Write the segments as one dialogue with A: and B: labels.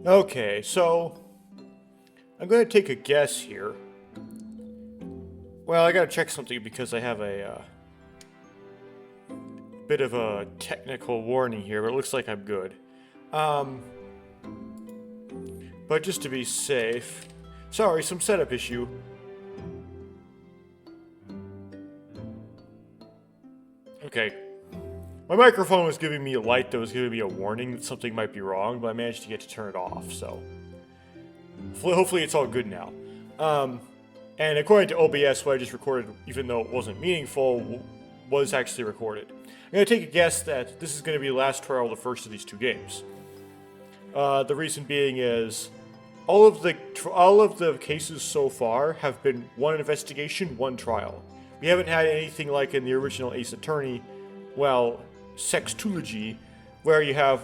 A: Okay, so I'm going to take a guess here. Well, I gotta check something because I have a bit of a technical warning here, but it looks like I'm good. Um, but just to be safe, sorry, some setup issue. Okay, my microphone was giving me a light that was giving me a warning that something might be wrong, but I managed to get to turn it off, so hopefully it's all good now. And according to OBS, what I just recorded, even though it wasn't meaningful, was actually recorded. I'm going to take a guess that this is going to be the last trial of the first of these two games. The reason being is all of the cases so far have been one investigation, one trial. We haven't had anything like in the original Ace Attorney, well, Sextology, where you have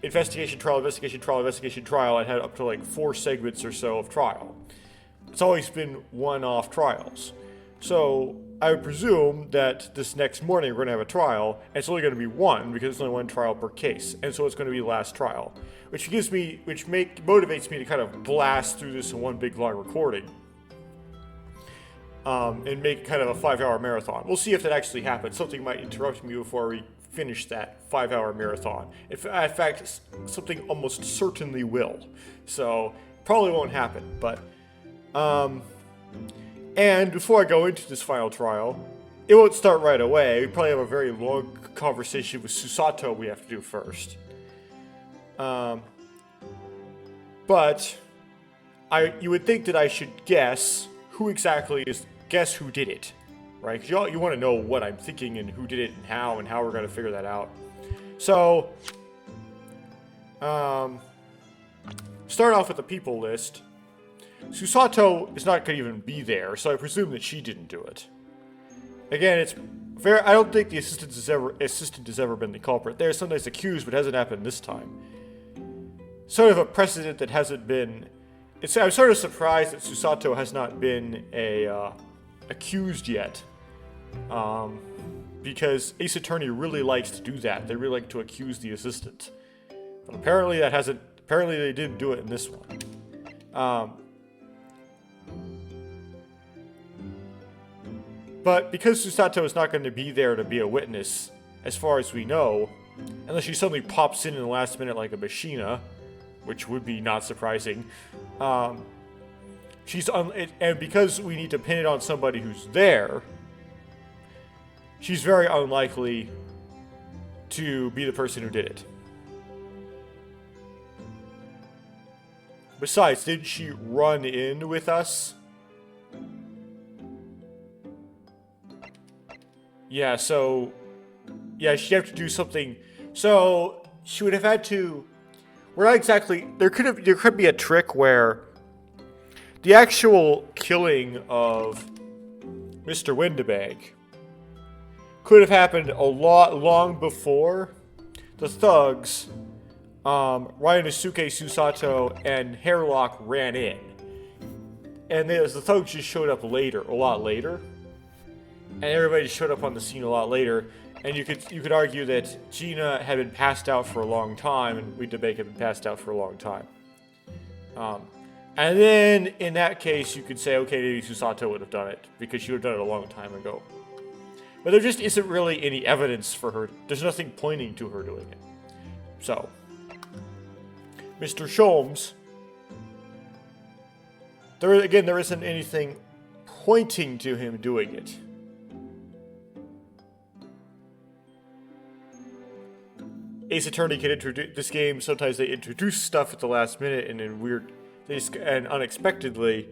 A: investigation, trial, investigation, trial, investigation, trial, and had up to like 4 segments or so of trial. It's always been one-off trials. So I would presume that this next morning we're going to have a trial, and it's only going to be one because it's only one trial per case, and so it's going to be the last trial, which motivates me to kind of blast through this in one big long recording, and make kind of a 5-hour marathon. We'll see if that actually happens. Something might interrupt me before we finish that 5-hour marathon. In fact, something almost certainly will. So probably won't happen, but. And before I go into this final trial, it won't start right away. We probably have a very long conversation with Susato we have to do first. But you would think that I should guess who did it, right? Because you want to know what I'm thinking and who did it and how we're going to figure that out. So, start off with the people list. Susato is not going to even be there, so I presume that she didn't do it. Again, I don't think the assistant has ever been the culprit. They're sometimes accused, but it hasn't happened this time. Sort of a precedent that hasn't been. I'm sort of surprised that Susato has not been accused yet, because Ace Attorney really likes to do that. They really like to accuse the assistant, but apparently that hasn't. Apparently they didn't do it in this one. But because Susato is not going to be there to be a witness, as far as we know, unless she suddenly pops in the last minute like a machina, which would be not surprising, and because we need to pin it on somebody who's there, she's very unlikely to be the person who did it. Besides, didn't she run in with us? Yeah, so... Yeah, she'd have to do something... So, she would have had to... We're not exactly... There could be a trick where... The actual killing of Mr. Windebag could have happened long before the thugs, Ryanosuke, Susato, and Hairlock ran in. And the thugs just showed up a lot later. And everybody just showed up on the scene a lot later. And you could argue that Gina had been passed out for a long time, and Windebag had been passed out for a long time. And then, in that case, you could say, okay, maybe Susato would have done it, because she would have done it a long time ago. But there just isn't really any evidence for her. There's nothing pointing to her doing it. So, Mr. Sholmes, there isn't anything pointing to him doing it. Ace Attorney can introduce this game. Sometimes they introduce stuff at the last minute and in weird and unexpectedly,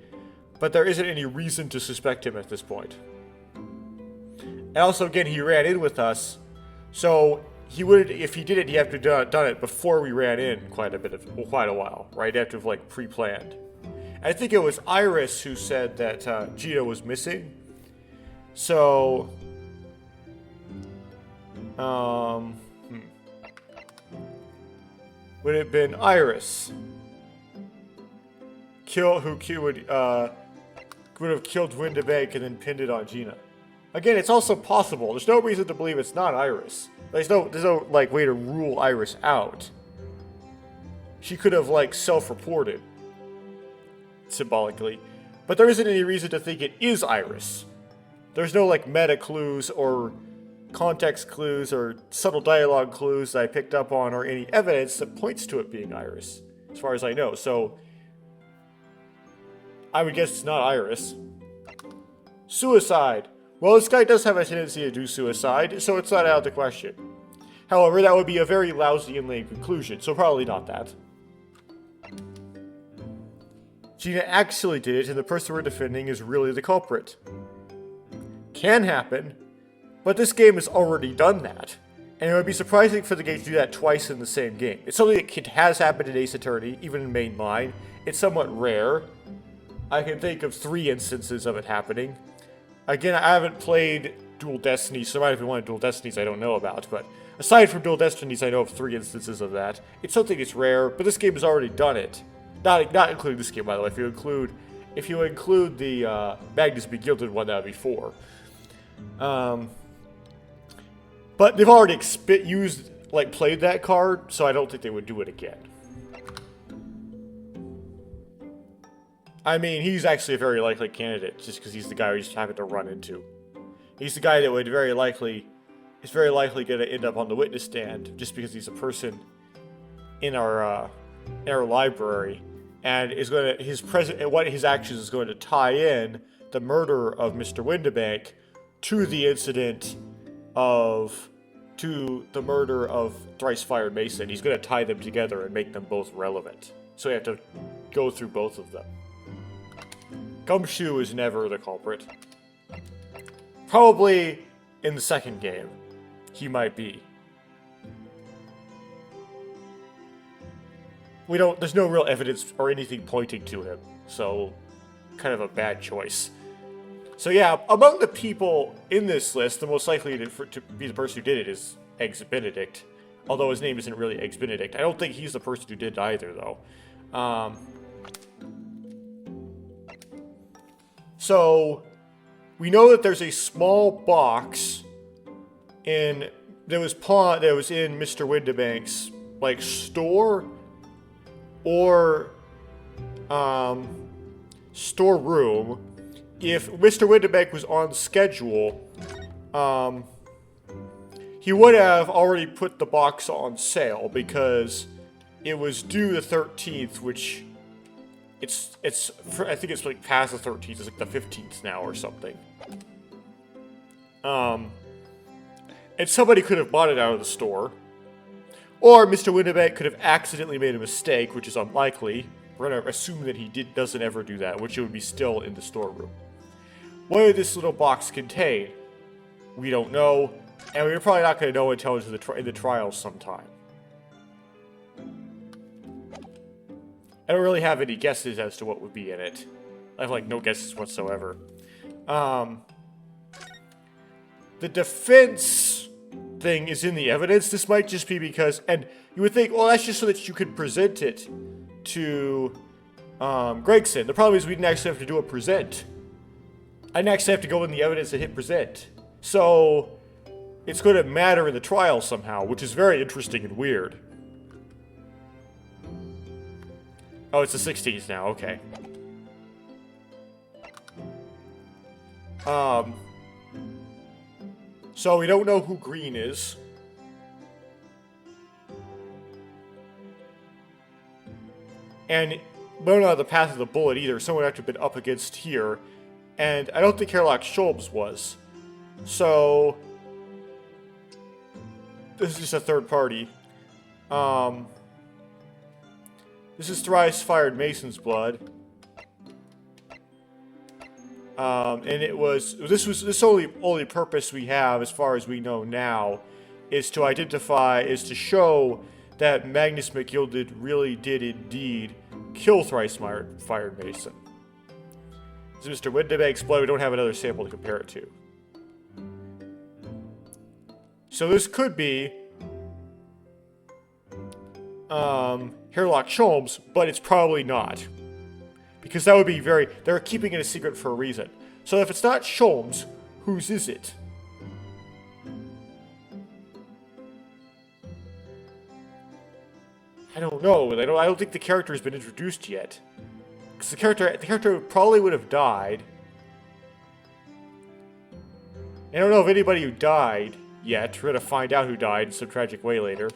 A: but there isn't any reason to suspect him at this point. And also, again, he ran in with us, so if he did it, he'd have to have done it before we ran in quite a while, right? He'd have to have pre-planned. And I think it was Iris who said that Gina was missing. So, would it have been Iris who would have killed Windebag and then pinned it on Gina? Again, it's also possible. There's no reason to believe it's not Iris. There's no way to rule Iris out. she could have, like, self-reported, symbolically. But there isn't any reason to think it is Iris. There's no, like, meta clues or context clues or subtle dialogue clues that I picked up on or any evidence that points to it being Iris, as far as I know. So, I would guess it's not Iris. Suicide. Well, this guy does have a tendency to do suicide, so it's not out of the question. However, that would be a very lousy and lame conclusion, so probably not that. Gina actually did it, and the person we're defending is really the culprit. Can happen, but this game has already done that, and it would be surprising for the game to do that twice in the same game. It's something that has happened in Ace Attorney, even in mainline. It's somewhat rare. I can think of 3 instances of it happening. Again, I haven't played Dual Destinies, so there might have been one of Dual Destinies I don't know about, but aside from Dual Destinies, I know of 3 instances of that. It's something that's rare, but this game has already done it. Not including this game, by the way. If you include the Magnus Be Gilded one, that would be 4. But they've already played that card, so I don't think they would do it again. I mean, he's actually a very likely candidate, just because he's the guy we just happened to run into. He's the guy that is very likely going to end up on the witness stand, just because he's a person in our library, and his actions is going to tie in the murder of Mr. Windibank to the murder of Thrice Fired Mason. He's going to tie them together and make them both relevant. So you have to go through both of them. Gumshoe is never the culprit. Probably in the second game, he might be. There's no real evidence or anything pointing to him, so kind of a bad choice. So yeah, among the people in this list, the most likely to be the person who did it is Eggs Benedict. Although his name isn't really Eggs Benedict. I don't think he's the person who did it either, though. So, we know that there's a small box that was in Mr. Windibank's, like, store or storeroom. If Mr. Windibank was on schedule, he would have already put the box on sale because it was due the 13th, which I think it's like past the 13th. It's like the 15th now or something. And somebody could have bought it out of the store. Or Mr. Windibank could have accidentally made a mistake, which is unlikely. We're going to assume that he doesn't ever do that, which it would be still in the storeroom. What did this little box contain? We don't know, and we're probably not going to know until in the trials sometime. I don't really have any guesses as to what would be in it. I have, like, no guesses whatsoever. The defense thing is in the evidence. This might just be because, and you would think, well, that's just so that you could present it to Gregson. The problem is we didn't actually have to do a present. I didn't actually have to go in the evidence and hit present. So, it's going to matter in the trial somehow, which is very interesting and weird. Oh, it's the 16th now, okay. So we don't know who Green is. And we don't know the path of the bullet either. Someone would have to have been up against here. And I don't think Herlock Sholmes was. So this is just a third party. This is Thrice Fired Mason's blood. And this only purpose we have, as far as we know now, is to show that Magnus McGilded really did indeed kill Thrice Fired Mason. This is Mr. Windibank's blood. We don't have another sample to compare it to. So this could be Herlock Sholmes, but it's probably not. Because that would be they're keeping it a secret for a reason. So if it's not Sholmes, whose is it? I don't know. I don't think the character has been introduced yet. Because the character probably would have died. I don't know of anybody who died yet. We're gonna find out who died in some tragic way later.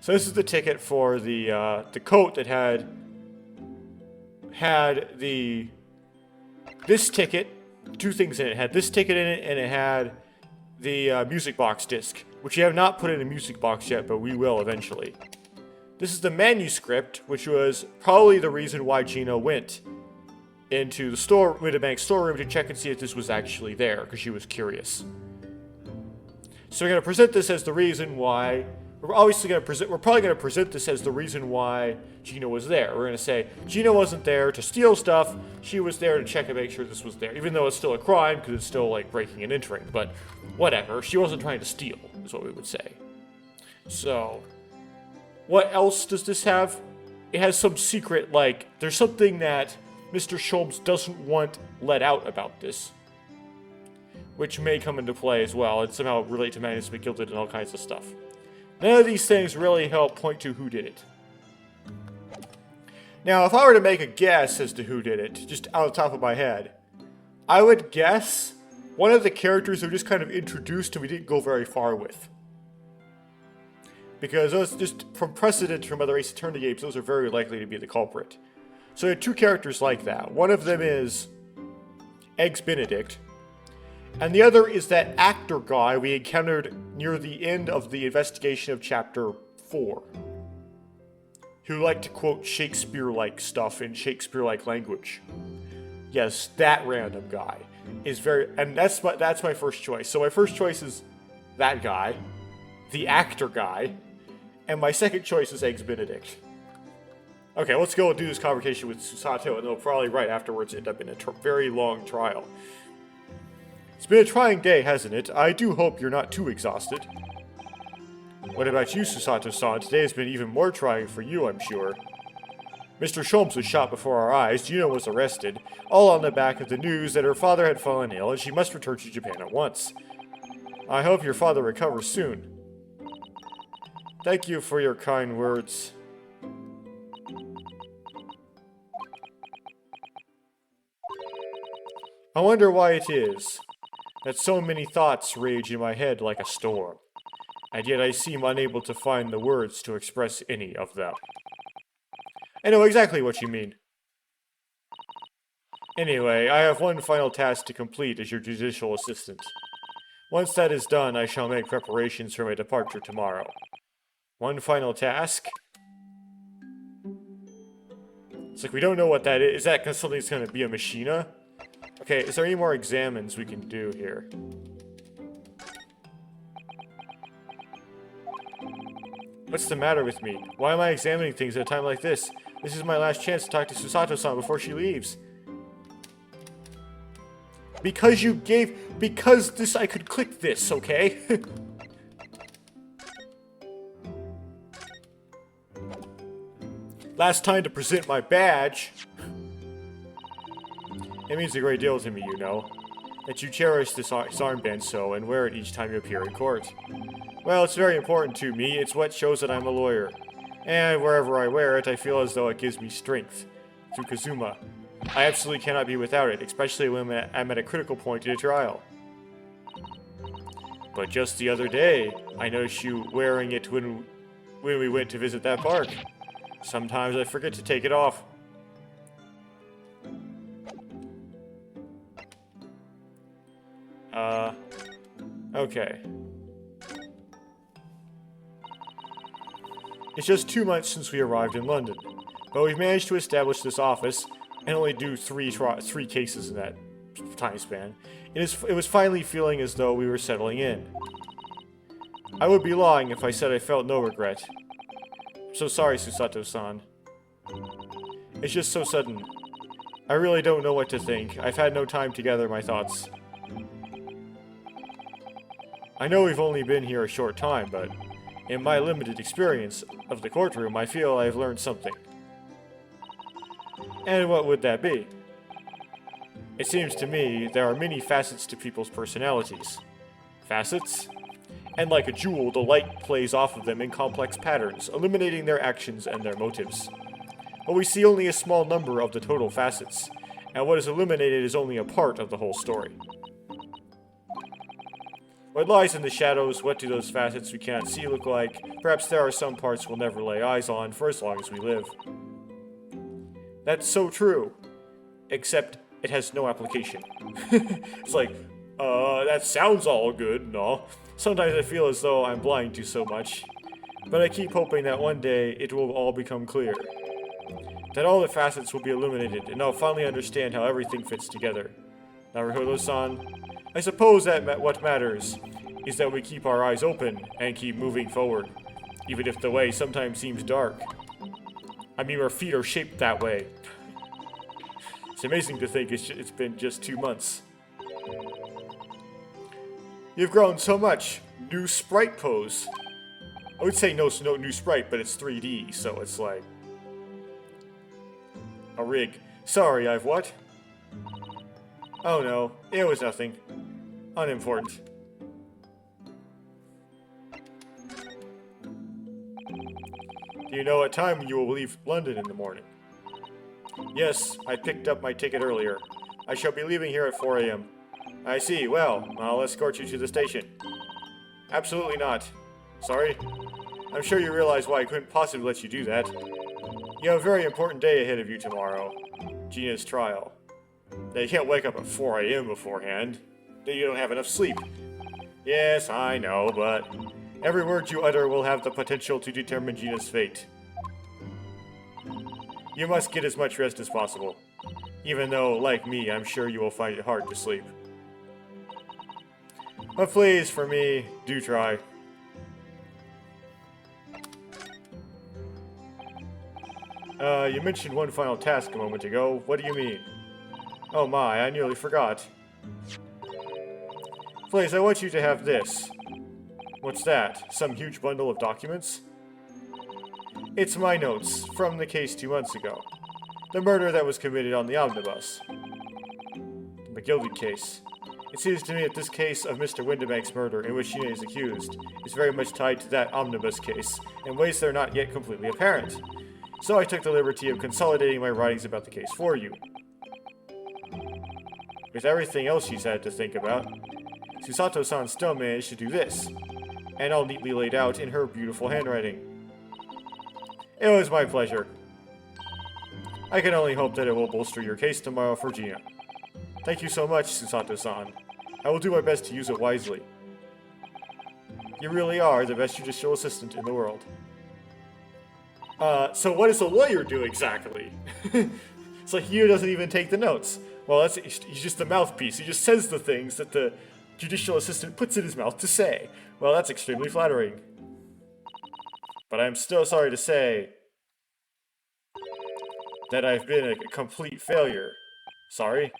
A: So this is the ticket for the coat that had this ticket, two things in it. It had this ticket in it, and it had the music box disc, which we have not put in a music box yet, but we will eventually. This is the manuscript, which was probably the reason why Gina went into the Winterbank storeroom to check and see if this was actually there, because she was curious. So we're going to present this as the reason why. We're probably going to present this as the reason why Gina was there. We're going to say Gina wasn't there to steal stuff. She was there to check and make sure this was there, even though it's still a crime because it's still like breaking and entering. But whatever. She wasn't trying to steal, is what we would say. So, what else does this have? It has some secret, like there's something that Mr. Sholmes doesn't want let out about this, which may come into play as well and somehow relate to Magnus McGilded and all kinds of stuff. None of these things really help point to who did it. Now, if I were to make a guess as to who did it, just out of the top of my head, I would guess one of the characters who just kind of introduced and we didn't go very far with. Because those, just from precedent from other Ace Attorney games, those are very likely to be the culprit. So you have two characters like that. One of them is Eggs Benedict, and the other is that actor guy we encountered near the end of the investigation of Chapter 4. Who liked to quote Shakespeare-like stuff in Shakespeare-like language. Yes, that random guy is very... And that's my first choice. So my first choice is that guy, the actor guy, and my second choice is Eggs Benedict. Okay, let's go and do this conversation with Susato, and they'll probably right afterwards end up in a very long trial. It's been a trying day, hasn't it? I do hope you're not too exhausted. What about you, Susato-san? Today has been even more trying for you, I'm sure. Mr. Sholmes was shot before our eyes, Gina was arrested, all on the back of the news that her father had fallen ill and she must return to Japan at once. I hope your father recovers soon. Thank you for your kind words. I wonder why it is that so many thoughts rage in my head like a storm, and yet I seem unable to find the words to express any of them. I know exactly what you mean. Anyway, I have one final task to complete as your judicial assistant. Once that is done, I shall make preparations for my departure tomorrow. One final task? It's like we don't know what that is. Is that because something's going to be a machina? Okay, is there any more examines we can do here? What's the matter with me? Why am I examining things at a time like this? This is my last chance to talk to Susato-san before she leaves. Because I could click this, okay? Last time to present my badge. It means a great deal to me, you know. That you cherish this armband so and wear it each time you appear in court. Well, it's very important to me. It's what shows that I'm a lawyer. And wherever I wear it, I feel as though it gives me strength. Through Kazuma. I absolutely cannot be without it, especially when I'm at a critical point in a trial. But just the other day, I noticed you wearing it when we went to visit that park. Sometimes I forget to take it off. Okay. It's just 2 months since we arrived in London, but we've managed to establish this office and only do three cases in that time span. It was finally feeling as though we were settling in. I would be lying if I said I felt no regret. I'm so sorry, Susato-san. It's just so sudden. I really don't know what to think. I've had no time to gather my thoughts. I know we've only been here a short time, but in my limited experience of the courtroom, I feel I've learned something. And what would that be? It seems to me there are many facets to people's personalities. Facets? And like a jewel, the light plays off of them in complex patterns, illuminating their actions and their motives. But we see only a small number of the total facets, and what is illuminated is only a part of the whole story. What lies in the shadows, what do those facets we cannot see look like? Perhaps there are some parts we'll never lay eyes on for as long as we live. That's so true. Except it has no application. It's like, that sounds all good and all. Sometimes I feel as though I'm blind to so much. But I keep hoping that one day it will all become clear. That all the facets will be illuminated, and I'll finally understand how everything fits together. Naruhodo-san, I suppose that what matters is that we keep our eyes open and keep moving forward, even if the way sometimes seems dark. I mean, our feet are shaped that way. It's amazing to think it's been just 2 months. You've grown so much. New sprite pose. I would say no new sprite, but it's 3D, so it's like a rig. Sorry, I've what? Oh no, it was nothing. Unimportant. Do you know what time you will leave London in the morning? Yes, I picked up my ticket earlier. I shall be leaving here at 4 a.m. I see. Well, I'll escort you to the station. Absolutely not. Sorry? I'm sure you realize why I couldn't possibly let you do that. You have a very important day ahead of you tomorrow. Gina's trial. Now, you can't wake up at 4 a.m. beforehand. Then you don't have enough sleep. Yes, I know, but every word you utter will have the potential to determine Gina's fate. You must get as much rest as possible. Even though, like me, I'm sure you will find it hard to sleep. But please, for me, do try. You mentioned one final task a moment ago. What do you mean? Oh my, I nearly forgot. Please, I want you to have this. What's that? Some huge bundle of documents? It's my notes, from the case 2 months ago. The murder that was committed on the omnibus. The McGilded case. It seems to me that this case of Mr. Windibank's murder, in which Gina is accused, is very much tied to that omnibus case, in ways that are not yet completely apparent. So I took the liberty of consolidating my writings about the case for you. With everything else she's had to think about, Susato-san still managed to do this, and all neatly laid out in her beautiful handwriting. It was my pleasure. I can only hope that it will bolster your case tomorrow for Gina. Thank you so much, Susato-san. I will do my best to use it wisely. You really are the best judicial assistant in the world. So what does the lawyer do exactly? It's like he doesn't even take the notes. Well, he's just the mouthpiece. He just says the things that the judicial assistant puts in his mouth to say. Well, that's extremely flattering. But I'm still sorry to say that I've been a complete failure. Sorry?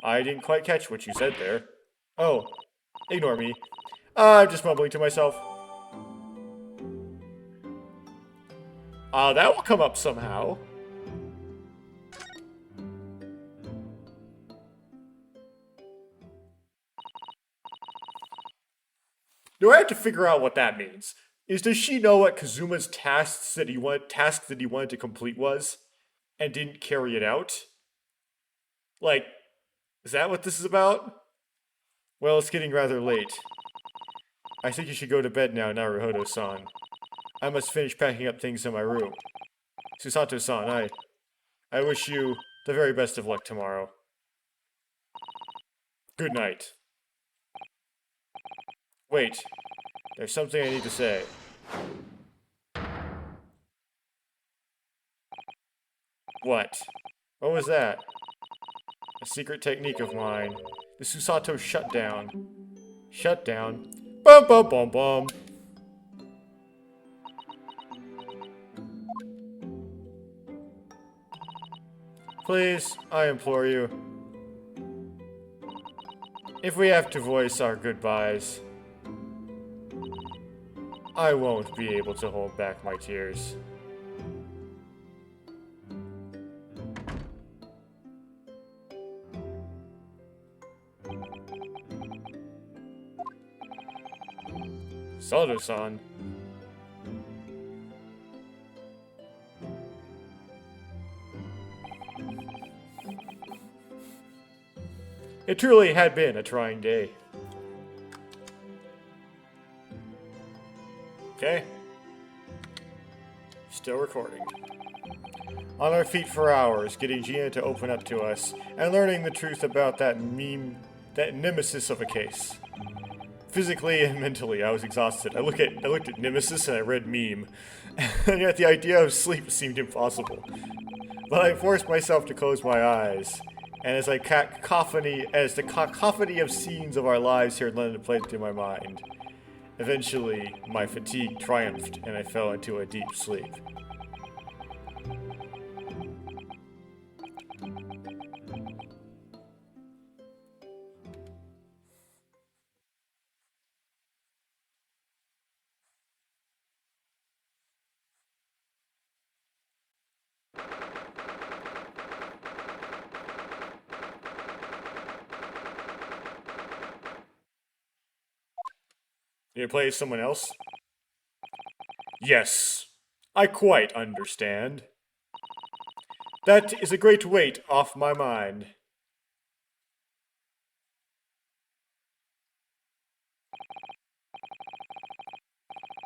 A: I didn't quite catch what you said there. Oh, ignore me. I'm just mumbling to myself. That will come up somehow. Do I have to figure out what that means? Does she know what Kazuma's task that he wanted to complete was, and didn't carry it out? Like, is that what this is about? Well, it's getting rather late. I think you should go to bed now, Naruhodo-san. I must finish packing up things in my room. Susato-san, I wish you the very best of luck tomorrow. Good night. Wait, there's something I need to say. What? What was that? A secret technique of mine. The Susato shutdown. Shutdown? Bum bum bum bum. Please, I implore you. If we have to voice our goodbyes, I won't be able to hold back my tears. Sato-san. It truly had been a trying day. Okay. Still recording. On our feet for hours, getting Gina to open up to us, and learning the truth about that nemesis of a case. Physically and mentally, I was exhausted. I looked at nemesis and I read meme. And yet the idea of sleep seemed impossible. But I forced myself to close my eyes. And as the cacophony of scenes of our lives here in London played through my mind, eventually my fatigue triumphed and I fell into a deep sleep. You play as someone else? Yes, I quite understand. That is a great weight off my mind.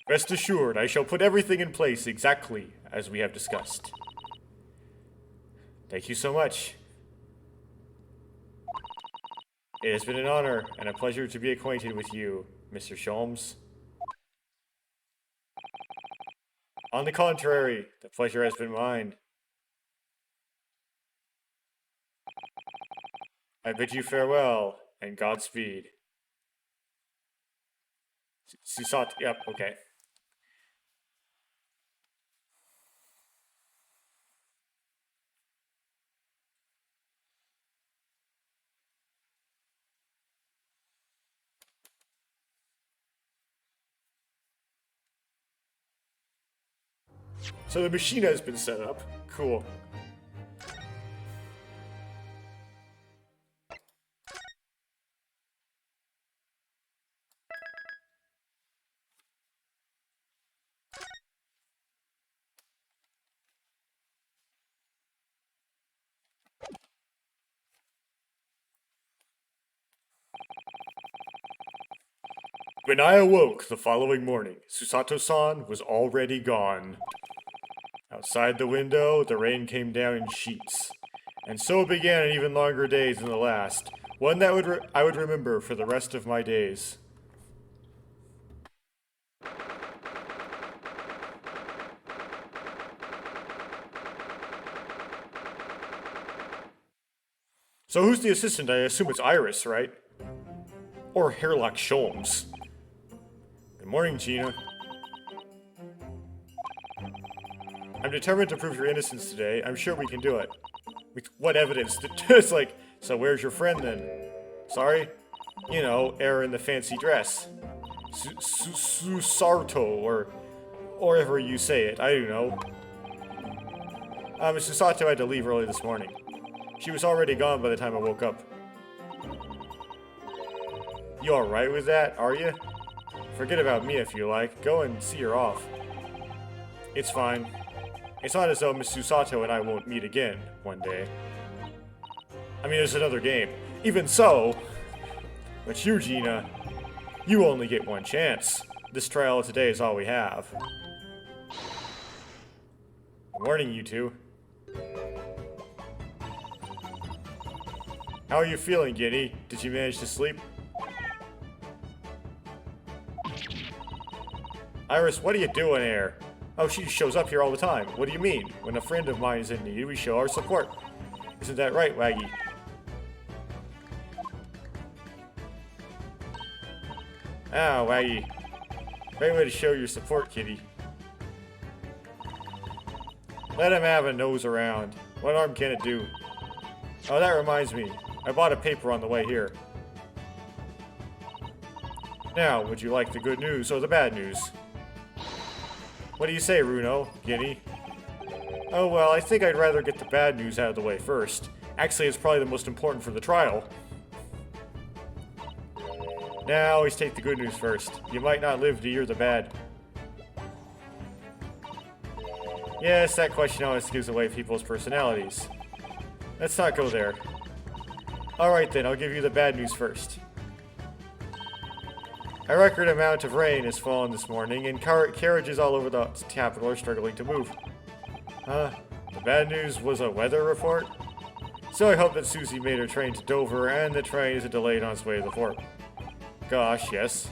A: Rest assured, I shall put everything in place exactly as we have discussed. Thank you so much. It has been an honor and a pleasure to be acquainted with you, Mr. Sholmes. On the contrary, the pleasure has been mine. I bid you farewell and Godspeed. Susat, yep, okay. So the machine has been set up. Cool. When I awoke the following morning, Susato-san was already gone. Outside the window, the rain came down in sheets. And so began an even longer day than the last, one that I would remember for the rest of my days. So who's the assistant? I assume it's Iris, right? Or Hairlock Sholmes. Good morning, Gina. I'm determined to prove your innocence today. I'm sure we can do it. With what evidence? It's like, so where's your friend then? Sorry? You know, error in the fancy dress. Susarto, or however you say it. I don't know. Miss Susato had to leave early this morning. She was already gone by the time I woke up. You alright with that, are you? Forget about me if you like. Go and see her off. It's fine. It's not as though Miss Susato and I won't meet again one day. I mean, there's another game. Even so, but you, Gina, you only get one chance. This trial today is all we have. Good morning, you two. How are you feeling, Giddy? Did you manage to sleep? Iris, what are you doing here? Oh, she shows up here all the time. What do you mean? When a friend of mine is in need, we show our support. Isn't that right, Waggy? Ah, Waggy. Great way to show your support, kitty. Let him have a nose around. What harm can it do? Oh, that reminds me. I bought a paper on the way here. Now, would you like the good news or the bad news? What do you say, Runo, Guinea? Oh, well, I think I'd rather get the bad news out of the way first. Actually, it's probably the most important for the trial. Now, always take the good news first. You might not live to hear the bad. Yes, that question always gives away people's personalities. Let's not go there. Alright then, I'll give you the bad news first. A record amount of rain has fallen this morning, and carriages all over the capital are struggling to move. The bad news was a weather report? So I hope that Susie made her train to Dover, and the train isn't delayed on its way to the fort. Gosh, yes.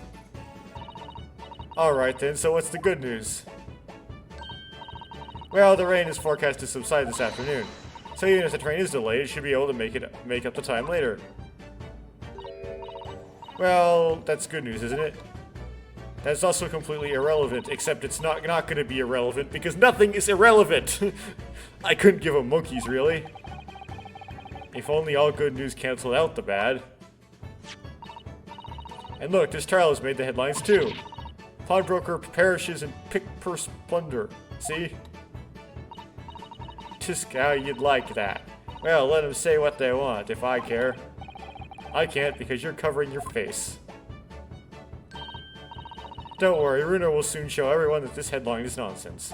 A: Alright then, so what's the good news? Well, the rain is forecast to subside this afternoon, so even if the train is delayed, it should be able to make up the time later. Well, that's good news, isn't it? That's also completely irrelevant, except it's not going to be irrelevant, because nothing is irrelevant! I couldn't give a monkeys, really. If only all good news canceled out the bad. And look, this trial has made the headlines too. Pawnbroker perishes in pick-purse plunder. See? Just how you'd like that. Well, let them say what they want, if I care. I can't because you're covering your face. Don't worry, Runo will soon show everyone that this headline is nonsense.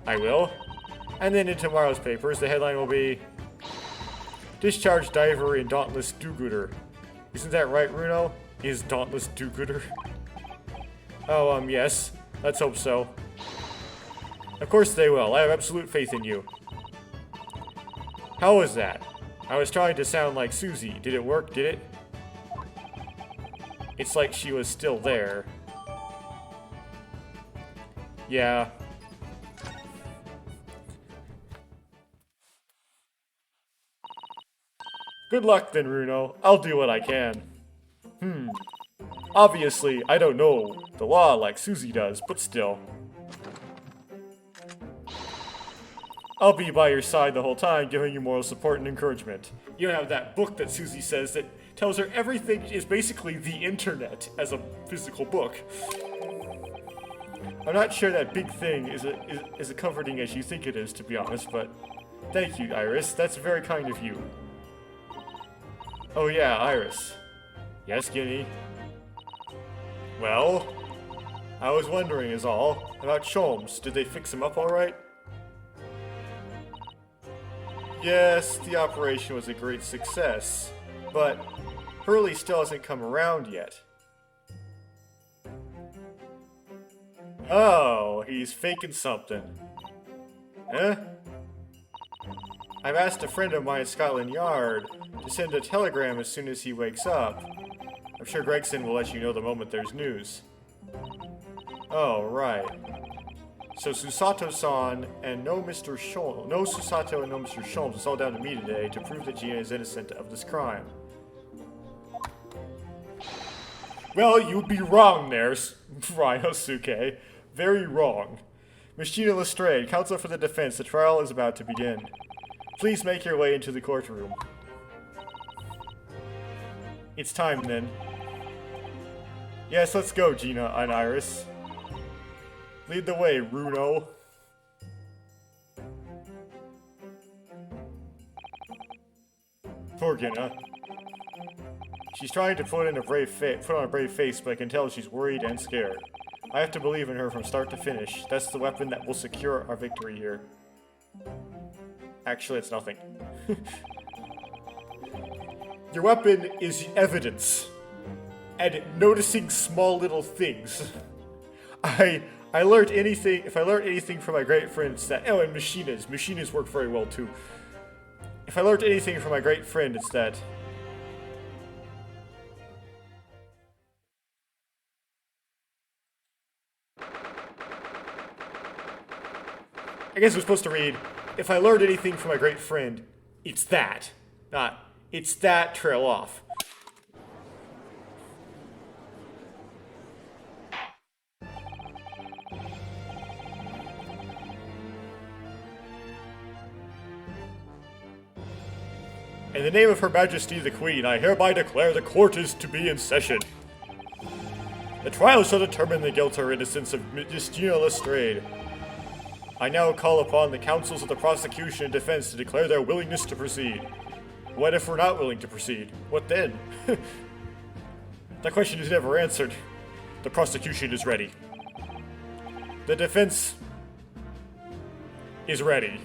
A: I will. And then in tomorrow's papers, the headline will be... Discharged diver in dauntless do-gooder. Isn't that right, Runo? Is dauntless do-gooder? Oh, yes. Let's hope so. Of course they will. I have absolute faith in you. How was that? I was trying to sound like Susie. Did it work? Did it? It's like she was still there. Yeah. Good luck then, Runo. I'll do what I can. Obviously, I don't know the law like Susie does, but still. I'll be by your side the whole time, giving you moral support and encouragement. You have that book that Susie says that tells her everything is basically the internet as a physical book. I'm not sure that big thing is as comforting as you think it is, to be honest, but thank you, Iris. That's very kind of you. Oh yeah, Iris. Yes, Guinea? Well, I was wondering is all, about Sholmes. Did they fix him up alright? Yes, the operation was a great success, but Hurley still hasn't come around yet. Oh, he's faking something. Huh? I've asked a friend of mine at Scotland Yard to send a telegram as soon as he wakes up. I'm sure Gregson will let you know the moment there's news. Oh, right. So Susato-san and no Susato and no Mr. Sholmes is all down to me today to prove that Gina is innocent of this crime. Well, you'd be wrong there, Ryosuke. Very wrong. Miss Gina Lestrade, counsel for the defense, the trial is about to begin. Please make your way into the courtroom. It's time then. Yes, let's go, Gina and Iris. Lead the way, Runo. Poor Gina. She's trying to put on a brave face, but I can tell she's worried and scared. I have to believe in her from start to finish. That's the weapon that will secure our victory here. Actually, it's nothing. Your weapon is evidence. And noticing small little things. If I learned anything from my great friend, it's that... Oh, and machinas. Machinas work very well, too. If I learned anything from my great friend, it's that... I guess we're supposed to read, if I learned anything from my great friend, it's that. Not, it's that, trail off. In the name of Her Majesty the Queen, I hereby declare the court is to be in session. The trial shall determine the guilt or innocence of Miss Gina Lestrade. I now call upon the counsels of the prosecution and defense to declare their willingness to proceed. What if we're not willing to proceed? What then? That question is never answered. The prosecution is ready. The defense is ready.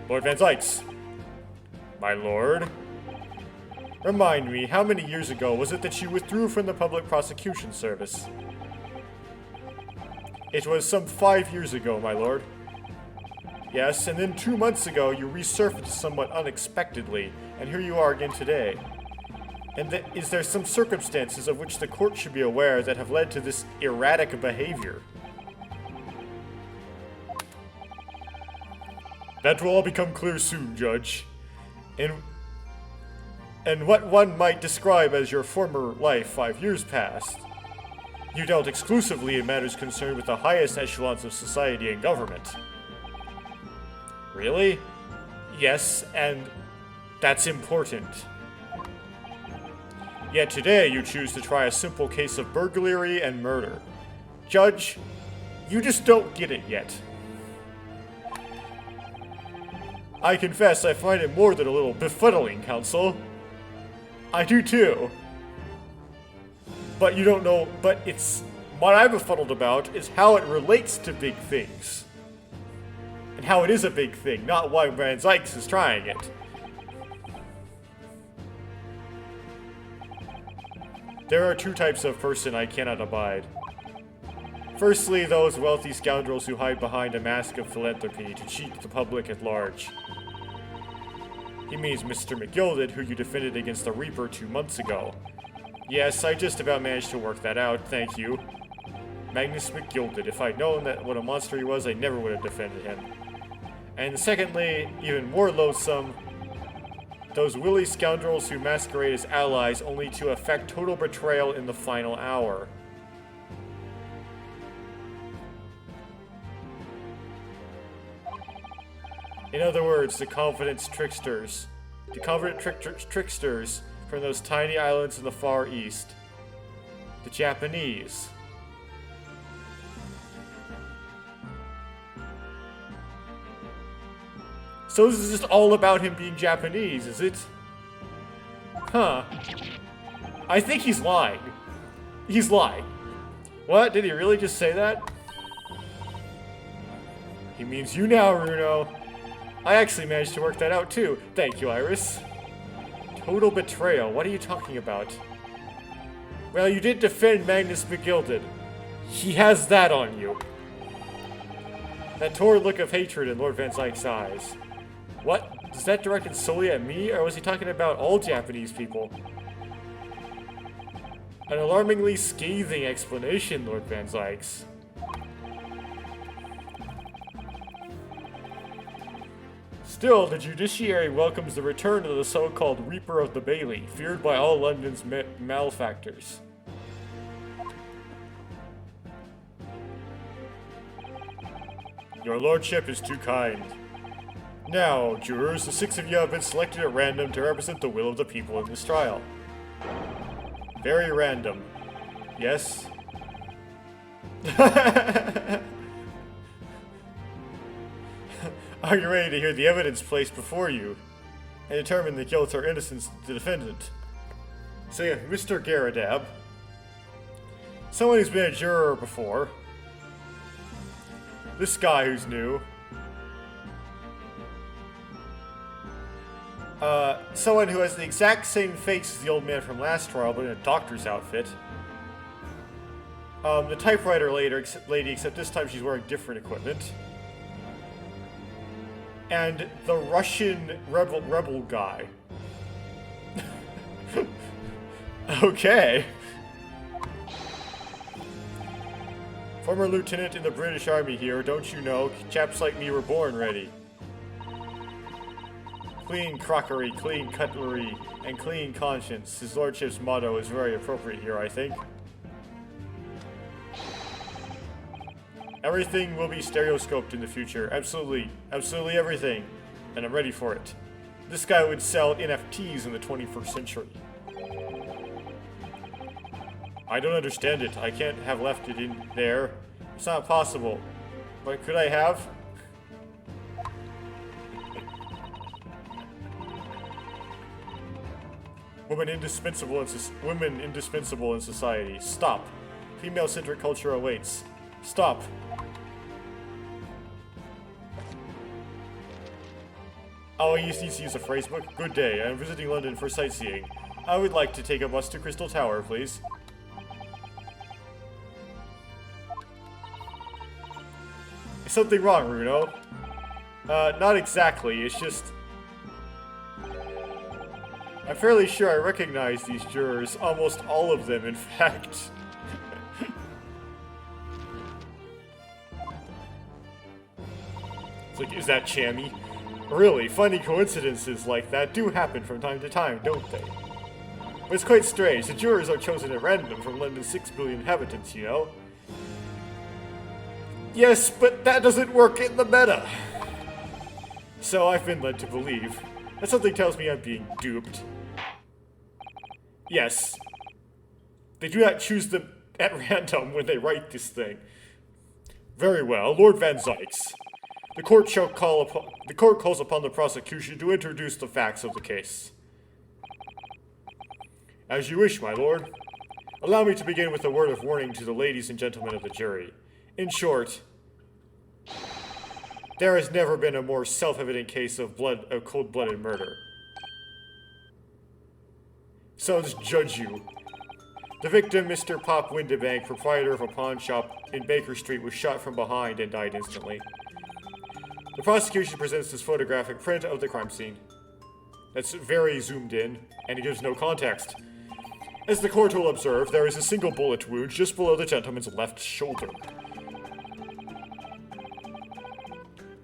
A: Lord Van Zykes. My lord. Remind me, how many years ago was it that you withdrew from the public prosecution service? It was some 5 years ago, my lord. Yes, and then 2 months ago you resurfaced somewhat unexpectedly, and here you are again today. And is there some circumstances of which the court should be aware that have led to this erratic behavior? That will all become clear soon, Judge. And what one might describe as your former life 5 years past. You dealt exclusively in matters concerned with the highest echelons of society and government. Really? Yes, and that's important. Yet today you choose to try a simple case of burglary and murder. Judge, you just don't get it yet. I confess I find it more than a little befuddling, Counsel. I do too. But you don't know, but it's... What I'm befuddled about is how it relates to big things. And how it is a big thing, not why Van Zykes is trying it. There are 2 types of person I cannot abide. Firstly, those wealthy scoundrels who hide behind a mask of philanthropy to cheat the public at large. He means Mr. McGilded, who you defended against the Reaper 2 months ago. Yes, I just about managed to work that out, thank you. Magnus McGilded. If I'd known that what a monster he was, I never would have defended him. And secondly, even more loathsome, those willy scoundrels who masquerade as allies only to effect total betrayal in the final hour. In other words, the confident tricksters. The confident tricksters from those tiny islands in the Far East. The Japanese. So this is just all about him being Japanese, is it? Huh. I think he's lying. He's lying. What? Did he really just say that? He means you now, Runo. I actually managed to work that out too. Thank you, Iris. Total betrayal. What are you talking about? Well, you did defend Magnus McGilded. He has that on you. That torrid look of hatred in Lord Van Zykes' eyes. What? Is that directed solely at me, or was he talking about all Japanese people? An alarmingly scathing explanation, Lord Van Zykes. Still, the judiciary welcomes the return of the so-called Reaper of the Bailey, feared by all London's malefactors. Your lordship is too kind. Now, jurors, the 6 of you have been selected at random to represent the will of the people in this trial. Very random. Yes? Are you ready to hear the evidence placed before you and determine the guilt or innocence of the defendant? Say, Mr. Garadab, someone who's been a juror before, this guy who's new, someone who has the exact same face as the old man from last trial, but in a doctor's outfit, the typewriter lady, except this time she's wearing different equipment, and the Russian rebel guy. Okay. Former lieutenant in the British Army here, don't you know? Chaps like me were born ready. Clean crockery, clean cutlery, and clean conscience. His lordship's motto is very appropriate here, I think. Everything will be stereoscoped in the future. Absolutely. Absolutely everything. And I'm ready for it. This guy would sell NFTs in the 21st century. I don't understand it. I can't have left it in there. It's not possible. But could I have? Women indispensable in society. Stop. Female-centric culture awaits. Stop. Oh, he needs to use a phrasebook. Good day. I am visiting London for sightseeing. I would like to take a bus to Crystal Tower, please. Is something wrong, Runo? Not exactly. It's just... I'm fairly sure I recognize these jurors. Almost all of them, in fact. It's like, is that Chammy? Really, funny coincidences like that do happen from time to time, don't they? But it's quite strange. The jurors are chosen at random from London's 6 billion inhabitants, you know? Yes, but that doesn't work in the meta. So I've been led to believe that something tells me I'm being duped. Yes. They do not choose them at random when they write this thing. Very well, Lord Van Zykes. The court calls upon the prosecution to introduce the facts of the case. As you wish, my lord. Allow me to begin with a word of warning to the ladies and gentlemen of the jury. In short, there has never been a more self-evident case of cold-blooded murder. So let's judge you. The victim, Mr. Pop Windebank, proprietor of a pawn shop in Baker Street, was shot from behind and died instantly. The prosecution presents this photographic print of the crime scene. That's very zoomed in, and it gives no context. As the court will observe, there is a single bullet wound just below the gentleman's left shoulder.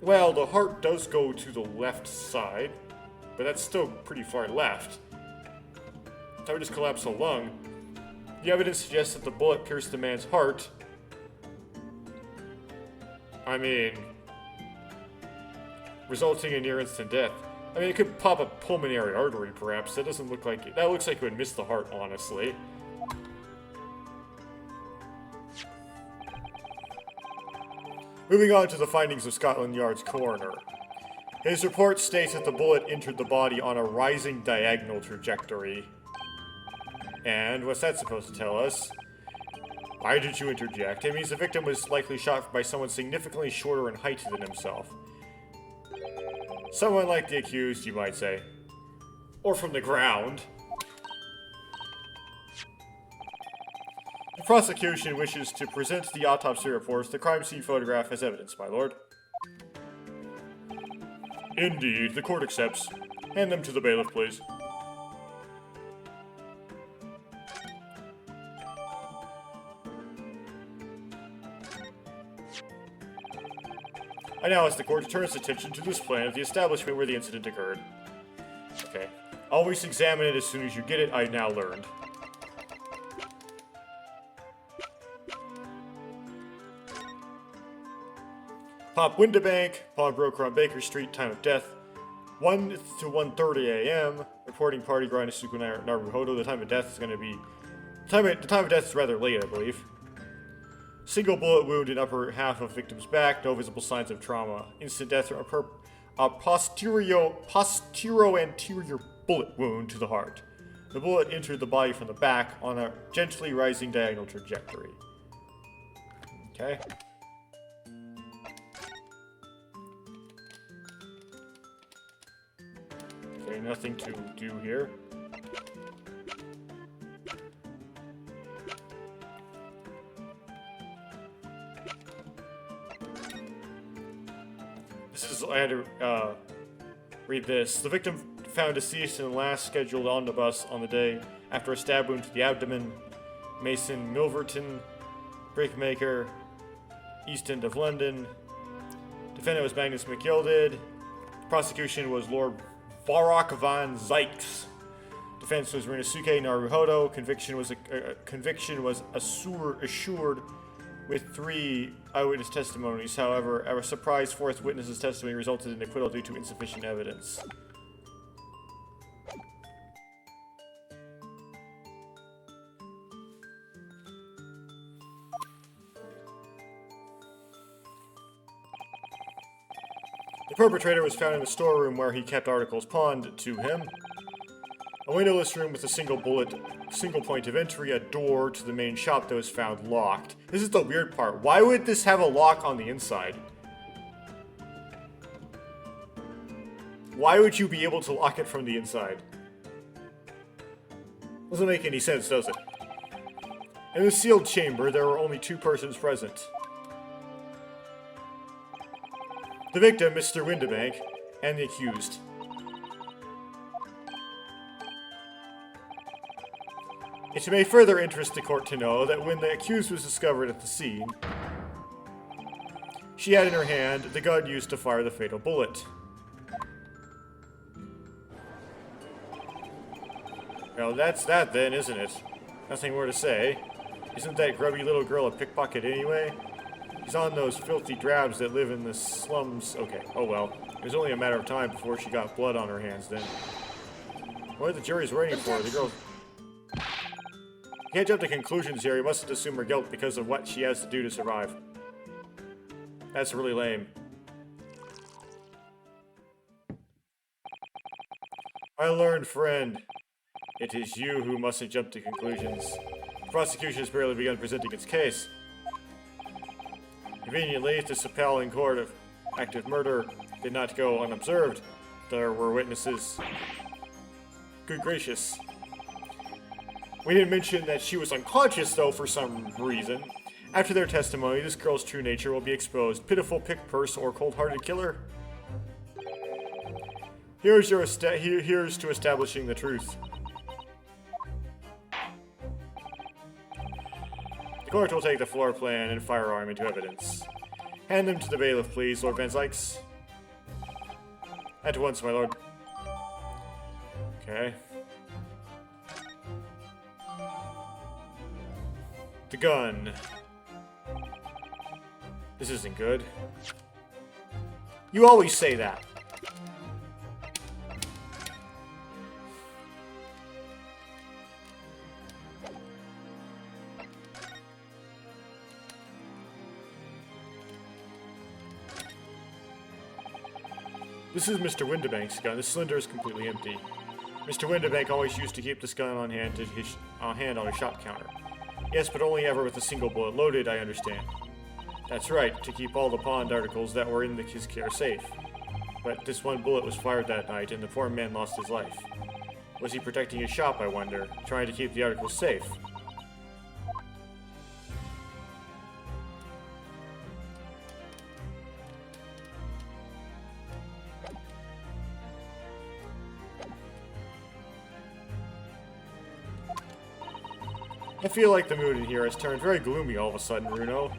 A: Well, the heart does go to the left side, but that's still pretty far left. That would just collapse a lung. The evidence suggests that the bullet pierced the man's heart. I mean, resulting in near-instant death. I mean, it could pop a pulmonary artery, perhaps. That doesn't look like it. That looks like it would miss the heart, honestly. Moving on to the findings of Scotland Yard's coroner. His report states that the bullet entered the body on a rising diagonal trajectory. And what's that supposed to tell us? Why did you interject? It means the victim was likely shot by someone significantly shorter in height than himself. Someone like the accused, you might say. Or from the ground. The prosecution wishes to present the autopsy reports, the crime scene photograph as evidence, my lord. Indeed, the court accepts. Hand them to the bailiff, please. I now ask the court to turn its attention to this plan of the establishment where the incident occurred. Okay. Always examine it as soon as you get it, I now learned. Pop Windebank, pawnbroker on Baker Street, time of death, 1 to 1:30 a.m. Reporting party grind to Suku Naruhodo. The time of death is going to be... The time of death is rather late, I believe. Single bullet wound in upper half of victim's back, no visible signs of trauma. Instant death from a posterior-anterior bullet wound to the heart. The bullet entered the body from the back on a gently rising diagonal trajectory. Okay. Okay, nothing to do here. I had to read this. The victim found deceased in the last scheduled omnibus on the day after a stab wound to the abdomen. Mason Milverton, brickmaker, East End of London. Defendant was Magnus McGilded. The prosecution was Lord Varrock Van Zykes. Defense was Rinosuke Naruhodo. Conviction was assured with 3 eyewitness testimonies. However, a surprise 4th witness's testimony resulted in acquittal due to insufficient evidence. The perpetrator was found in the storeroom where he kept articles pawned to him. A A windowless room with a single point of entry, a door to the main shop that was found locked. This is the weird part. Why would this have a lock on the inside? Why would you be able to lock it from the inside? Doesn't make any sense, does it? In the sealed chamber, there were only 2 persons present. The victim, Mr. Windibank, and the accused. It may further interest the court to know that when the accused was discovered at the scene, she had in her hand the gun used to fire the fatal bullet. Well, that's that then, isn't it? Nothing more to say. Isn't that grubby little girl a pickpocket anyway? She's on those filthy drabs that live in the slums. Okay, oh well. It was only a matter of time before she got blood on her hands then. What are the jury's waiting for? The girl... You can't jump to conclusions here. You mustn't assume her guilt because of what she has to do to survive. That's really lame. My learned friend. It is you who mustn't jump to conclusions. The prosecution has barely begun presenting its case. Conveniently, this appalling court of active murder did not go unobserved. There were witnesses. Good gracious. We didn't mention that she was unconscious, though, for some reason. After their testimony, this girl's true nature will be exposed. Pitiful pick-purse or cold-hearted killer. Here's to establishing the truth. The court will take the floor plan and firearm into evidence. Hand them to the bailiff, please, Lord Van Zykes. At once, my lord. Okay. The gun. This isn't good. You always say that. This is Mr. Windibank's gun. This cylinder is completely empty. Mr. Windibank always used to keep this gun on hand on his shop counter. Yes, but only ever with a single bullet loaded, I understand. That's right, to keep all the pawned articles that were in his care safe. But this one bullet was fired that night, and the poor man lost his life. Was he protecting his shop, I wonder, trying to keep the articles safe? I feel like the mood in here has turned very gloomy all of a sudden, Runo.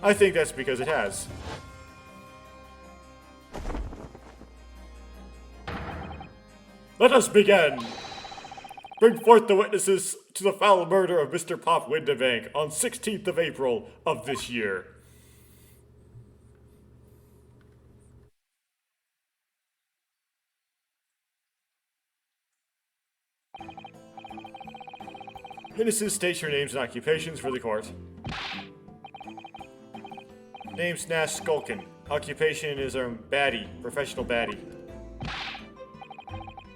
A: I think that's because it has. Let us begin! Bring forth the witnesses to the foul murder of Mr. Pop Windibank on 16th of April of this year. Witnesses, state your names and occupations for the court. Name's Nash Skulkin. Occupation is baddie, professional baddie.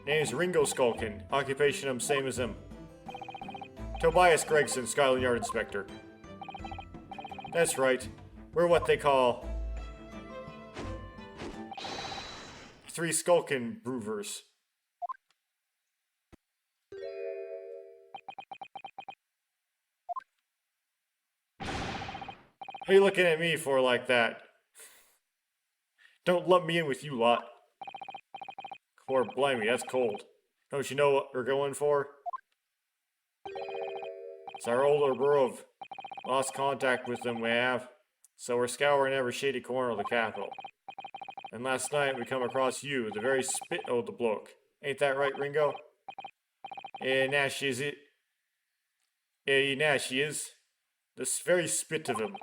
A: Name's Ringo Skulkin. Occupation same as him. Tobias Gregson, Scotland Yard Inspector. That's right. We're what they call 3 Skulkin Brewers. What are you looking at me for like that? Don't lump me in with you lot. Poor blimey, that's cold. Don't you know what we're going for? It's our older grove. Lost contact with them we have. So we're scouring every shady corner of the capital. And last night we come across you, the very spit of the bloke. Ain't that right, Ringo? Nash is it? Nash he is. The very spit of him.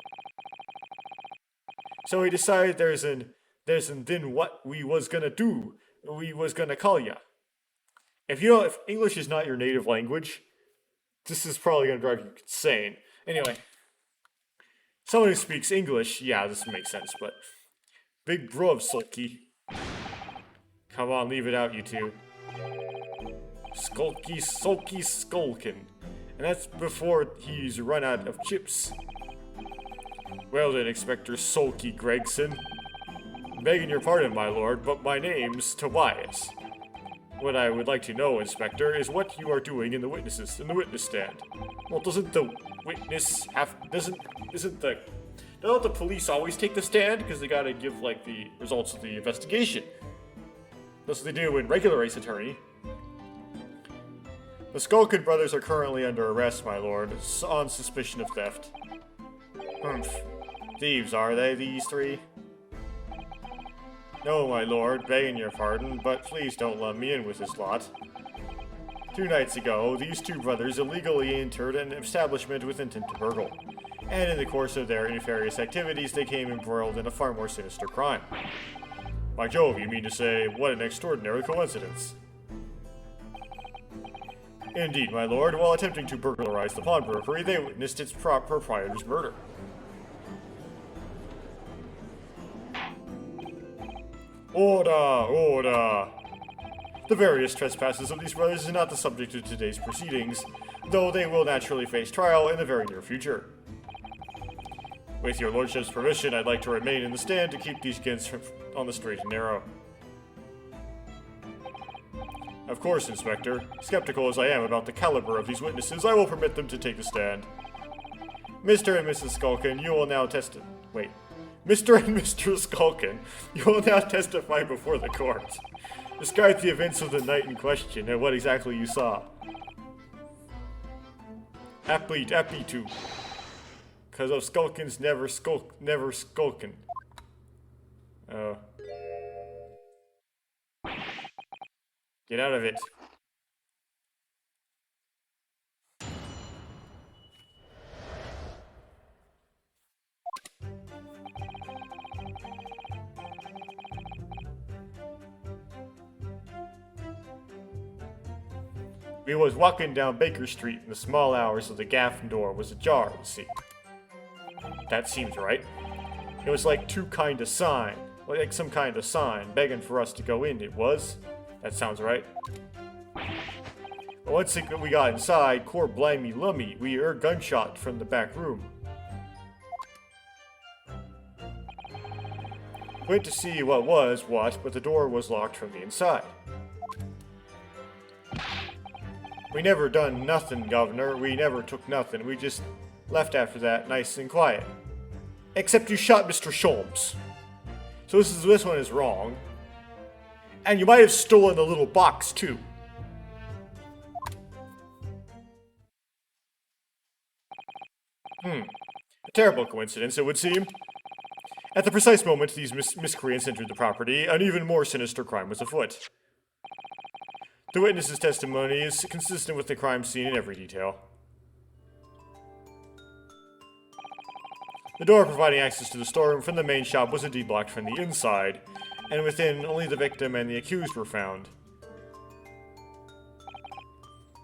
A: So we decided there's an then what we was gonna do. We was gonna call ya. If English is not your native language, this is probably gonna drive you insane. Anyway, someone who speaks English, yeah, this makes sense, but big bruv, sulky. Come on, leave it out, you two. Skulky, sulky, skulkin'. And that's before he's run out of chips. Well then, Inspector Sulky Gregson. Begging your pardon, my lord, but my name's Tobias. What I would like to know, Inspector, is what you are doing in the witness stand. Well, doesn't the witness have, don't the police always take the stand? Because they gotta give, like, the results of the investigation. That's what they do in regular race attorney. The Skulkin brothers are currently under arrest, my lord, on suspicion of theft. Humph. Thieves, are they, these three? No, my lord, begging your pardon, but please don't lump me in with this lot. 2 nights ago, these 2 brothers illegally entered an establishment with intent to burgle. And in the course of their nefarious activities, they came embroiled in a far more sinister crime. By Jove, you mean to say, what an extraordinary coincidence. Indeed, my lord, while attempting to burglarize the pawnbrokery, they witnessed its proprietor's murder. Order! Order! The various trespasses of these brothers is not the subject of today's proceedings, though they will naturally face trial in the very near future. With your lordship's permission, I'd like to remain in the stand to keep these gents on the straight and narrow. Of course, Inspector. Skeptical as I am about the caliber of these witnesses, I will permit them to take the stand. Mr. and Mrs. Skulkin, you will now Mr. and Mr. Skulkin, you will now testify before the court. Describe the events of the night in question and what exactly you saw. Happy to. Cause of Skulkins never skulkin. Oh. Get out of it. We was walking down Baker Street in the small hours of the gaff door was ajar, you see. That seems right. It was like some kind of sign begging for us to go in, it was. That sounds right. But once we got inside, core blimey lummy, we heard gunshot from the back room. Went to see what was what, but the door was locked from the inside. We never done nothing, Governor. We never took nothing. We just left after that, nice and quiet. Except you shot Mr. Sholmes. So this one is wrong. And you might have stolen the little box, too. A terrible coincidence, it would seem. At the precise moment these miscreants entered the property, an even more sinister crime was afoot. The witness's testimony is consistent with the crime scene in every detail. The door providing access to the storeroom from the main shop was indeed blocked from the inside, and within, only the victim and the accused were found.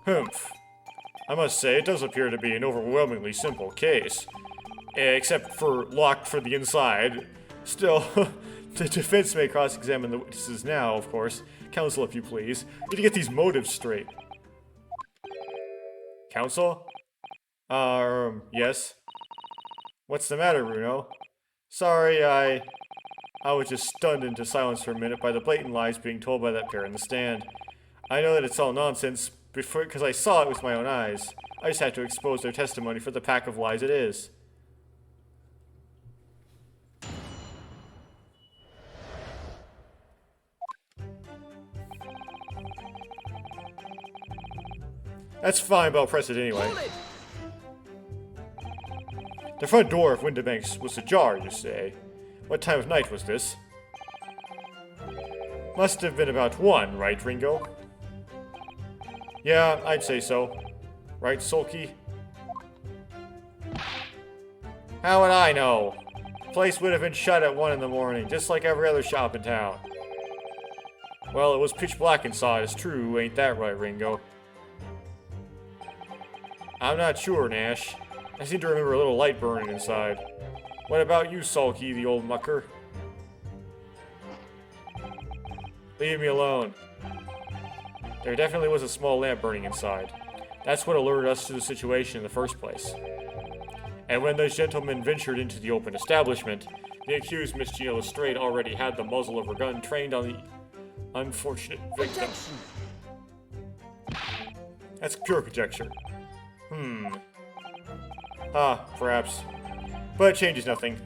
A: Humph. I must say, it does appear to be an overwhelmingly simple case. Except for locked for the inside. Still, the defense may cross-examine the witnesses now, of course. Counsel, if you please. Need to get these motives straight. Counsel? Yes? What's the matter, Bruno? Sorry, I was just stunned into silence for a minute by the blatant lies being told by that pair in the stand. I know that it's all nonsense, because I saw it with my own eyes. I just had to expose their testimony for the pack of lies it is. That's fine, but I'll press it anyway. The front door of Windibanks was ajar, you say. What time of night was this? Must have been about 1, right, Ringo? Yeah, I'd say so. Right, Sulky? How would I know? The place would have been shut at 1 in the morning, just like every other shop in town. Well, it was pitch black inside, it's true, ain't that right, Ringo? I'm not sure, Nash. I seem to remember a little light burning inside. What about you, Sulky, the old mucker? Leave me alone. There definitely was a small lamp burning inside. That's what alerted us to the situation in the first place. And when those gentlemen ventured into the open establishment, the accused Miss Gina Lestrade already had the muzzle of her gun trained on the unfortunate victim. That's pure conjecture. Perhaps. But it changes nothing.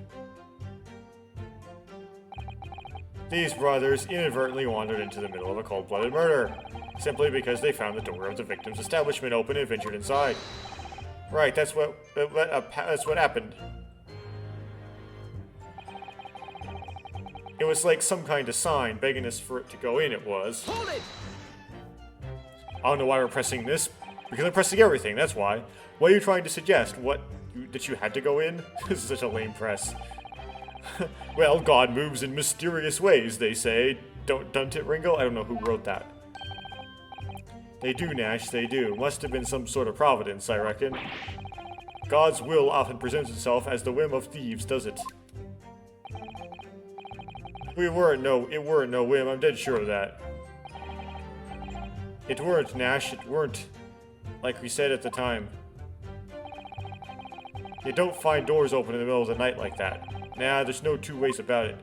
A: These brothers inadvertently wandered into the middle of a cold-blooded murder, simply because they found the door of the victim's establishment open and ventured inside. Right, that's what happened. It was like some kind of sign begging us for it to go in, it was.
B: Hold it!
A: I don't know why we're pressing this, because I'm pressing everything, that's why. What are you trying to suggest? That you had to go in? This is such a lame press. Well, God moves in mysterious ways, they say. Don't it, Ringo? I don't know who wrote that. They do, Nash, they do. Must have been some sort of providence, I reckon. God's will often presents itself as the whim of thieves, does it? It weren't no whim, I'm dead sure of that. It weren't, Nash, it weren't. Like we said at the time. You don't find doors open in the middle of the night like that. Nah, there's no two ways about it.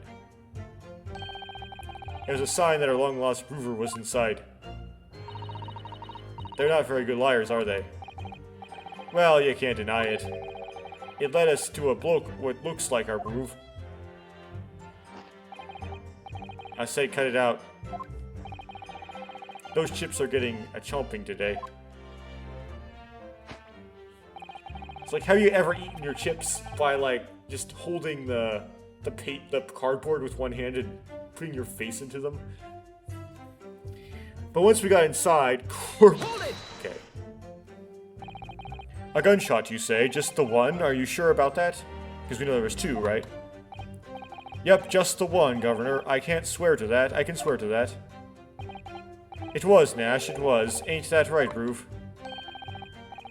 A: It was a sign that our long-lost Groover was inside. They're not very good liars, are they? Well, you can't deny it. It led us to a bloke what looks like our groove. I say cut it out. Those chips are getting a chomping today. It's like, have you ever eaten your chips by, like, just holding the cardboard with one hand and putting your face into them? But once we got inside, okay. A gunshot, you say? Just the one? Are you sure about that? Because we know there was two, right? Yep, just the one, Governor. I can't swear to that. I can swear to that. It was, Nash, it was. Ain't that right, Groove?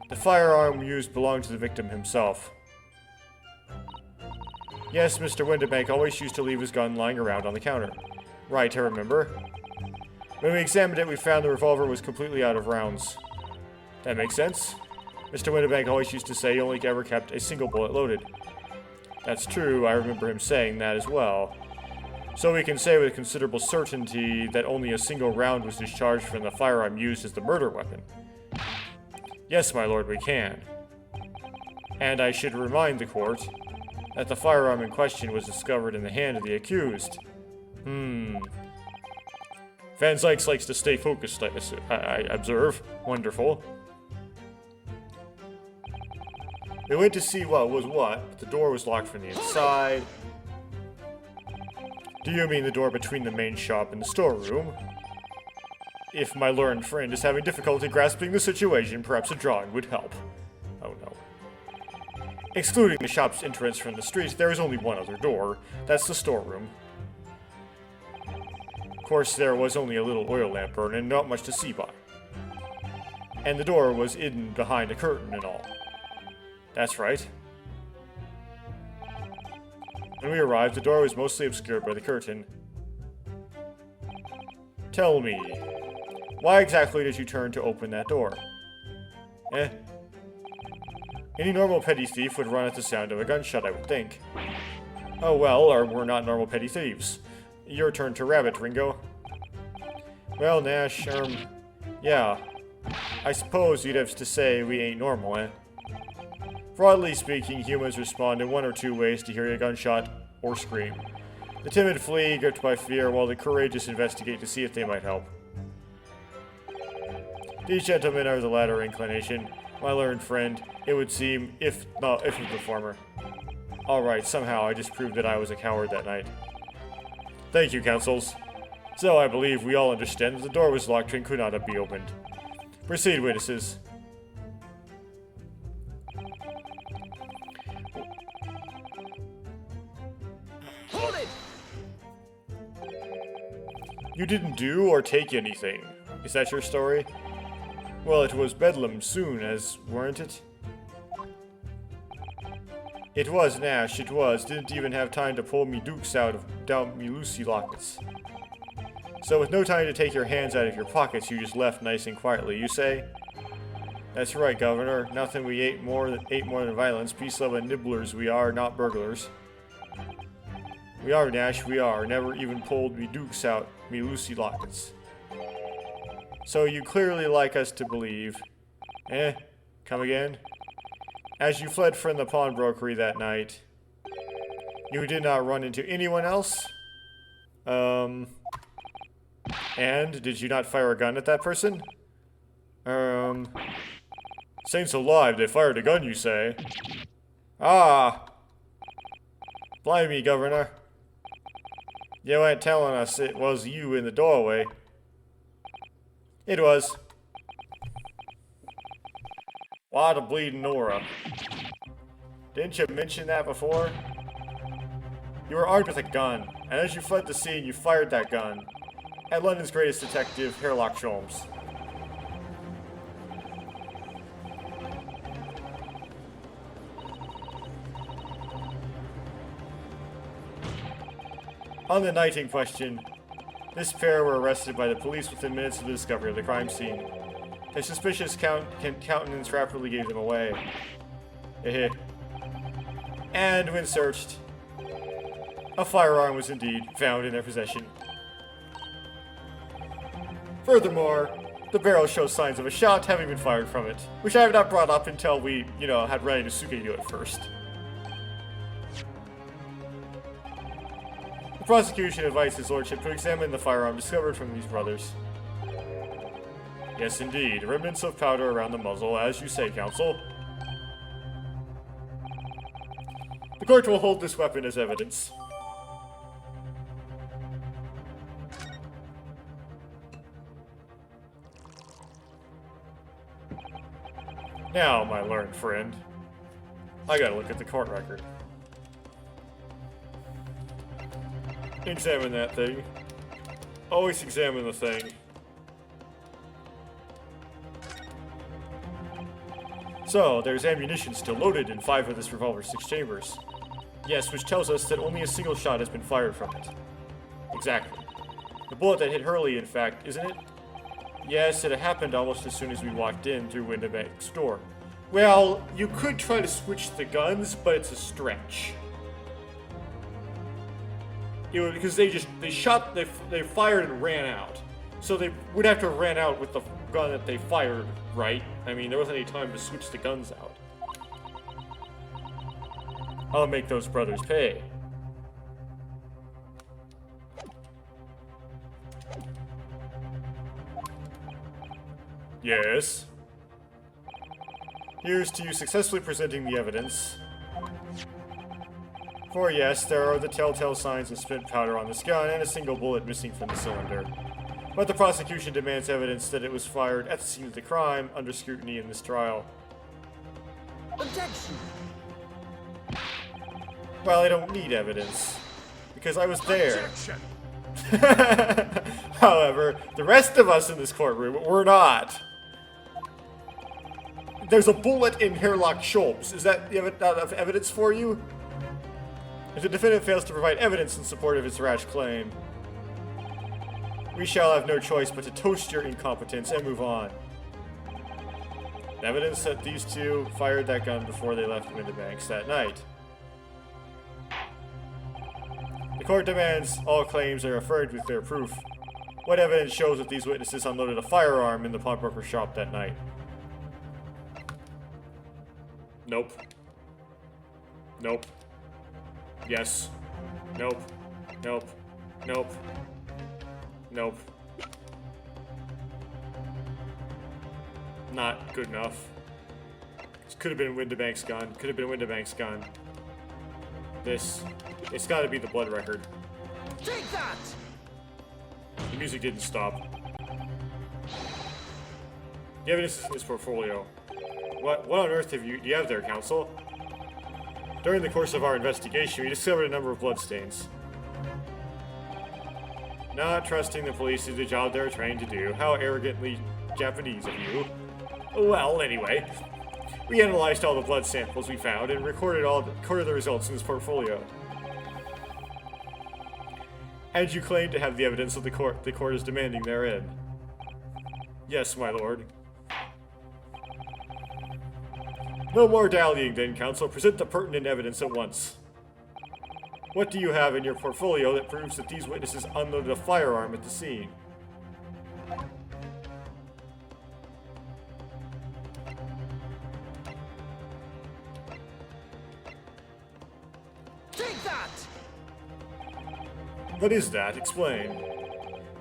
A: The firearm used belonged to the victim himself. Yes, Mr. Windibank always used to leave his gun lying around on the counter. Right, I remember. When we examined it, we found the revolver was completely out of rounds. That makes sense. Mr. Windibank always used to say he only ever kept a single bullet loaded. That's true, I remember him saying that as well. So we can say with considerable certainty that only a single round was discharged from the firearm used as the murder weapon. Yes, my lord, we can. And I should remind the court that the firearm in question was discovered in the hand of the accused. Van Zykes likes to stay focused, I observe. Wonderful. We went to see what was what, but the door was locked from the inside. Do you mean the door between the main shop and the storeroom? If my learned friend is having difficulty grasping the situation, perhaps a drawing would help. Oh no. Excluding the shop's entrance from the street, there is only one other door. That's the storeroom. Of course, there was only a little oil lamp burning, not much to see by. And the door was hidden behind a curtain and all. That's right. When we arrived, the door was mostly obscured by the curtain. Tell me, why exactly did you turn to open that door? Any normal petty thief would run at the sound of a gunshot, I would think. Oh well, we're not normal petty thieves. Your turn to rabbit, Ringo. Well, Nash, yeah. I suppose you'd have to say we ain't normal, eh? Broadly speaking, humans respond in one or two ways to hearing a gunshot or scream. The timid flee, gripped by fear, while the courageous investigate to see if they might help. These gentlemen are the latter inclination. My learned friend, it would seem, if a performer. Alright, somehow I just proved that I was a coward that night. Thank you, counsels. So I believe we all understand that the door was locked and could not be opened. Proceed, witnesses.
B: Hold it!
A: You didn't do or take anything. Is that your story? Well, it was Bedlam soon as, weren't it? It was, Nash, it was. Didn't even have time to pull me dukes out of me Lucy lockets. So with no time to take your hands out of your pockets, you just left nice and quietly, you say? That's right, Governor. Nothing we ate more than violence. Peace-loving nibblers we are, not burglars. We are, Nash, we are. Never even pulled me dukes out, me Lucy lockets. So you clearly like us to believe. Come again? As you fled from the pawnbrokery that night, you did not run into anyone else? And did you not fire a gun at that person? Saints alive, they fired a gun, you say? Ah! Blimey, Governor. You ain't telling us it was you in the doorway. It was. What a bleeding Nora. Didn't you mention that before? You were armed with a gun, and as you fled the scene, you fired that gun. At London's greatest detective, Sherlock Holmes. On the night in question, this pair were arrested by the police within minutes of the discovery of the crime scene. Their suspicious countenance rapidly gave them away. And when searched, a firearm was indeed found in their possession. Furthermore, the barrel shows signs of a shot having been fired from it, which I have not brought up until we, had Ren and Isuke do it first. The prosecution advised his lordship to examine the firearm discovered from these brothers. Yes, indeed. Remnants of powder around the muzzle, as you say, counsel. The court will hold this weapon as evidence. Now, my learned friend, I gotta look at the court record. Examine that thing. Always examine the thing. So, there's ammunition still loaded in 5 of this revolver's 6 chambers. Yes, which tells us that only a single shot has been fired from it. Exactly. The bullet that hit Hurley, in fact, isn't it? Yes, it happened almost as soon as we walked in through Windebank's door. Well, you could try to switch the guns, but it's a stretch. Because they fired and ran out. So they would have to have ran out with the gun that they fired, right? I mean, there wasn't any time to switch the guns out. I'll make those brothers pay. Yes. Here's to you successfully presenting the evidence. For yes, there are the telltale signs of spent powder on this gun and a single bullet missing from the cylinder. But the prosecution demands evidence that it was fired at the scene of the crime under scrutiny in this trial.
B: Objection!
A: Well, I don't need evidence, because I was there.
B: Objection!
A: However, the rest of us in this courtroom were not. There's a bullet in Sherlock Holmes. Is that enough evidence for you? If the defendant fails to provide evidence in support of his rash claim, we shall have no choice but to toast your incompetence and move on. Evidence that these two fired that gun before they left Windebanks that night. The court demands all claims are affirmed with clear proof. What evidence shows that these witnesses unloaded a firearm in the pawnbroker shop that night? Nope. Nope. Yes. Nope. Nope. Nope. Nope. Not good enough. This could have been Windebank's gun. Could have been Windebank's gun. This. It's gotta be the blood record.
B: Take that!
A: The music didn't stop. The evidence is in this portfolio. What on earth do you have there, counsel? During the course of our investigation, we discovered a number of bloodstains. Not trusting the police to do the job they're trained to do. How arrogantly Japanese of you. Well, anyway, we analyzed all the blood samples we found and recorded the results in this portfolio. And you claim to have the evidence of the court is demanding therein. Yes, my lord. No more dallying then, counsel. Present the pertinent evidence at once. What do you have in your portfolio that proves that these witnesses unloaded a firearm at the scene?
B: Take that!
A: What is that? Explain.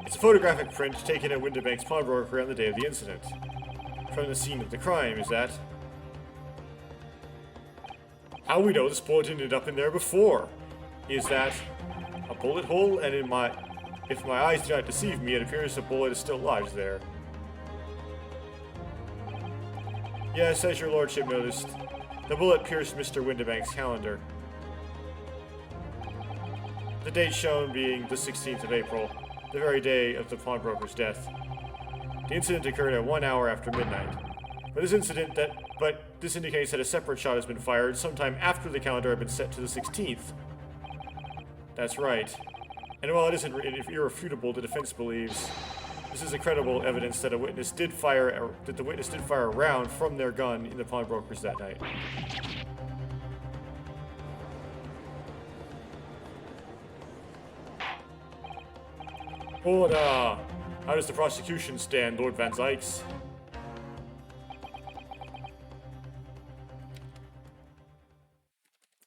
A: It's a photographic print taken at Winterbank's pawnbroker on the day of the incident. From the scene of the crime, is that? How we know this bullet ended up in there before? Is that a bullet hole? And if my eyes do not deceive me, it appears the bullet is still lodged there. Yes, as your lordship noticed, the bullet pierced Mr. Winterbank's calendar. The date shown being the 16th of April, the very day of the pawnbroker's death. The incident occurred at 1 hour after midnight. But this indicates that a separate shot has been fired sometime after the calendar had been set to the 16th. That's right. And while it isn't irrefutable, the defense believes this is a credible evidence that the witness did fire a round from their gun in the pawnbrokers that night. Order! How does the prosecution stand, Lord Van Zykes?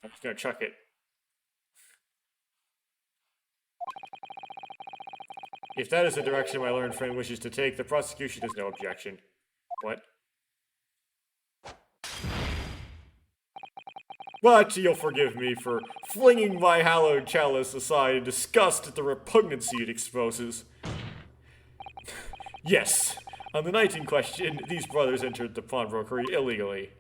A: I'm just gonna chuck it. If that is the direction my learned friend wishes to take, the prosecution has no objection. What? But you'll forgive me for flinging my hallowed chalice aside in disgust at the repugnancy it exposes. Yes, on the night in question, these brothers entered the pawnbrokery illegally.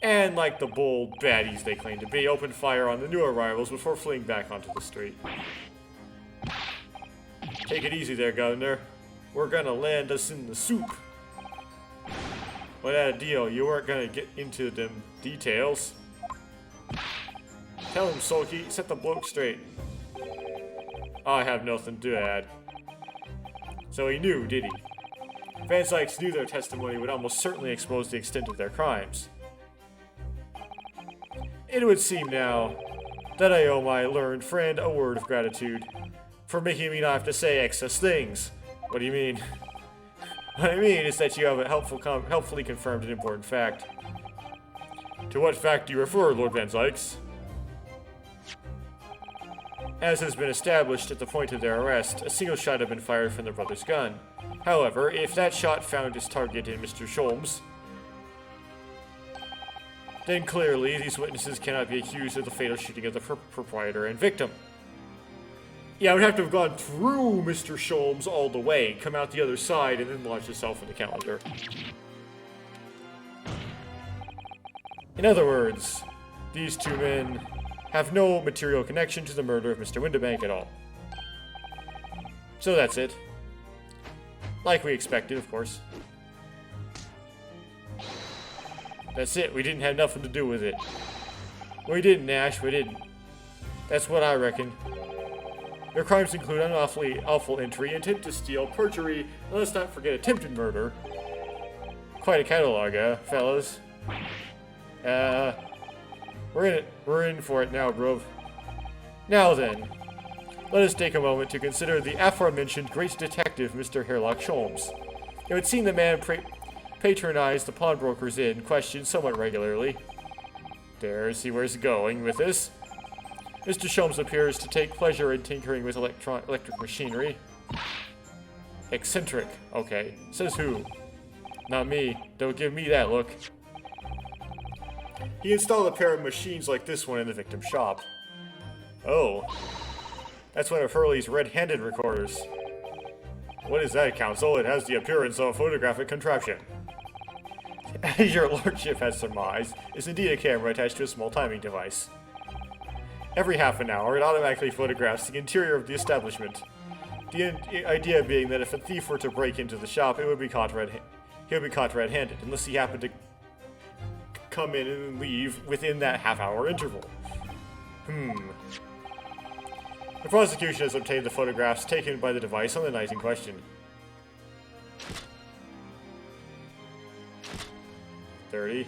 A: And like the bold baddies they claim to be, opened fire on the new arrivals before fleeing back onto the street. Take it easy there, Governor. We're gonna land us in the soup. But that a deal, you weren't gonna get into them details. Tell him, Sulky, set the bloke straight. I have nothing to add. So he knew, did he? Van Zykes knew their testimony would almost certainly expose the extent of their crimes. It would seem now that I owe my learned friend a word of gratitude for making me not have to say excess things. What do you mean? What I mean is that you have a helpfully confirmed an important fact. To what fact do you refer, Lord Van Zykes? As has been established at the point of their arrest, a single shot had been fired from the brother's gun. However, if that shot found its target in Mr. Sholmes, then clearly these witnesses cannot be accused of the fatal shooting of the proprietor and victim. Yeah, I would have to have gone through Mr. Sholmes all the way, come out the other side, and then launch itself in the calendar. In other words, these two men have no material connection to the murder of Mr. Winterbank at all. So that's it. Like we expected, of course. That's it, we didn't have nothing to do with it. We didn't, Nash, we didn't. That's what I reckon. Their crimes include unlawful entry, intent to steal, perjury, and let's not forget attempted murder. Quite a catalog, fellas? We're in for it now, bruv. Now then, let us take a moment to consider the aforementioned great detective, Mr. Herlock Sholmes. It would seem the man patronized the pawnbrokers in question somewhat regularly. Dare see where he's going with this. Mr. Sholmes appears to take pleasure in tinkering with electric machinery. Eccentric. Okay. Says who? Not me. Don't give me that look. He installed a pair of machines like this one in the victim's shop. Oh. That's one of Hurley's red-handed recorders. What is that, Counsel? It has the appearance of a photographic contraption. As your lordship has surmised, it's indeed a camera attached to a small timing device. Every half an hour, it automatically photographs the interior of the establishment. The idea being that if a thief were to break into the shop, he would be caught red-handed, unless he happened to come in and leave within that half-hour interval. The prosecution has obtained the photographs taken by the device on the night in question. 30.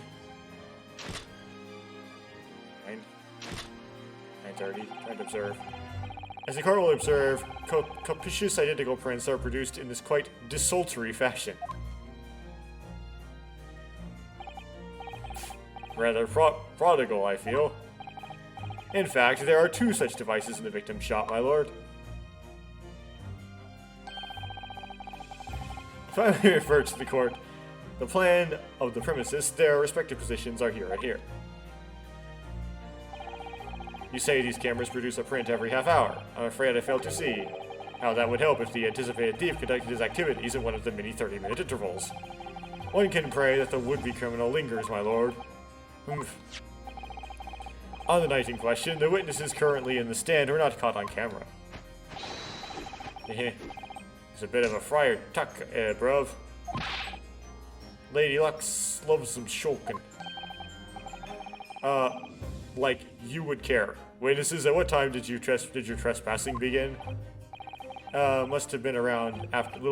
A: 9:30. Time to observe. As the court will observe, capricious identical prints are produced in this quite desultory fashion. Rather prodigal, I feel. In fact, there are 2 such devices in the victim's shop, my lord. Finally referred to the court. The plan of the premises, their respective positions are here and here. You say these cameras produce a print every half hour. I'm afraid I failed to see how that would help if the anticipated thief conducted his activities in one of the many 30-minute intervals. One can pray that the would-be criminal lingers, my lord. On the night in question, the witnesses currently in the stand were not caught on camera. It's a bit of a friar tuck, bruv. Lady Lux loves some shulkin'. Like you would care. Witnesses, at what time did your trespassing begin? Must have been around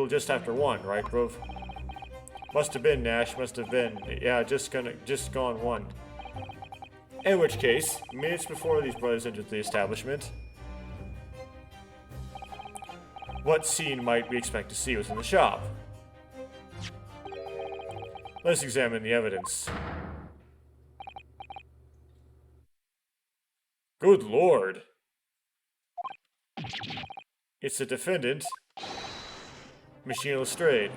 A: just after 1, right, bruv? Must have been, Nash, must have been. Yeah, just gone 1. In which case, minutes before these brothers entered the establishment, what scene might we expect to see within the shop? Let's examine the evidence. Good lord! It's the defendant, Machine Lestrade.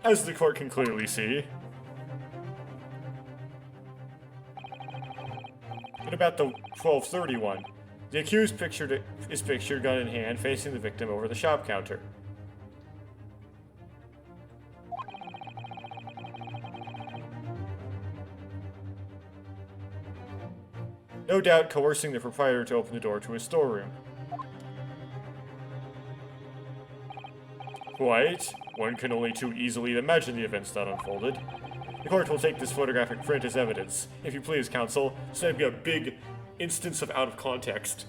A: As the court can clearly see, at about the 12:31, the accused is pictured gun in hand facing the victim over the shop counter. No doubt coercing the proprietor to open the door to his storeroom. Quite. One can only too easily imagine the events that unfolded. The court will take this photographic print as evidence. If you please, counsel, this might be a big instance of out of context.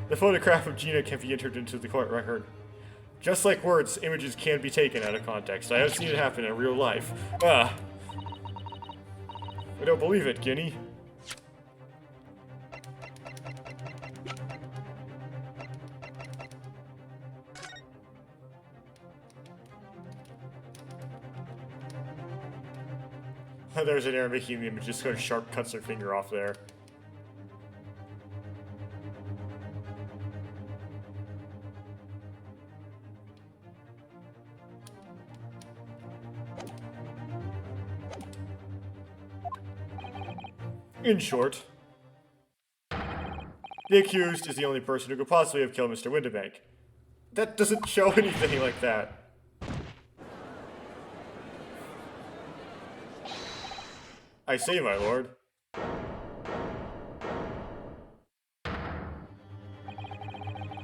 A: The photograph of Gina can be entered into the court record. Just like words, images can be taken out of context. I have seen it happen in real life. I don't believe it, Guinea. There's an error making the image just sort of sharp cuts her finger off there. In short, the accused is the only person who could possibly have killed Mr. Windibank. That doesn't show anything like that. I say, my lord. I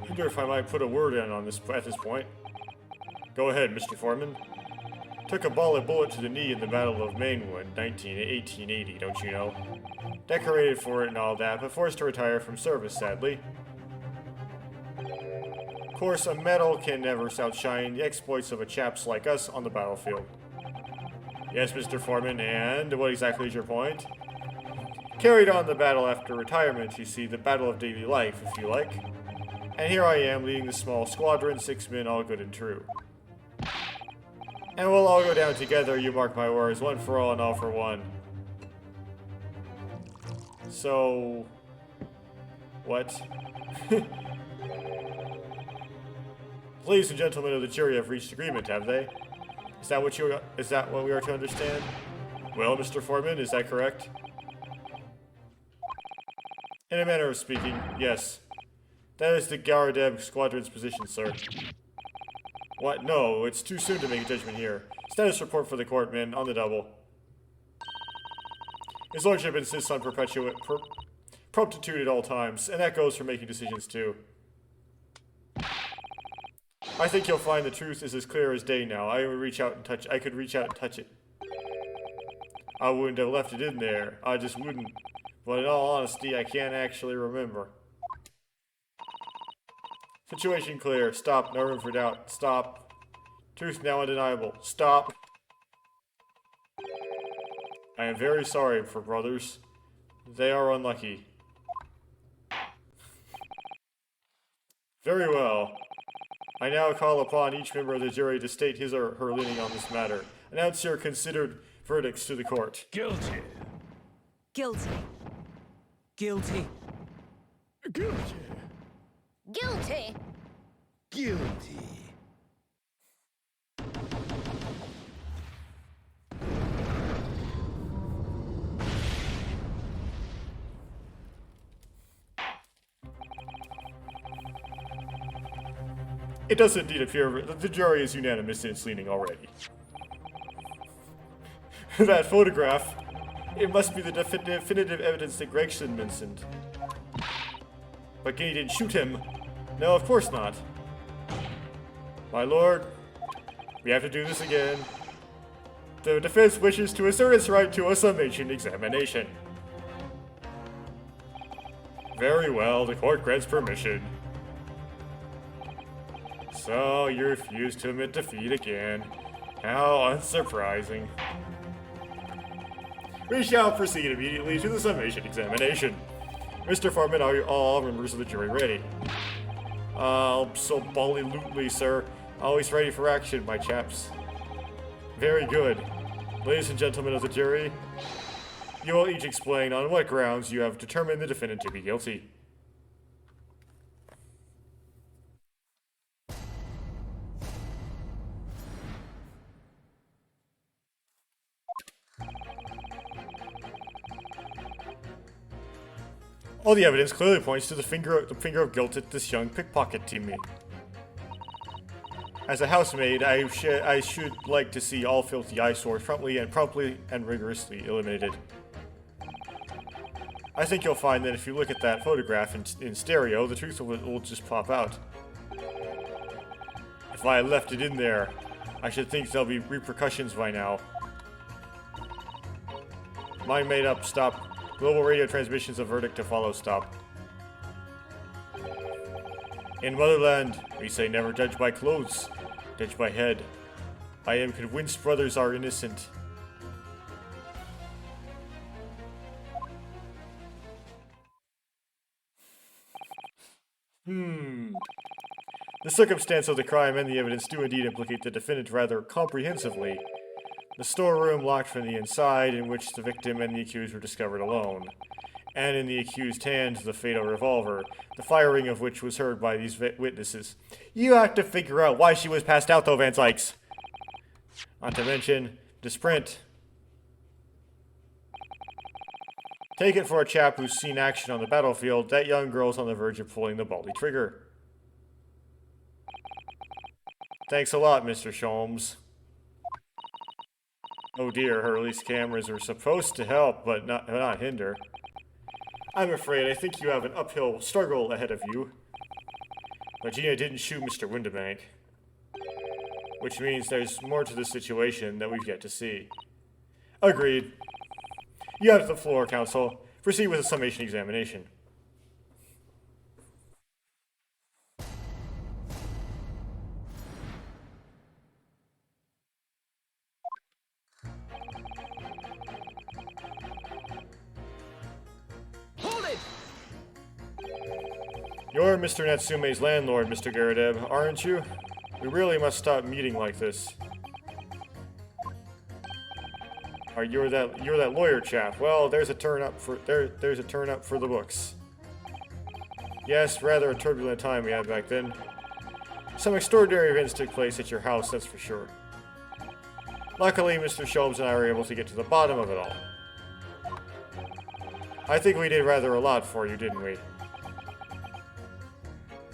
A: wonder if I might put a word in on this at this point. Go ahead, Mr. Foreman. Took a bullet to the knee in the Battle of Mainwood, 1880, don't you know? Decorated for it and all that, but forced to retire from service, sadly. Of course, a medal can never outshine the exploits of a chaps like us on the battlefield. Yes, Mr. Foreman, and what exactly is your point? Carried on the battle after retirement, you see, the battle of daily life, if you like. And here I am, leading the small squadron, 6 men, all good and true. And we'll all go down together, you mark my words, one for all and all for one. So... what? Ladies and gentlemen of the jury have reached agreement, have they? Is that what we are to understand? Well, Mr. Foreman, is that correct? In a manner of speaking, yes. That is the Garadeb Squadron's position, sir. What? No, it's too soon to make a judgment here. Status report for the court, men, on the double. His Lordship insists on promptitude at all times, and that goes for making decisions, too. I think you'll find the truth is as clear as day now. I could reach out and touch it. I wouldn't have left it in there. I just wouldn't. But in all honesty, I can't actually remember. Situation clear. Stop. No room for doubt. Stop. Truth now undeniable. Stop. I am very sorry for brothers. They are unlucky. Very well. I now call upon each member of the jury to state his or her leaning on this matter. Announce your considered verdicts to the court.
B: Guilty.
C: Guilty.
B: Guilty. Guilty.
D: Guilty.
B: Guilty.
A: It does indeed appear that the jury is unanimous in its leaning already. That photograph, it must be the definitive evidence that Gregson mentioned. But Guinea didn't shoot him. No, of course not. My lord, we have to do this again. The defense wishes to assert its right to a summation examination. Very well, the court grants permission. So, you refuse to admit defeat again. How unsurprising. We shall proceed immediately to the summation examination. Mr. Farman, are you all members of the jury ready? Absolutely, sir. Always ready for action, my chaps. Very good. Ladies and gentlemen of the jury, you will each explain on what grounds you have determined the defendant to be guilty. All the evidence clearly points to the finger of guilt at this young pickpocket teammate. As a housemaid, I should like to see all filthy eyesores promptly and rigorously eliminated. I think you'll find that if you look at that photograph in stereo, the truth will just pop out. If I had left it in there, I should think there'll be repercussions by now. Mind made up, stop. Global radio transmissions of verdict to follow, stop. In Motherland, we say never judge by clothes, judge by head. I am convinced brothers are innocent. The circumstance of the crime and the evidence do indeed implicate the defendant rather comprehensively. The storeroom locked from the inside, in which the victim and the accused were discovered alone, and in the accused's hands the fatal revolver, the firing of which was heard by these witnesses. You have to figure out why she was passed out though, Van Sykes. Not to mention, the sprint. Take it for a chap who's seen action on the battlefield, that young girl's on the verge of pulling the bally trigger. Thanks a lot, Mr. Sholmes. Oh dear, her release cameras were supposed to help, but not hinder. I'm afraid I think you have an uphill struggle ahead of you. But Gina didn't shoot Mr. Windebank. Which means there's more to the situation that we've yet to see. Agreed. You have the floor, counsel. Proceed with the summation examination.
B: Hold it!
A: You're Mr. Natsume's landlord, Mr. Garadeb, aren't you? We really must stop meeting like this. You're that lawyer chap. Well, there's a turn up for the books. Yes, rather a turbulent time we had back then. Some extraordinary events took place at your house, that's for sure. Luckily, Mr. Sholmes and I were able to get to the bottom of it all. I think we did rather a lot for you, didn't we?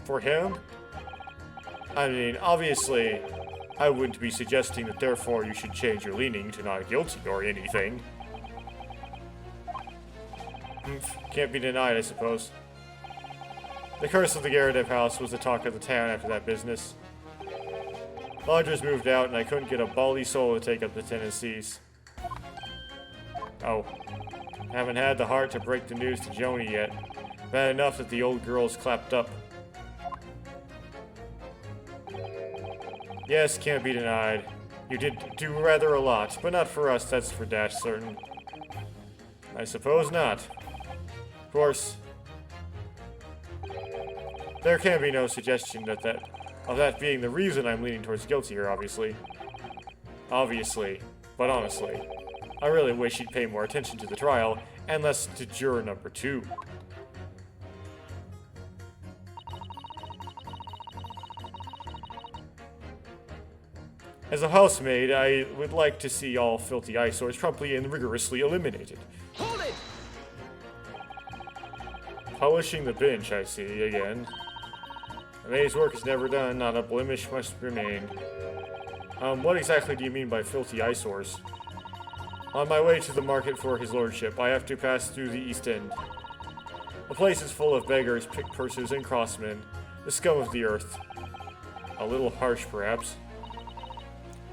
A: For him? I mean, obviously, I wouldn't be suggesting that therefore you should change your leaning to not guilty or anything. Can't be denied, I suppose. The curse of the Garadeb house was the talk of the town after that business. Lodgers moved out and I couldn't get a bally soul to take up the tenancies. Oh. Haven't had the heart to break the news to Joni yet. Bad enough that the old girl's clapped up. Yes, can't be denied. You did do rather a lot, but not for us, that's for dash certain. I suppose not. Of course, there can be no suggestion of that being the reason I'm leaning towards guilty here, obviously. Obviously, but honestly, I really wish he'd pay more attention to the trial, and less to juror number 2. As a housemaid, I would like to see all filthy eyesores promptly and rigorously eliminated.
B: Hold it!
A: Polishing the bench, I see, again. A maid's work is never done, not a blemish must remain. What exactly do you mean by filthy eyesores? On my way to the market for his lordship, I have to pass through the East End. The place is full of beggars, pick-pursers, and crossmen, the scum of the earth. A little harsh, perhaps.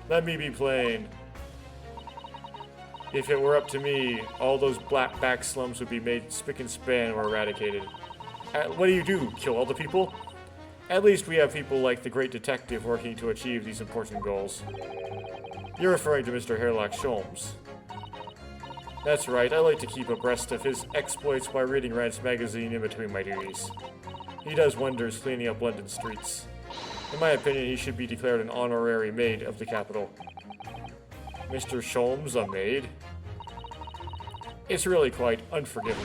A: Let me be plain. If it were up to me, all those black back slums would be made spick and span or eradicated. What do? Kill all the people? At least we have people like the great detective working to achieve these important goals. You're referring to Mr. Hairlock Sholmes. That's right, I like to keep abreast of his exploits by reading Rand's magazine in between my duties. He does wonders cleaning up London streets. In my opinion, he should be declared an honorary maid of the capital. Mr. Sholmes, a maid? It's really quite unforgivable.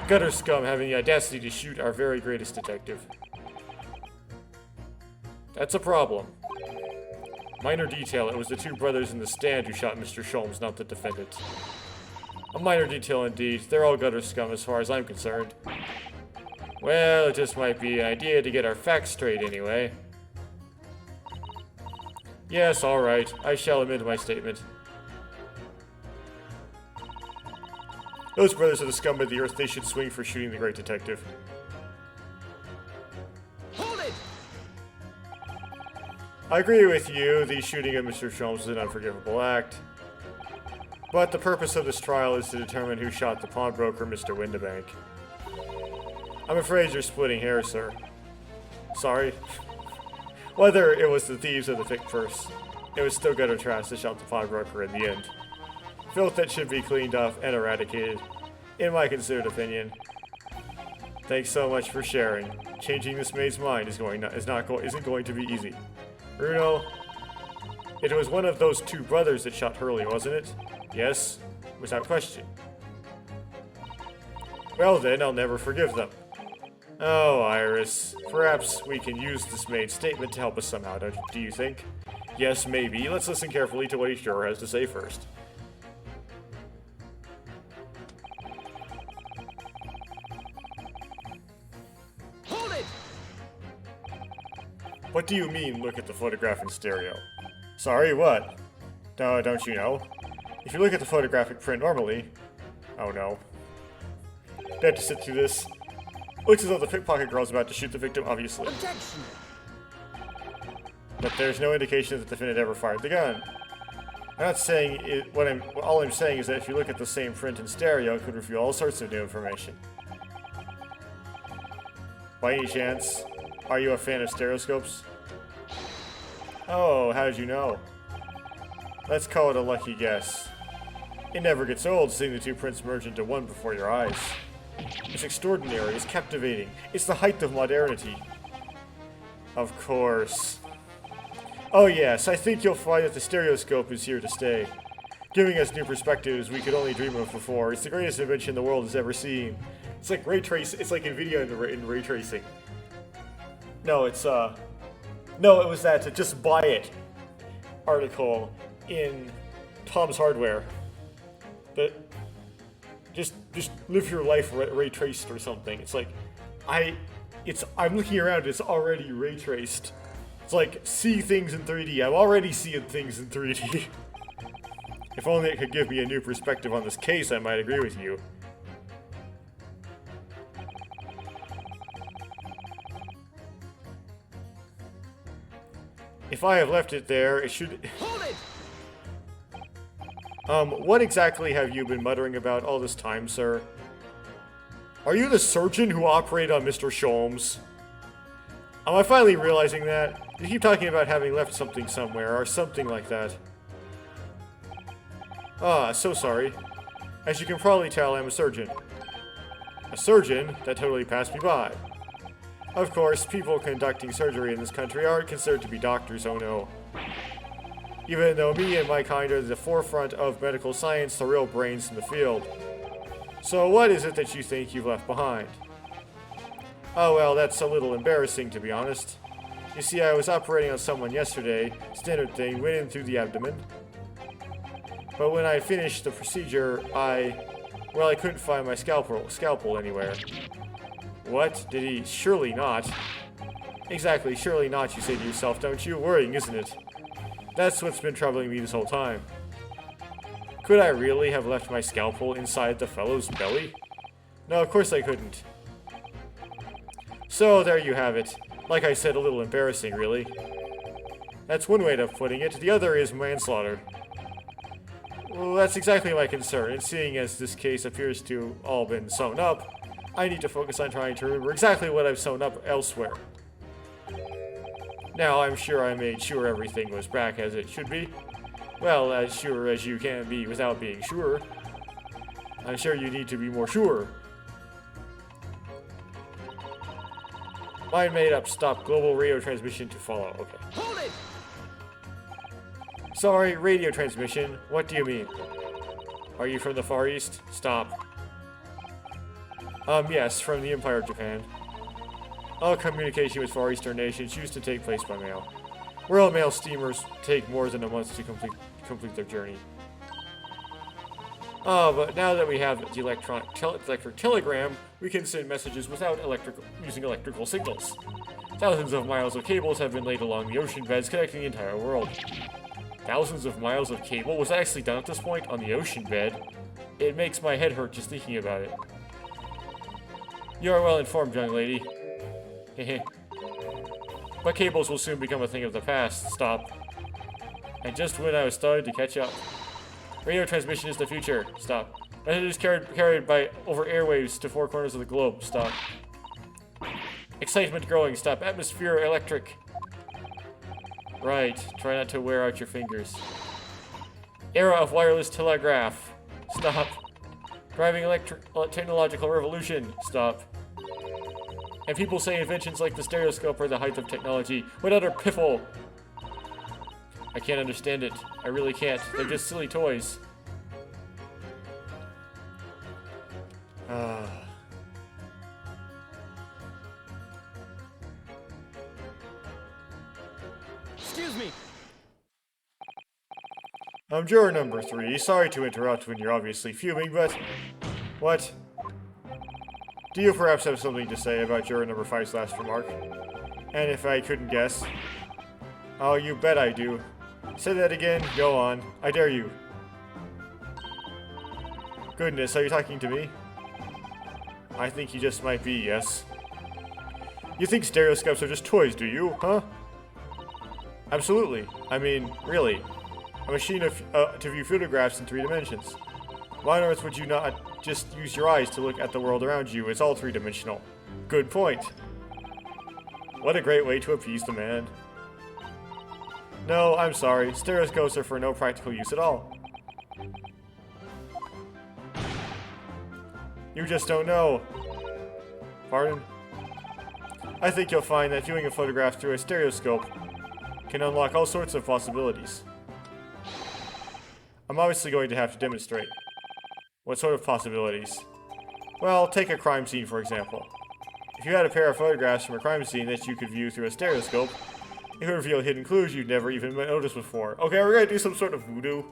A: Gutter scum having the audacity to shoot our very greatest detective. That's a problem. Minor detail, it was the 2 brothers in the stand who shot Mr. Sholmes, not the defendant. A minor detail indeed. They're all gutter scum as far as I'm concerned. Well, it just might be an idea to get our facts straight anyway. Yes, alright. I shall amend my statement. Those brothers are the scum of the earth. They should swing for shooting the great detective.
B: Hold it!
A: I agree with you. The shooting of Mr. Sholmes is an unforgivable act. But the purpose of this trial is to determine who shot the pawnbroker, Mr. Windibank. I'm afraid you're splitting hairs, sir. Sorry. Whether it was the thieves or the thick purse, it was still gutter trash that shot the pawnbroker in the end. Filth that should be cleaned up and eradicated, in my considered opinion. Thanks so much for sharing. Changing this maid's mind isn't going to be easy. Bruno, it was one of those 2 brothers that shot Hurley, wasn't it? Yes, without question. Well then, I'll never forgive them. Oh, Iris, perhaps we can use this maid's statement to help us somehow, do you think? Yes, maybe. Let's listen carefully to what each juror has to say first.
B: Hold it!
A: What do you mean, look at the photograph in stereo? Sorry, what? Don't you know? If you look at the photographic print normally... Oh no. I have to sit through this. Looks as though the pickpocket girl's about to shoot the victim, obviously.
B: Objection!
A: But there's no indication that the defendant ever fired the gun. I'm not saying it, all I'm saying is that if you look at the same print in stereo, it could reveal all sorts of new information. By any chance, are you a fan of stereoscopes? Oh, how did you know? Let's call it a lucky guess. It never gets old seeing the 2 prints merge into one before your eyes. It's extraordinary, it's captivating, it's the height of modernity. Of course. Oh yes, I think you'll find that the stereoscope is here to stay. Giving us new perspectives we could only dream of before. It's the greatest invention the world has ever seen. It's like it's like NVIDIA in ray tracing. No, no, it was that Just Buy It article in Tom's Hardware. That just live your life ray traced or something. It's like I'm looking around, it's already ray traced. It's like see things in 3D. I'm already seeing things in 3D. If only it could give me a new perspective on this case, I might agree with you. If I have left it there, it should...
B: Hold it!
A: What exactly have you been muttering about all this time, sir? Are you the surgeon who operated on Mr. Sholmes? Am I finally realizing that? You keep talking about having left something somewhere, or something like that. Ah, so sorry. As you can probably tell, I'm a surgeon. A surgeon? That totally passed me by. Of course, people conducting surgery in this country aren't considered to be doctors, oh no. Even though me and my kind are at the forefront of medical science, the real brains in the field. So what is it that you think you've left behind? Oh well, that's a little embarrassing to be honest. You see, I was operating on someone yesterday, standard thing, went in through the abdomen. But when I finished the procedure, I couldn't find my scalpel anywhere. What? Did he? Surely not. Exactly, surely not, you say to yourself, don't you? Worrying, isn't it? That's what's been troubling me this whole time. Could I really have left my scalpel inside the fellow's belly? No, of course I couldn't. So, there you have it. Like I said, a little embarrassing, really. That's one way of putting it. The other is manslaughter. Well, that's exactly my concern, and seeing as this case appears to all been sewn up, I need to focus on trying to remember exactly what I've sewn up elsewhere. Now, I'm sure I made sure everything was back as it should be. Well, as sure as you can be without being sure. I'm sure you need to be more sure. Mind made up. Stop. Global radio transmission to follow. Okay.
B: Hold it!
A: Sorry, radio transmission. What do you mean? Are you from the Far East? Stop. Yes, from the Empire of Japan. All communication with Far Eastern nations used to take place by mail. Royal Mail steamers take more than a month to complete their journey. But now that we have the electric telegram, we can send messages without using electrical signals. Thousands of miles of cables have been laid along the ocean beds connecting the entire world. Thousands of miles of cable was actually done at this point on the ocean bed. It makes my head hurt just thinking about it. You are well informed, young lady. Hehe. But cables will soon become a thing of the past. Stop. And just when I was starting to catch up. Radio transmission is the future. Stop. Messages carried by over airwaves to four corners of the globe. Stop. Excitement growing. Stop. Atmosphere electric. Right. Try not to wear out your fingers. Era of wireless telegraph. Stop. Driving technological revolution. Stop. And people say inventions like the stereoscope are the height of technology. What utter piffle! I can't understand it. I really can't. They're just silly toys.
B: Excuse me.
A: I'm juror number 3. Sorry to interrupt when you're obviously fuming, but... What? Do you perhaps have something to say about juror number 5's last remark? And if I couldn't guess? Oh, you bet I do. Say that again. Go on. I dare you. Goodness, are you talking to me? I think you just might be, yes. You think stereoscopes are just toys, do you? Huh? Absolutely. I mean, really. A machine to view photographs in 3 dimensions. Why on earth would you not just use your eyes to look at the world around you? It's all 3-dimensional. Good point. What a great way to appease the man. No, I'm sorry. Stereoscopes are for no practical use at all. You just don't know. Pardon? I think you'll find that viewing a photograph through a stereoscope can unlock all sorts of possibilities. I'm obviously going to have to demonstrate. What sort of possibilities? Well, take a crime scene, for example. If you had a pair of photographs from a crime scene that you could view through a stereoscope, it would reveal hidden clues you'd never even noticed before. Okay, we're gonna do some sort of voodoo.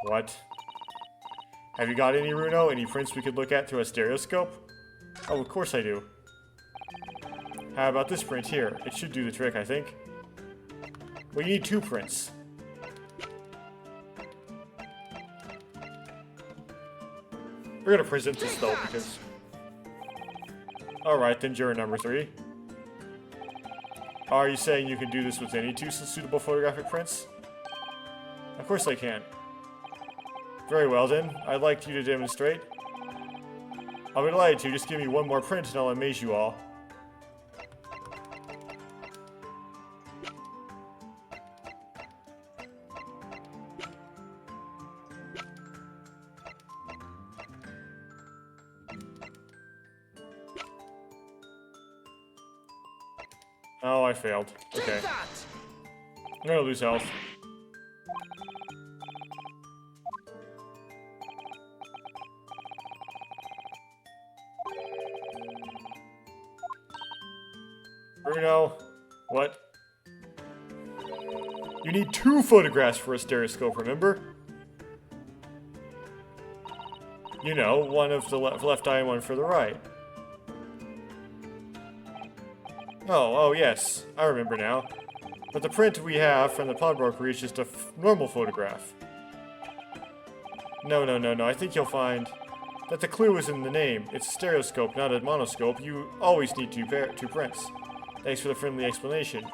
A: What? Have you got any, Runo? Any prints we could look at through a stereoscope? Oh, of course I do. How about this print here? It should do the trick, I think. We need 2 prints. We're gonna present this though, because... Alright, then juror number 3. Are you saying you can do this with any 2 suitable photographic prints? Of course I can. Very well then, I'd like you to demonstrate. I'll be delighted to. Just give me one more print and I'll amaze you all. Oh, I failed. Okay.
B: Take that!
A: I'm gonna lose health. Bruno, what? You need 2 photographs for a stereoscope, remember? You know, one of the left eye and one for the right. Oh, yes, I remember now. But the print we have from the pawnbroker is just a normal photograph. No, I think you'll find that the clue is in the name. It's a stereoscope, not a monoscope. You always need 2 prints. Thanks for the friendly explanation.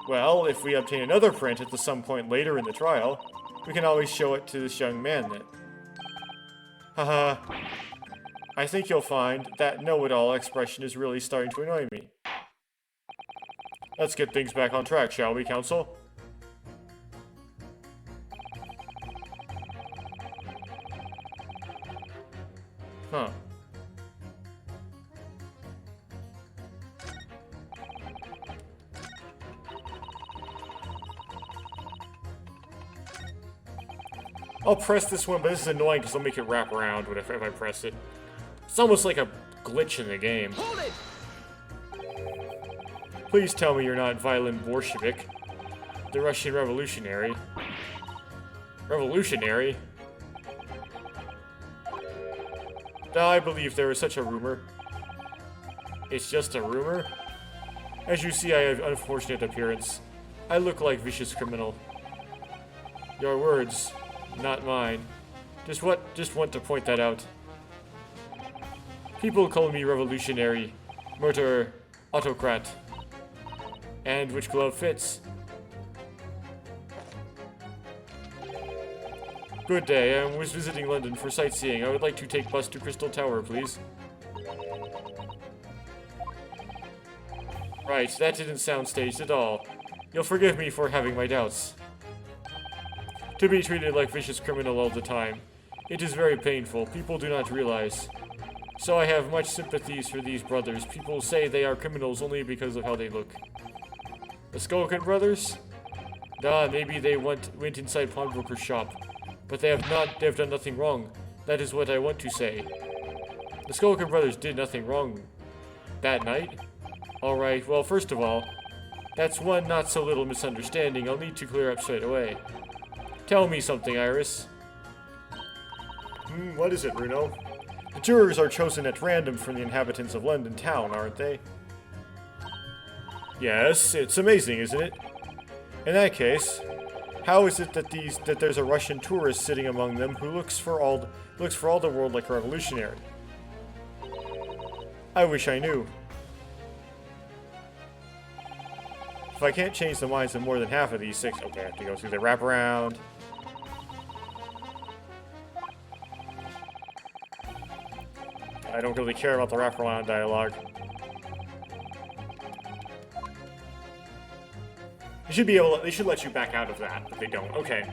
A: Well, if we obtain another print at some point later in the trial, we can always show it to this young man then. Haha. I think you'll find that know-it-all expression is really starting to annoy me. Let's get things back on track, shall we, Council? Huh. I'll press this one, but this is annoying because I'll make it wrap around if I press it. It's almost like a glitch in the game.
B: Hold it!
A: Please tell me you're not Violin Bolshevik, the Russian revolutionary. Revolutionary? I believe there is such a rumor. It's just a rumor? As you see, I have unfortunate appearance. I look like vicious criminal. Your words, not mine. Just want to point that out. People call me revolutionary, murderer, autocrat. And which glove fits? Good day, I was visiting London for sightseeing. I would like to take bus to Crystal Tower, please. Right, that didn't sound staged at all. You'll forgive me for having my doubts. To be treated like vicious criminal all the time. It is very painful. People do not realize. So I have much sympathies for these brothers. People say they are criminals only because of how they look. The Skulkin brothers? Maybe they went inside pawnbroker's shop. But they have done nothing wrong. That is what I want to say. The Skulkin brothers did nothing wrong that night. Alright, well, first of all, that's one not so little misunderstanding I'll need to clear up straight away. Tell me something, Iris. What is it, Bruno? The jurors are chosen at random from the inhabitants of London town, aren't they? Yes, it's amazing, isn't it? In that case, how is it that there's a Russian tourist sitting among them who looks for all the world like a revolutionary? I wish I knew. If I can't change the minds of more than half of these 6, okay, I have to go through the wraparound. I don't really care about the wraparound dialogue. They should let you back out of that, but they don't. Okay.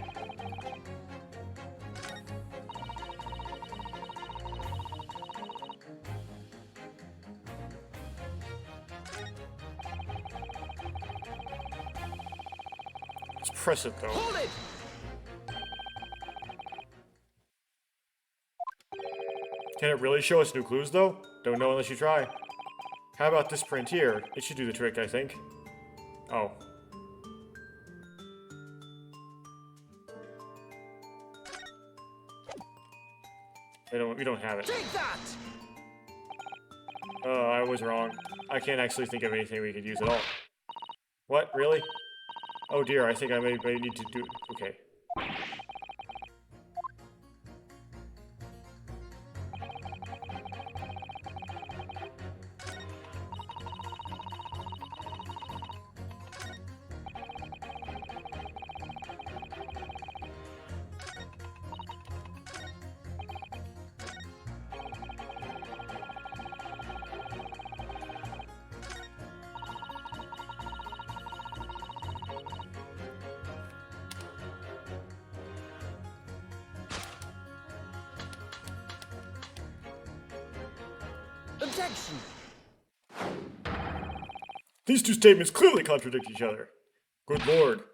A: Let's press it though.
B: Hold it!
A: Can it really show us new clues though? Don't know unless you try. How about this print here? It should do the trick, I think. Oh. We don't have it.
B: Take that!
A: Oh, I was wrong. I can't actually think of anything we could use at all. What? Really? Oh dear, I think I may need to do... Okay.
D: Objection.
A: These two statements clearly contradict each other. Good lord.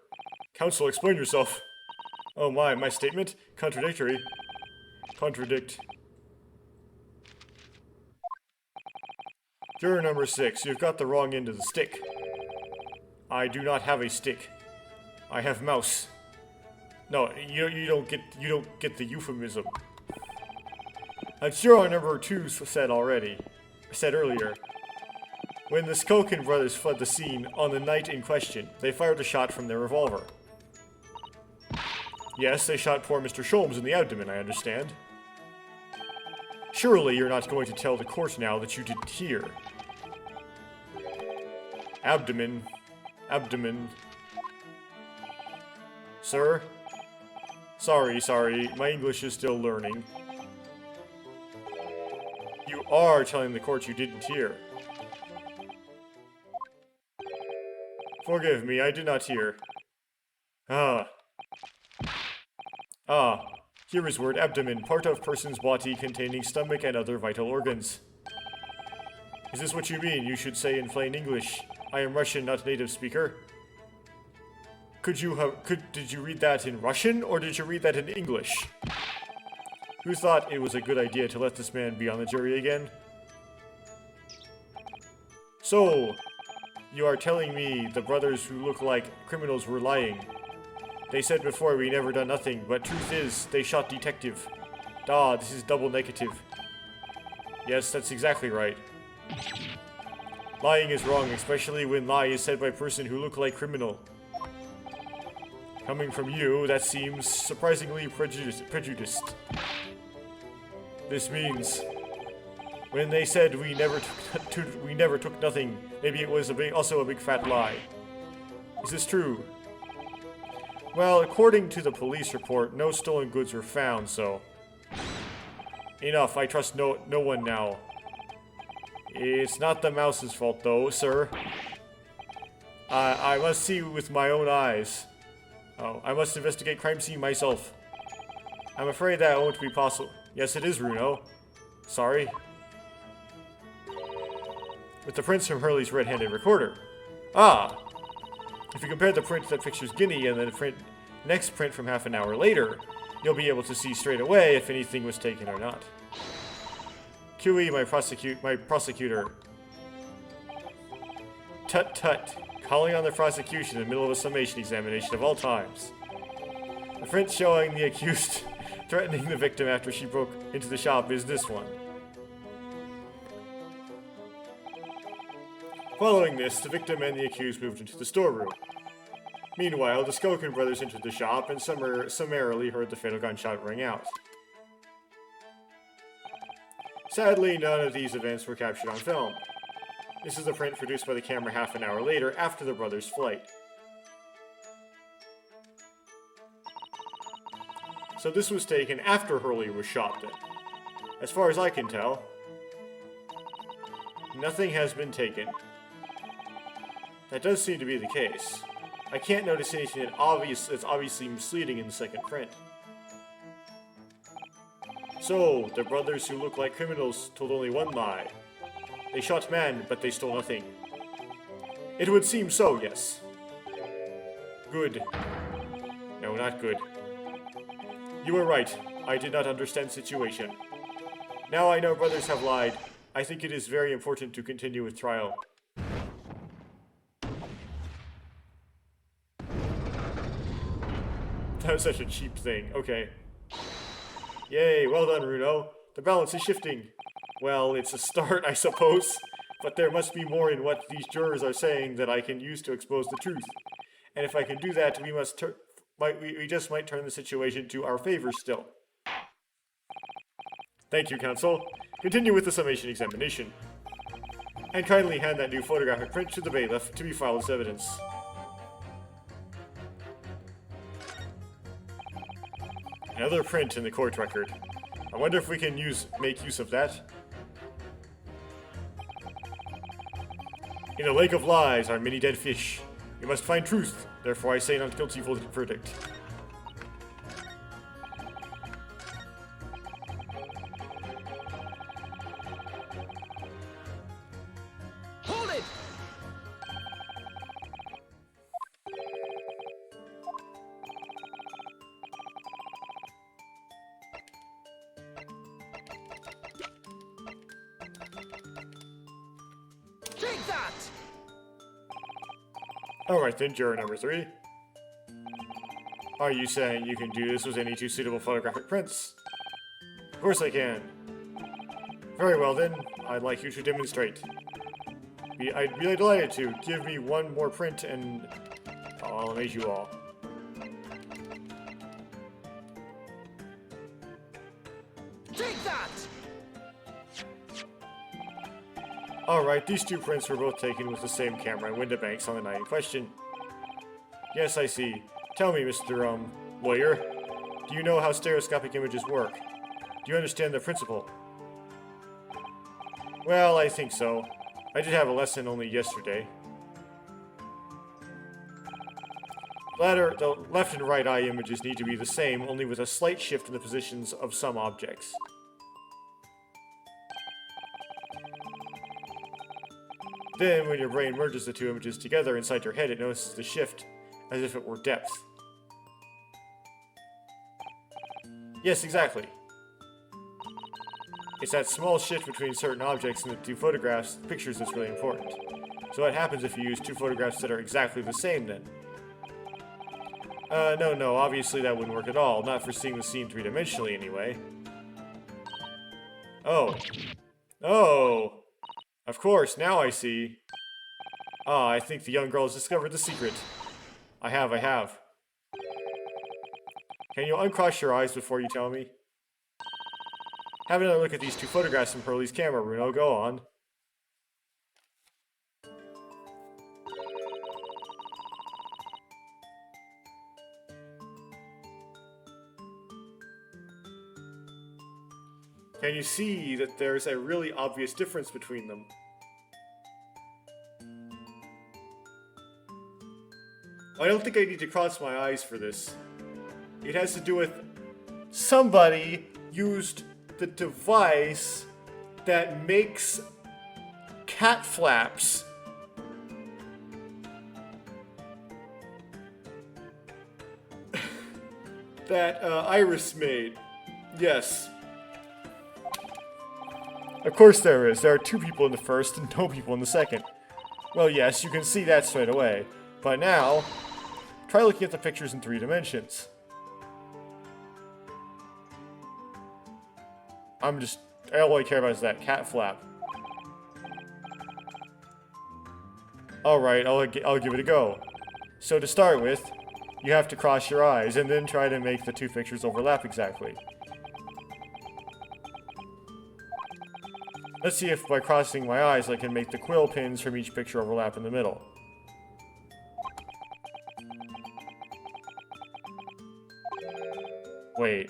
A: Counsel, explain yourself. Oh my statement? Contradictory. Contradict. Juror number 6, you've got the wrong end of the stick. I do not have a stick. I have mouse. No, you don't get the euphemism. As juror number 2 said earlier, when the Skokin brothers fled the scene on the night in question, they fired a shot from their revolver. Yes, they shot poor Mr. Sholmes in the abdomen, I understand. Surely you're not going to tell the court now that you didn't hear. Abdomen. Abdomen. Sir? Sorry, my English is still learning. You are telling the court you didn't hear. Forgive me, I did not hear. Here is word abdomen, part of person's body containing stomach and other vital organs. Is this what you mean? You should say in plain English. I am Russian, not native speaker. Did you read that in Russian, or did you read that in English? Who thought it was a good idea to let this man be on the jury again? So, you are telling me the brothers who look like criminals were lying. They said before we never done nothing, but truth is, they shot detective. Duh, this is double negative. Yes, that's exactly right. Lying is wrong, especially when lie is said by person who look like criminal. Coming from you, that seems surprisingly prejudiced. This means, when they said we never took nothing, maybe it was also a big fat lie. Is this true? Well, according to the police report, no stolen goods were found, so... Enough, I trust no one now. It's not the mouse's fault, though, sir. I must see with my own eyes. Oh, I must investigate crime scene myself. I'm afraid that won't be possible. Yes, it is, Runo. Sorry. With the prints from Hurley's red-handed recorder. Ah! If you compare the print that pictures Guinea and the next print from half an hour later, you'll be able to see straight away if anything was taken or not. QE, my prosecutor. Tut tut. Calling on the prosecution in the middle of a summation examination of all times. The print showing the accused threatening the victim after she broke into the shop is this one. Following this, the victim and the accused moved into the storeroom. Meanwhile, the Skokin brothers entered the shop and summarily heard the fatal gunshot ring out. Sadly, none of these events were captured on film. This is a print produced by the camera half an hour later after the brothers' flight. So this was taken after Hurley was shot then. As far as I can tell, nothing has been taken. That does seem to be the case. I can't notice anything that's obviously misleading in the second print. So, the brothers who look like criminals told only one lie. They shot man, but they stole nothing. It would seem so, yes. Good. No, not good. You were right. I did not understand situation. Now I know brothers have lied. I think it is very important to continue with trial. That was such a cheap thing. Okay. Yay, well done, Runo. The balance is shifting. Well, it's a start, I suppose. But there must be more in what these jurors are saying that I can use to expose the truth. And if I can do that, we just might turn the situation to our favor still. Thank you, counsel. Continue with the summation examination. And kindly hand that new photographic print to the bailiff to be filed as evidence. Another print in the court record. I wonder if we can make use of that. In a lake of lies are many dead fish. We must find truth, therefore I say not guilty verdict.
B: that!
A: Alright then, juror number 3. Are you saying you can do this with any 2 suitable photographic prints? Of course I can. Very well then, I'd like you to demonstrate. I'd be delighted to. Give me 1 more print and I'll amaze you all.
B: Take that!
A: Alright, these 2 prints were both taken with the same camera and window banks on the night in question. Yes, I see. Tell me, Mr. Lawyer, do you know how stereoscopic images work? Do you understand the principle? Well, I think so. I did have a lesson only yesterday. The left and right eye images need to be the same, only with a slight shift in the positions of some objects. Then, when your brain merges the 2 images together inside your head, it notices the shift, as if it were depth. Yes, exactly. It's that small shift between certain objects in the 2 pictures that's really important. So what happens if you use 2 photographs that are exactly the same then? No, obviously that wouldn't work at all. Not for seeing the scene 3-dimensionally anyway. Oh. Oh! Of course, now I see. Ah, I think the young girl has discovered the secret. I have. Can you uncross your eyes before you tell me? Have another look at these 2 photographs from Pearlie's camera, Bruno. Go on. Can you see that there's a really obvious difference between them? I don't think I need to cross my eyes for this. It has to do with somebody used the device that makes cat flaps. That Iris made. Yes. Of course there is. There are 2 people in the first and no people in the second. Well, yes, you can see that straight away. But now, try looking at the pictures in 3 dimensions. All I care about is that cat flap. Alright, I'll give it a go. So to start with, you have to cross your eyes and then try to make the 2 pictures overlap exactly. Let's see if by crossing my eyes I can make the quill pins from each picture overlap in the middle. Wait.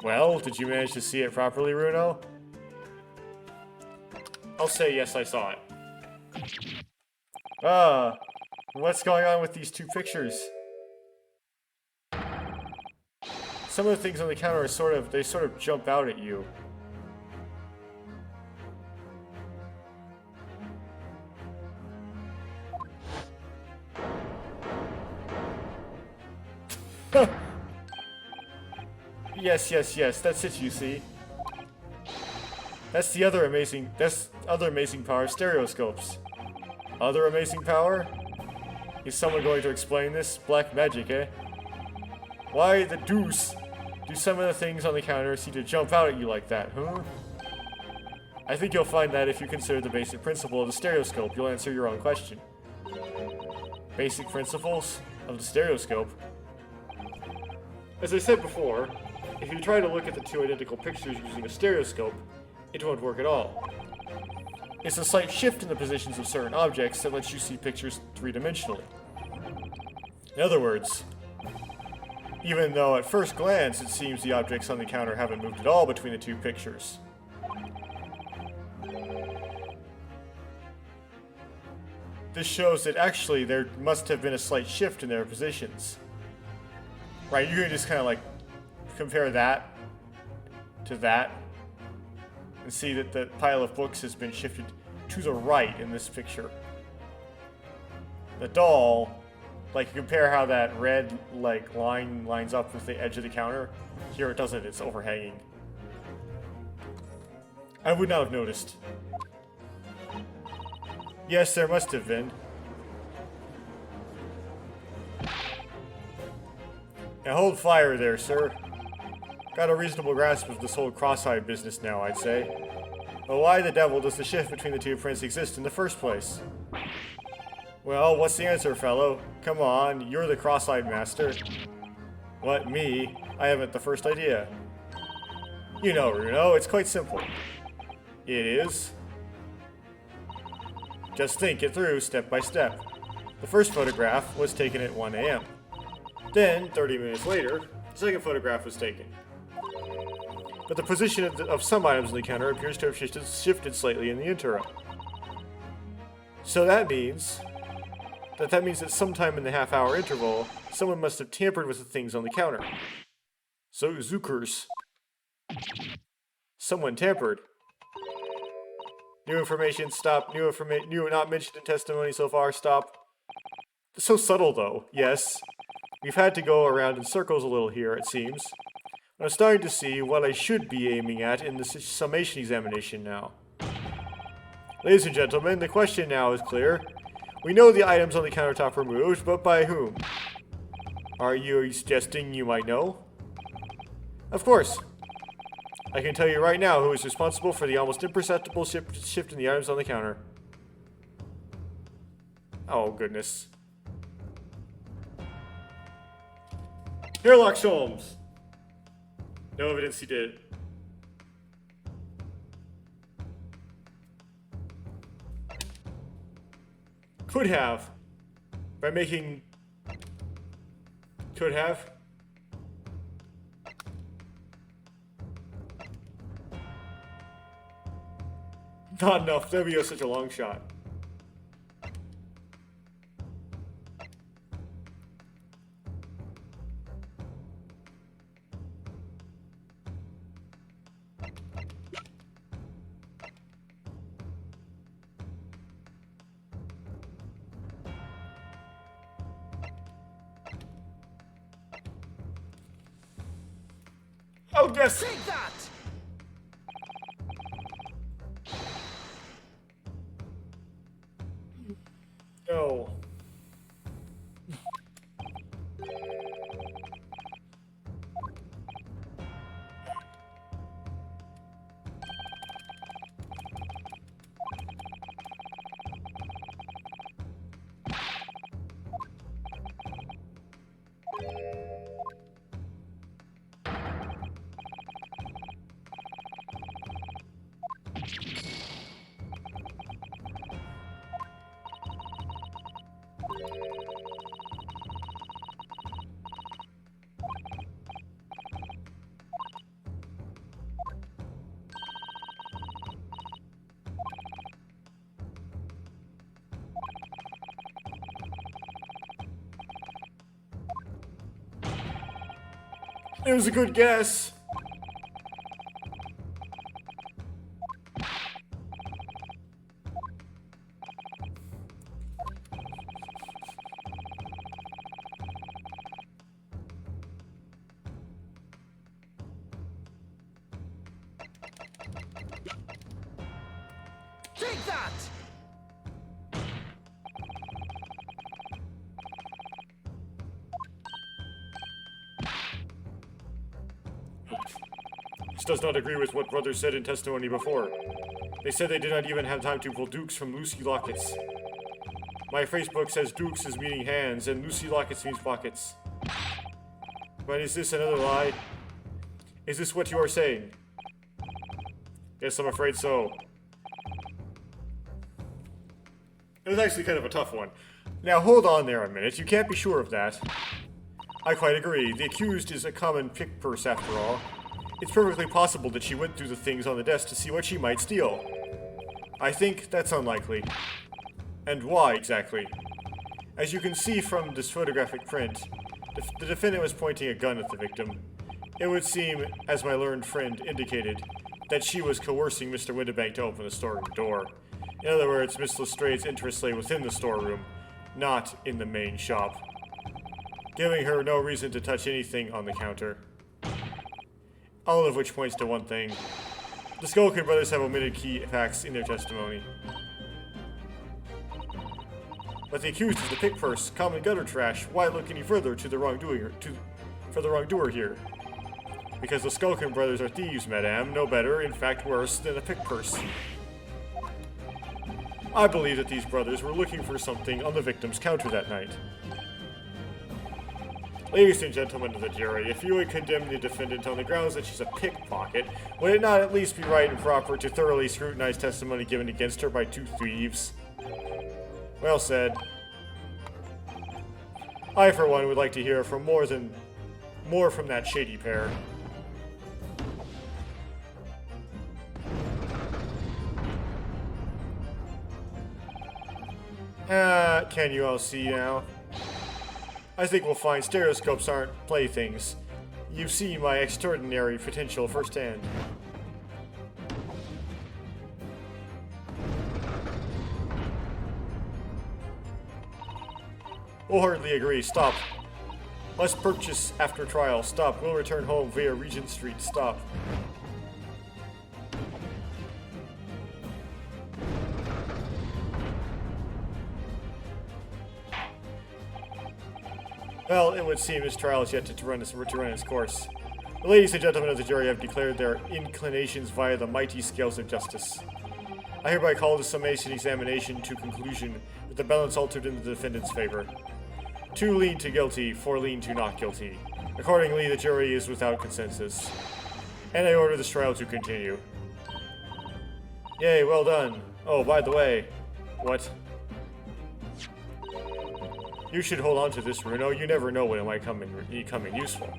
A: Well, did you manage to see it properly, Bruno? I'll say yes, I saw it. Ah, what's going on with these 2 pictures? Some of the things on the counter are sort of jump out at you. Yes, that's it, you see. That's the other amazing power of stereoscopes. Other amazing power? Is someone going to explain this? Black magic, eh? Why the deuce do some of the things on the counter seem to jump out at you like that, huh? I think you'll find that if you consider the basic principle of the stereoscope, you'll answer your own question. Basic principles of the stereoscope? As I said before, if you try to look at the 2 identical pictures using a stereoscope, it won't work at all. It's a slight shift in the positions of certain objects that lets you see pictures 3-dimensionally. In other words, even though at first glance it seems the objects on the counter haven't moved at all between the 2 pictures. This shows that actually there must have been a slight shift in their positions. Right, you can just kind of like compare that to that and see that the pile of books has been shifted to the right in this picture. The doll, like compare how that red like line lines up with the edge of the counter. Here it doesn't, it's overhanging. I would not have noticed. Yes, there must have been. Now hold fire there, sir. Got a reasonable grasp of this whole cross-eyed business now, I'd say. But why the devil does the shift between the two prints exist in the first place? Well, what's the answer, fellow? Come on, you're the cross-eyed master. What, me? I haven't the first idea. You know, Runo, it's quite simple. It is. Just think it through step by step. The first photograph was taken at 1 a.m. Then, 30 minutes later, the second photograph was taken. But the position of some items on the counter appears to have shifted slightly in the interim. So that means that sometime in the half-hour interval, someone must have tampered with the things on the counter. So, Zookers. Someone tampered. New information, stop. New not mentioned in testimony so far, stop. So subtle, though, yes. We've had to go around in circles a little here, it seems. I'm starting to see what I should be aiming at in the summation examination now. Ladies and gentlemen, the question now is clear. We know the items on the countertop were moved, but by whom? Are you suggesting you might know? Of course. I can tell you right now who is responsible for the almost imperceptible shift in the items on the counter. Oh, goodness. Sherlock Holmes! No evidence he did. Could have. By making... Could have. Not enough. That'd be such a long shot. Oh, yes!
B: Take that!
A: No. It was a good guess.
B: Take that!
A: This does not agree with what brothers said in testimony before. They said they did not even have time to pull dukes from Lucy Lockets. My Facebook says dukes is meaning hands, and Lucy Lockets means pockets. But is this another lie? Is this what you are saying? Yes, I'm afraid so. It was actually kind of a tough one. Now hold on there a minute, you can't be sure of that. I quite agree. The accused is a common pick purse after all. It's perfectly possible that she went through the things on the desk to see what she might steal. I think that's unlikely. And why, exactly? As you can see from this photographic print, the defendant was pointing a gun at the victim. It would seem, as my learned friend indicated, that she was coercing Mr. Windibank to open the storeroom door. In other words, Miss Lestrange's interests lay within the storeroom, not in the main shop, giving her no reason to touch anything on the counter. All of which points to one thing. The Skulkin brothers have omitted key facts in their testimony. But the accused is the pick purse, common gutter trash. Why look any further to the wrongdoer here? Because the Skulkin brothers are thieves, madame. No better, in fact worse, than a pick purse. I believe that these brothers were looking for something on the victim's counter that night. Ladies and gentlemen of the jury, if you would condemn the defendant on the grounds that she's a pickpocket, would it not at least be right and proper to thoroughly scrutinize testimony given against her by two thieves? Well said. I, for one, would like to hear from more from that shady pair. Can you all see now? I think we'll find stereoscopes aren't playthings. You've seen my extraordinary potential firsthand. Wholeheartedly agree. Stop. Must purchase after trial. Stop. Will return home via Regent Street. Stop. Well, it would seem this trial is yet to run its course. The ladies and gentlemen of the jury have declared their inclinations via the mighty scales of justice. I hereby call the summation examination to conclusion with the balance altered in the defendant's favor. 2 lean to guilty, 4 lean to not guilty. Accordingly, the jury is without consensus. And I order this trial to continue. Yay, well done. Oh, by the way, what? You should hold on to this, Bruno. You never know when it might come in useful.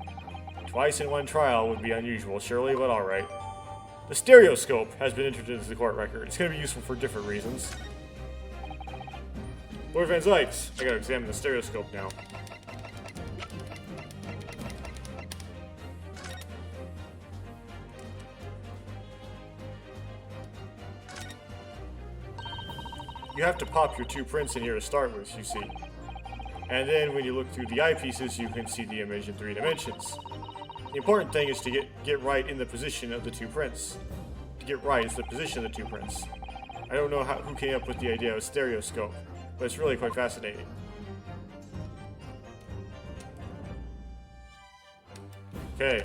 A: Twice in one trial would be unusual, surely, but alright. The stereoscope has been entered into the court record. It's going to be useful for different reasons. Lord Van Zykes, I gotta examine the stereoscope now. You have to pop your 2 prints in here to start with, you see. And then when you look through the eyepieces, you can see the image in 3 dimensions. The important thing is to get right in the position of the 2 prints. To get right is the position of the 2 prints. I don't know who came up with the idea of a stereoscope, but it's really quite fascinating. Okay.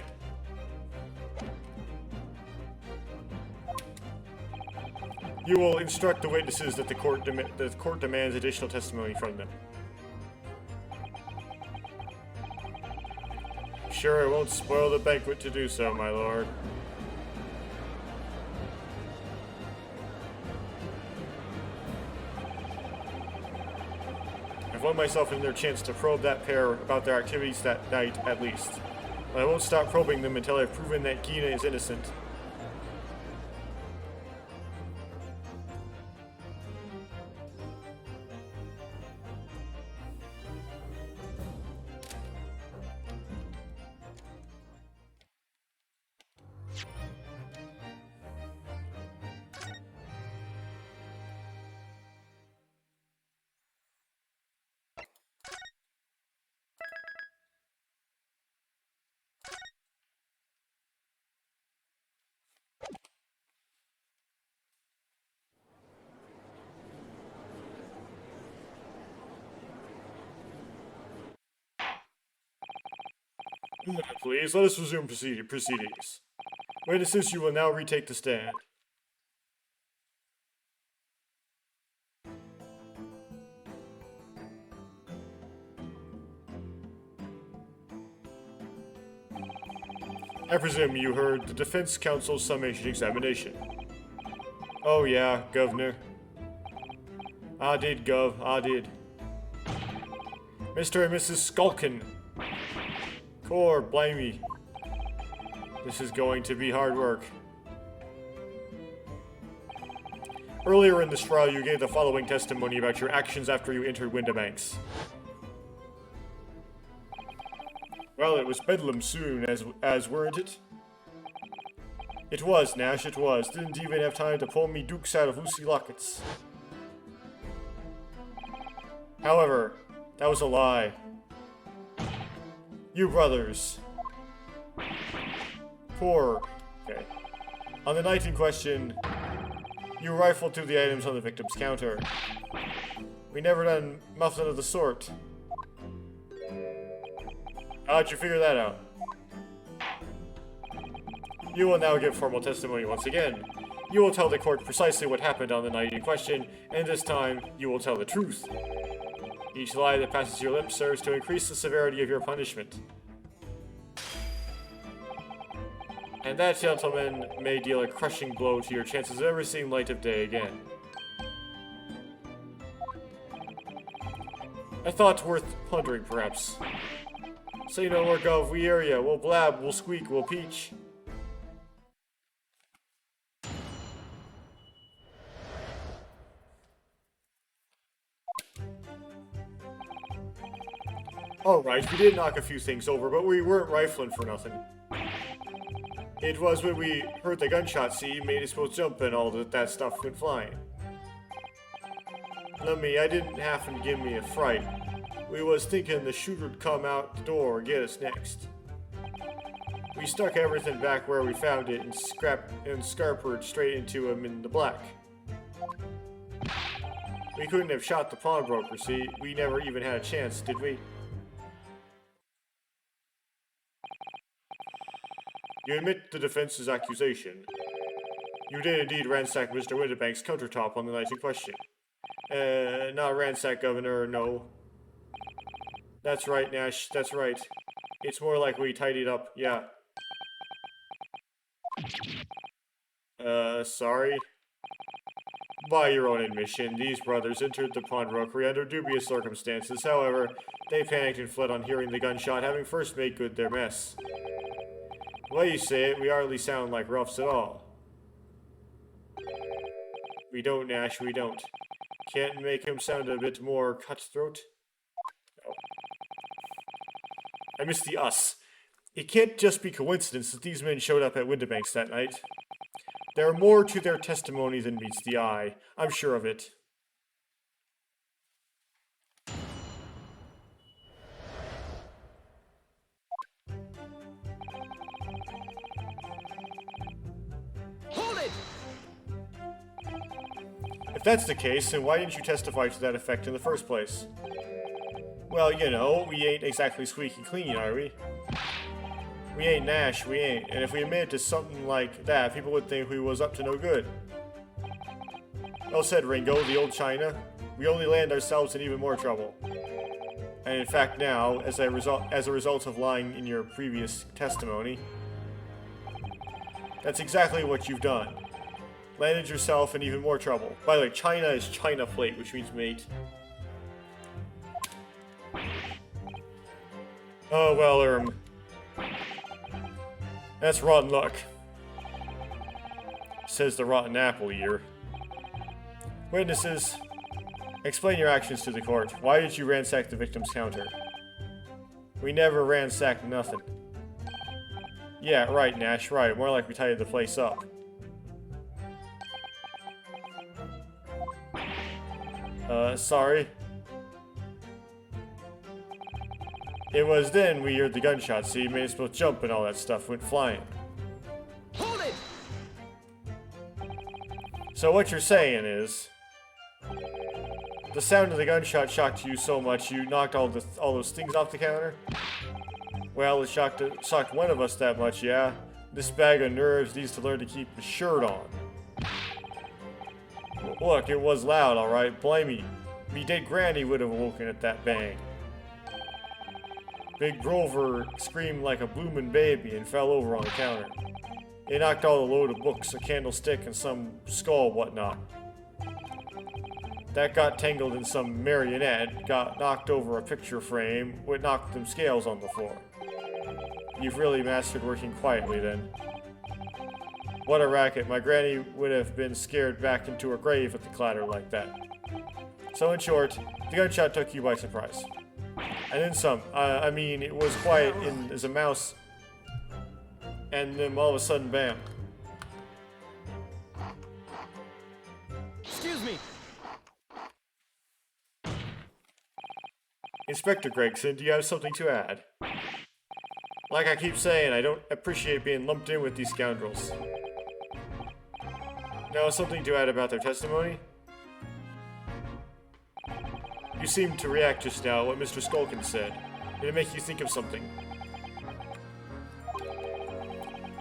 A: You will instruct the witnesses that the court demands additional testimony from them. Sure, it won't spoil the banquet to do so, my lord. I've won myself in their chance to probe that pair about their activities that night, at least. But I won't stop probing them until I've proven that Gina is innocent. Please, let us resume proceedings. Witnesses, you will now retake the stand. I presume you heard the defense counsel's summation examination. Oh yeah, Governor. I did, Gov, I did. Mr. and Mrs. Skulkin. Core, blimey. This is going to be hard work. Earlier in this trial, you gave the following testimony about your actions after you entered Windibanks. Well, it was bedlam soon, as weren't it? It was, Nash, it was. Didn't even have time to pull me dukes out of Lucy Lockets. However, that was a lie. You brothers. Poor. Okay. On the night in question, you rifled through the items on the victim's counter. We never done nothing of the sort. How'd you figure that out? You will now give formal testimony once again. You will tell the court precisely what happened on the night in question, and this time, you will tell the truth. Each lie that passes your lips serves to increase the severity of your punishment. And that, gentlemen, may deal a crushing blow to your chances of ever seeing light of day again. A thought worth pondering, perhaps. Say no more, Gov. We hear ya. We'll blab, we'll squeak, we'll peach. Alright, we did knock a few things over, but we weren't rifling for nothing. It was when we heard the gunshot, see, made us both jump and all that stuff went flying. I didn't have to give me a fright. We was thinking the shooter'd come out the door or get us next. We stuck everything back where we found it and scarpered straight into him in the black. We couldn't have shot the pawnbroker, see? We never even had a chance, did we? You admit the defense's accusation. You did indeed ransack Mr. Winterbank's countertop on the night in question. Not ransack, Governor, no. That's right, Nash, that's right. It's more like we tidied up, yeah. Sorry? By your own admission, these brothers entered the pawnbrokery under dubious circumstances. However, they panicked and fled on hearing the gunshot, having first made good their mess. The way you say it, we hardly sound like roughs at all. We don't, Nash, we don't. Can't make him sound a bit more cutthroat? Oh. I missed the us. It can't just be coincidence that these men showed up at Winterbank's that night. There are more to their testimony than meets the eye. I'm sure of it.
B: Hold it!
A: If that's the case, then why didn't you testify to that effect in the first place? Well, you know, we ain't exactly squeaky clean, are we? We ain't Nash, we ain't. And if we admitted to something like that, people would think we was up to no good. Well said, Ringo, the old China. We only land ourselves in even more trouble. And in fact now, as a result of lying in your previous testimony, that's exactly what you've done. Landed yourself in even more trouble. By the way, China is China plate, which means mate. Oh, well, that's rotten luck. Says the rotten apple eater. Witnesses, explain your actions to the court. Why did you ransack the victim's counter? We never ransacked nothing. Yeah, right, Nash, right. More like we tidied the place up. Sorry. It was then we heard the gunshot, see? Made us both jump and all that stuff went flying.
B: Hold it!
A: So what you're saying is, the sound of the gunshot shocked you so much you knocked all those things off the counter? Well, it shocked one of us that much, yeah. This bag of nerves needs to learn to keep his shirt on. Look, it was loud, alright. Blimey. Me dead granny would have awoken at that bang. Big Grover screamed like a bloomin' baby and fell over on the counter. They knocked all the load of books, a candlestick, and some skull whatnot. That got tangled in some marionette, got knocked over a picture frame, what knocked them scales on the floor. You've really mastered working quietly then. What a racket. My granny would have been scared back into her grave at the clatter like that. So in short, the gunshot took you by surprise. And then some. I mean, it was quiet as a mouse, and then all of a sudden, bam.
B: Excuse me.
A: Inspector Gregson, do you have something to add? Like I keep saying, I don't appreciate being lumped in with these scoundrels. Now, something to add about their testimony? You seemed to react just now, what Mr. Skulkin said. Did it make you think of something?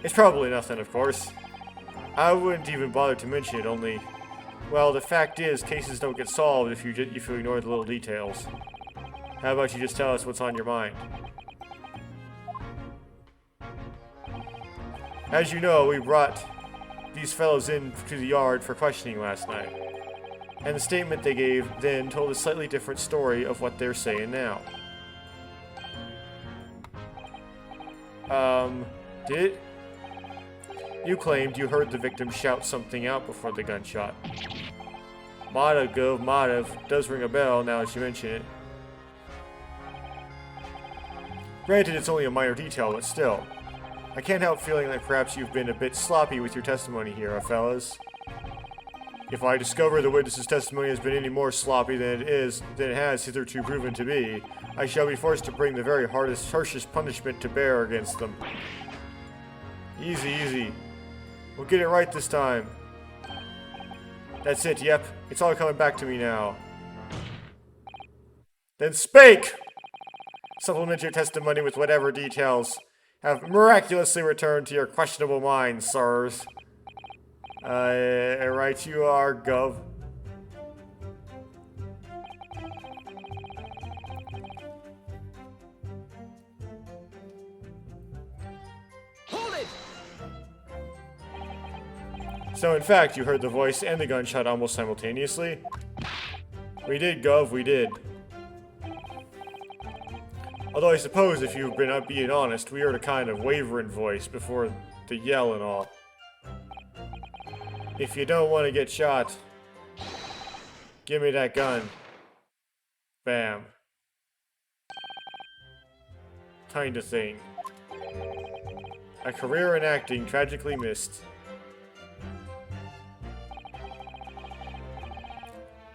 A: It's probably nothing, of course. I wouldn't even bother to mention it, only... Well, the fact is, cases don't get solved if you ignore the little details. How about you just tell us what's on your mind? As you know, we brought these fellows in to the yard for questioning last night. And the statement they gave then told a slightly different story of what they're saying now. Did it? You claimed you heard the victim shout something out before the gunshot. Mottive does ring a bell now that you mention it. Granted, it's only a minor detail, but still. I can't help feeling that perhaps you've been a bit sloppy with your testimony here, fellas. If I discover the witness's testimony has been any more sloppy than it has hitherto proven to be, I shall be forced to bring the very harshest punishment to bear against them. Easy, easy. We'll get it right this time. That's it, yep. It's all coming back to me now. Then spake! Supplement your testimony with whatever details have miraculously returned to your questionable minds, sirs. Right you are, Gov.
B: Hold it!
A: So in fact, you heard the voice and the gunshot almost simultaneously? We did, Gov, we did. Although I suppose if you've been being honest, we heard a kind of wavering voice before the yell and all. If you don't want to get shot, give me that gun. Bam. Kinda thing. A career in acting tragically missed.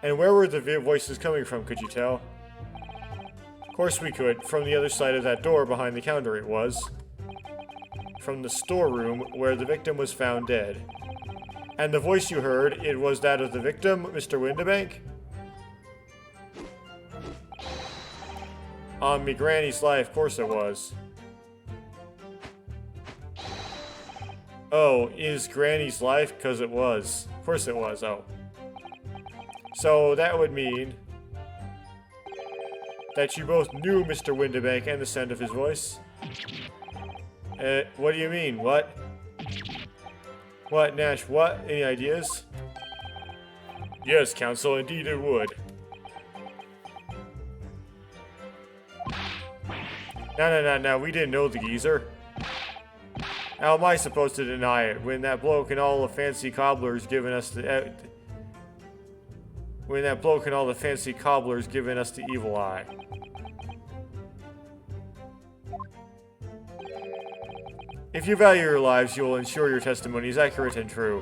A: And where were the voices coming from, could you tell? Of course we could. From the other side of that door behind the counter it was. From the storeroom where the victim was found dead. And the voice you heard, it was that of the victim, Mr. Windibank? On me granny's life, of course it was. Oh, is granny's life? 'Cause it was. Of course it was, oh. So that would mean that you both knew Mr. Windibank and the sound of his voice? What do you mean? What? What, Nash, what? Any ideas? Yes, Counsel, indeed it would. No, we didn't know the geezer. How am I supposed to deny it when that bloke and all the fancy cobblers giving us the... when that bloke and all the fancy cobblers giving us the evil eye? If you value your lives, you will ensure your testimony is accurate and true.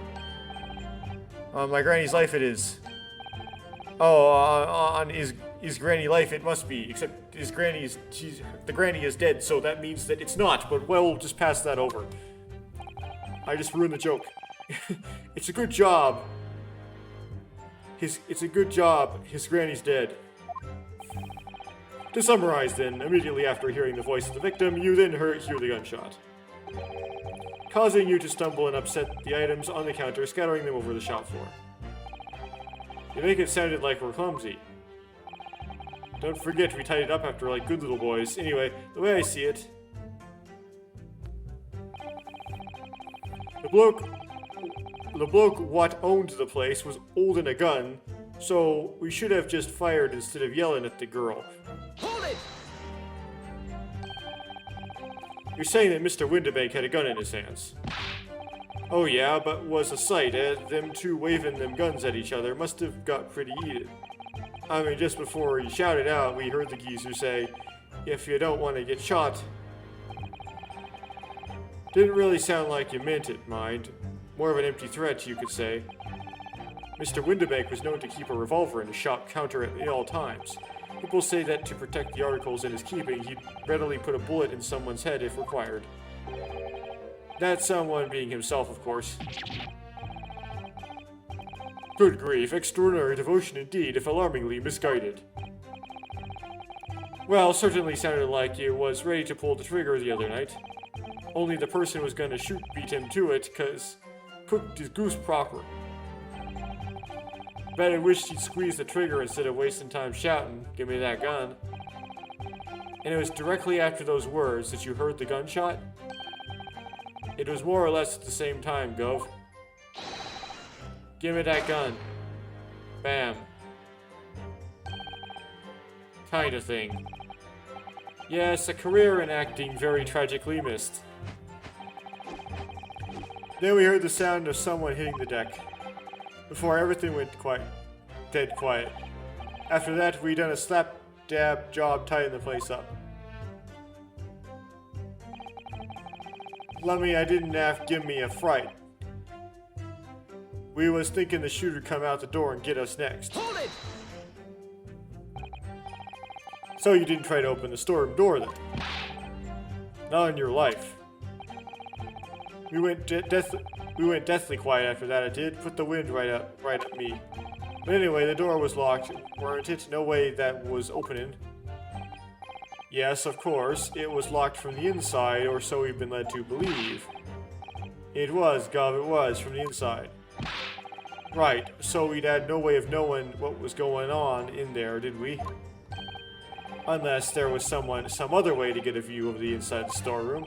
A: My granny's life it is. Oh, on his granny life it must be, except his granny is, the granny is dead, so that means that it's not, but we'll just pass that over. I just ruined the joke. It's a good job. It's a good job, his granny's dead. To summarize then, immediately after hearing the voice of the victim, you then hear the gunshot, causing you to stumble and upset the items on the counter, scattering them over the shop floor. You make it sounded like we're clumsy. Don't forget we tidied up after like good little boys. Anyway, the way I see it, the bloke what owned the place was holding a gun, so we should have just fired instead of yelling at the girl.
B: Hold it!
A: You're saying that Mr. Windibank had a gun in his hands. Oh yeah, but was a sight, eh? Them two waving them guns at each other must have got pretty heated. I mean, just before he shouted out, we heard the geezer say, "If you don't want to get shot." Didn't really sound like you meant it, mind. More of an empty threat, you could say. Mr. Windibank was known to keep a revolver in his shop counter at all times. People say that to protect the articles in his keeping, he'd readily put a bullet in someone's head if required. That someone being himself, of course. Good grief, extraordinary devotion indeed, if alarmingly misguided. Well, certainly sounded like it was ready to pull the trigger the other night. Only the person was gonna beat him to it, 'cause cooked his goose proper. Bet I wished he'd squeeze the trigger instead of wasting time shouting, "Give me that gun." And it was directly after those words that you heard the gunshot? It was more or less at the same time, Gov. Give me that gun. Bam. Kind of thing. Yes, a career in acting very tragically missed. Then we heard the sound of someone hitting the deck. Before everything went dead quiet. After that, we done a slap-dab job tying the place up. Lummy, I didn't give me a fright. We was thinking the shooter'd come out the door and get us next.
B: Hold it!
A: So you didn't try to open the storeroom door then? Not in your life. We went deathly quiet after that. It did put the wind right at me. But anyway, the door was locked, weren't it? No way that was opening. Yes, of course, it was locked from the inside, or so we've been led to believe. It was, Gov, it was, from the inside. Right, so we'd had no way of knowing what was going on in there, did we? Unless there was some other way to get a view of the inside of the storeroom.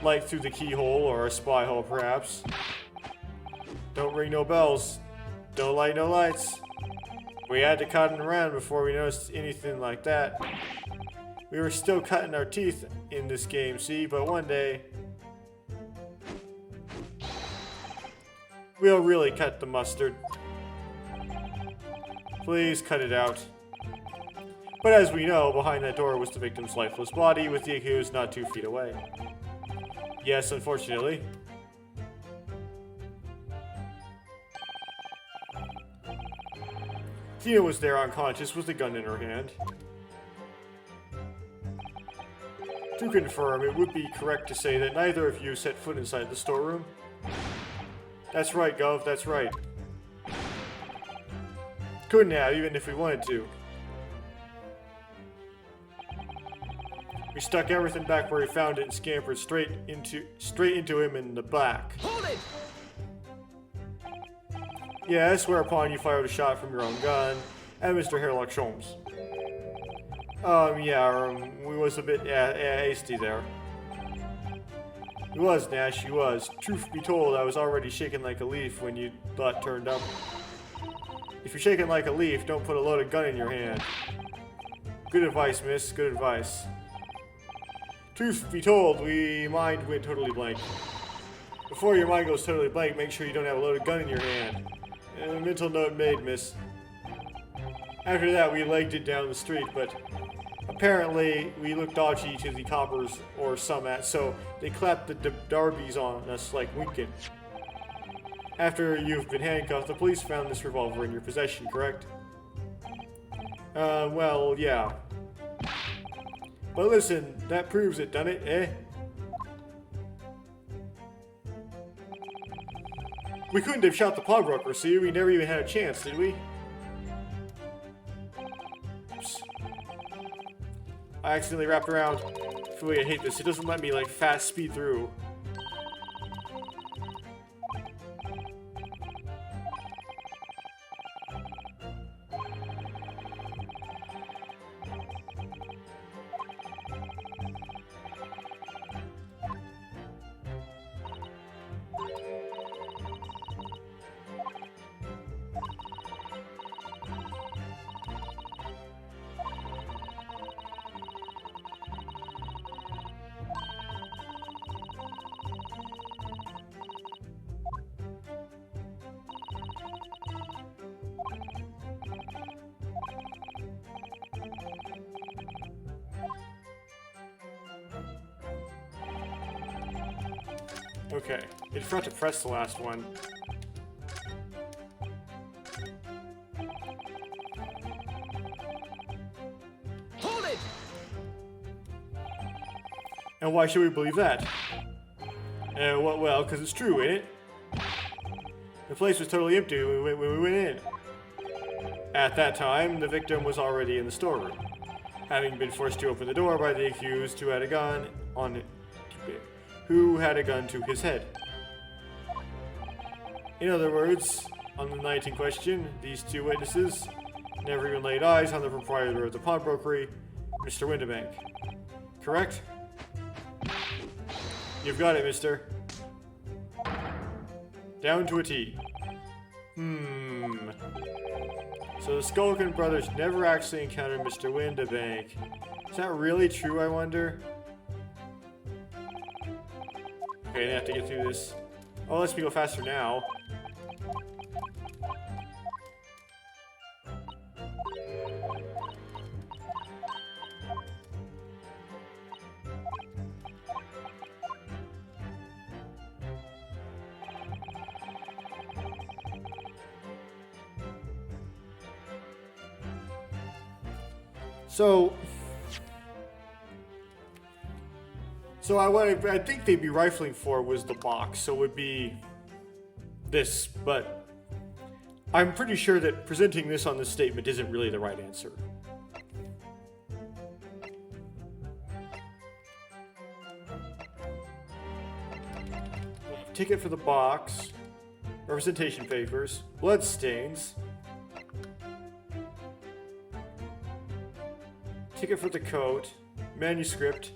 A: Like through the keyhole or a spy hole, perhaps. Don't ring no bells. Don't light no lights. We had to cotton around before we noticed anything like that. We were still cutting our teeth in this game, see, but one day we'll really cut the mustard. Please cut it out. But as we know, behind that door was the victim's lifeless body, with the accused not 2 feet away. Yes, unfortunately. Tina was there unconscious with a gun in her hand. To confirm, it would be correct to say that neither of you set foot inside the storeroom. That's right, Gov, that's right. Couldn't have, even if we wanted to. We stuck everything back where he found it and scampered straight into him in the back.
B: Hold it!
A: Yes, whereupon you fired a shot from your own gun at Mr. Sherlock Holmes. We was a bit hasty there. You was, Nash, you was. Truth be told, I was already shaking like a leaf when you thought turned up. If you're shaking like a leaf, don't put a loaded gun in your hand. Good advice, miss, good advice. Truth be told, mind went totally blank. Before your mind goes totally blank, make sure you don't have a loaded gun in your hand. A mental note made, miss. After that, we legged it down the street, but apparently we looked dodgy to the coppers or summit, so they clapped the darbies on us like winking. After you've been handcuffed, the police found this revolver in your possession, correct? Well, yeah. But listen, that proves it, doesn't it, eh? We couldn't have shot the pawnbroker, see? We never even had a chance, did we? Oops. I accidentally wrapped around. I feel like I hate this. It doesn't let me, like, fast speed through. Okay, I forgot to press the last one.
B: Hold it!
A: And why should we believe that? Well, because it's true, ain't it? The place was totally empty when we went in. At that time, the victim was already in the storeroom, having been forced to open the door by the accused who had a gun to his head. In other words, on the night in question, these two witnesses never even laid eyes on the proprietor of the pawnbrokery, Mr. Windibank. Correct? You've got it, mister. Down to a T. So the Skulkin brothers never actually encountered Mr. Windibank. Is that really true, I wonder? Okay, I have to get through this. Oh, let's go faster now. So what I think they'd be rifling for was the box, so it would be this, but I'm pretty sure that presenting this on this statement isn't really the right answer. Ticket for the box, representation papers, blood stains, ticket for the coat, manuscript,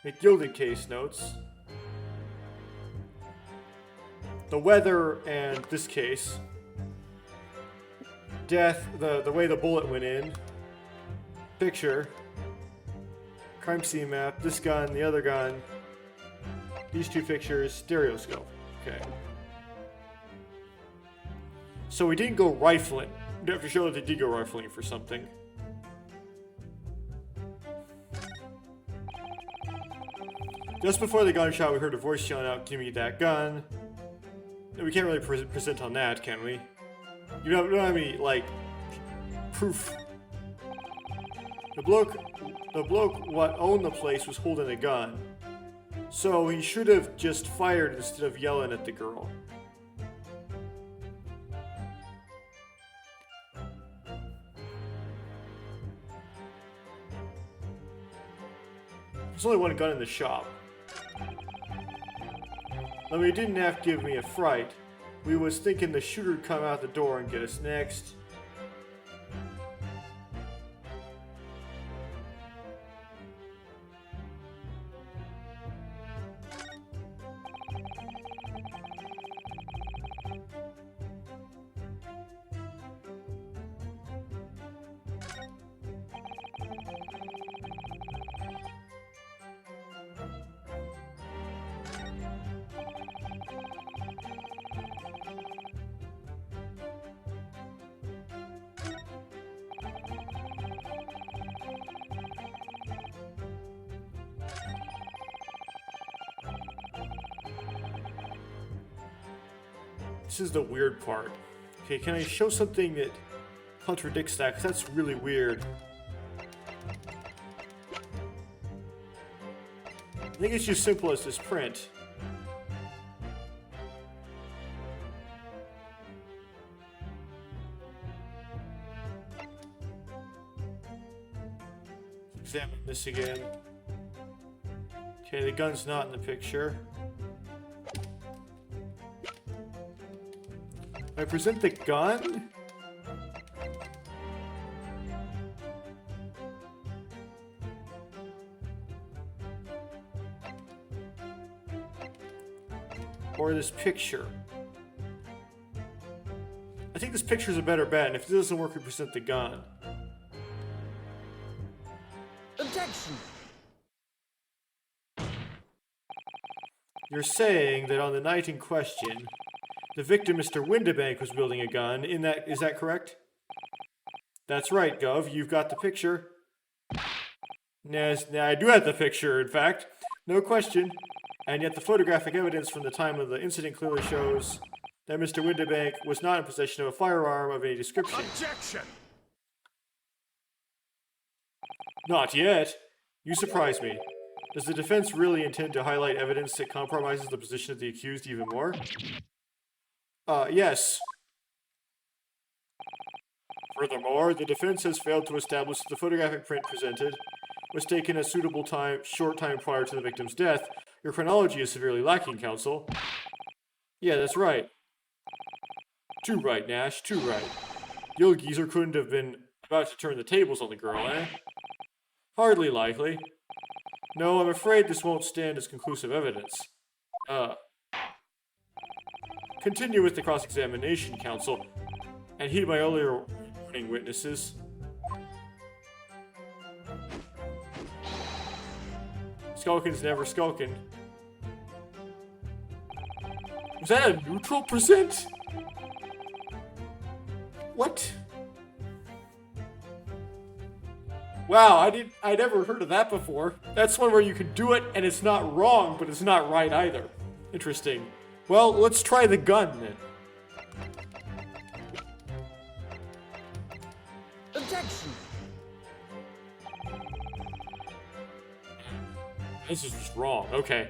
A: the gilded case notes, the weather and this case, death, the way the bullet went in, picture, crime scene map, this gun, the other gun, these two pictures, stereoscope. Okay. So we didn't go rifling. We have to show that they did go rifling for something. Just before the gunshot, we heard a voice yelling out, "Give me that gun." We can't really present on that, can we? You don't have any, like, proof. The bloke what owned the place was holding a gun. So he should have just fired instead of yelling at the girl. There's only one gun in the shop. I mean, it didn't have to give me a fright. We was thinking the shooter'd come out the door and get us next. This is the weird part. Okay, can I show something that contradicts that? Because that's really weird. I think it's just simple as this print. Let's examine this again. Okay, the gun's not in the picture. I present the gun? Or this picture? I think this picture's a better bet, and if this doesn't work, we present the gun.
B: Objection!
A: You're saying that on the night in question, the victim, Mr. Windibank, was wielding a gun. Is that correct? That's right, Gov. You've got the picture. Nah, I do have the picture, in fact. No question. And yet the photographic evidence from the time of the incident clearly shows that Mr. Windibank was not in possession of a firearm of any description.
B: Objection!
A: Not yet. You surprise me. Does the defense really intend to highlight evidence that compromises the position of the accused even more? Yes. Furthermore, the defense has failed to establish that the photographic print presented was taken a suitable short time prior to the victim's death. Your chronology is severely lacking, counsel. Yeah, that's right. Too right, Nash, too right. The old geezer couldn't have been about to turn the tables on the girl, eh? Hardly likely. No, I'm afraid this won't stand as conclusive evidence. Continue with the cross-examination, counsel, and heed my earlier warning, witnesses. Skulkin's never skulkin'. Was that a neutral percent? What? Wow, I never heard of that before. That's one where you can do it and it's not wrong, but it's not right either. Interesting. Well, let's try the gun then.
B: Objection.
A: This is just wrong. Okay.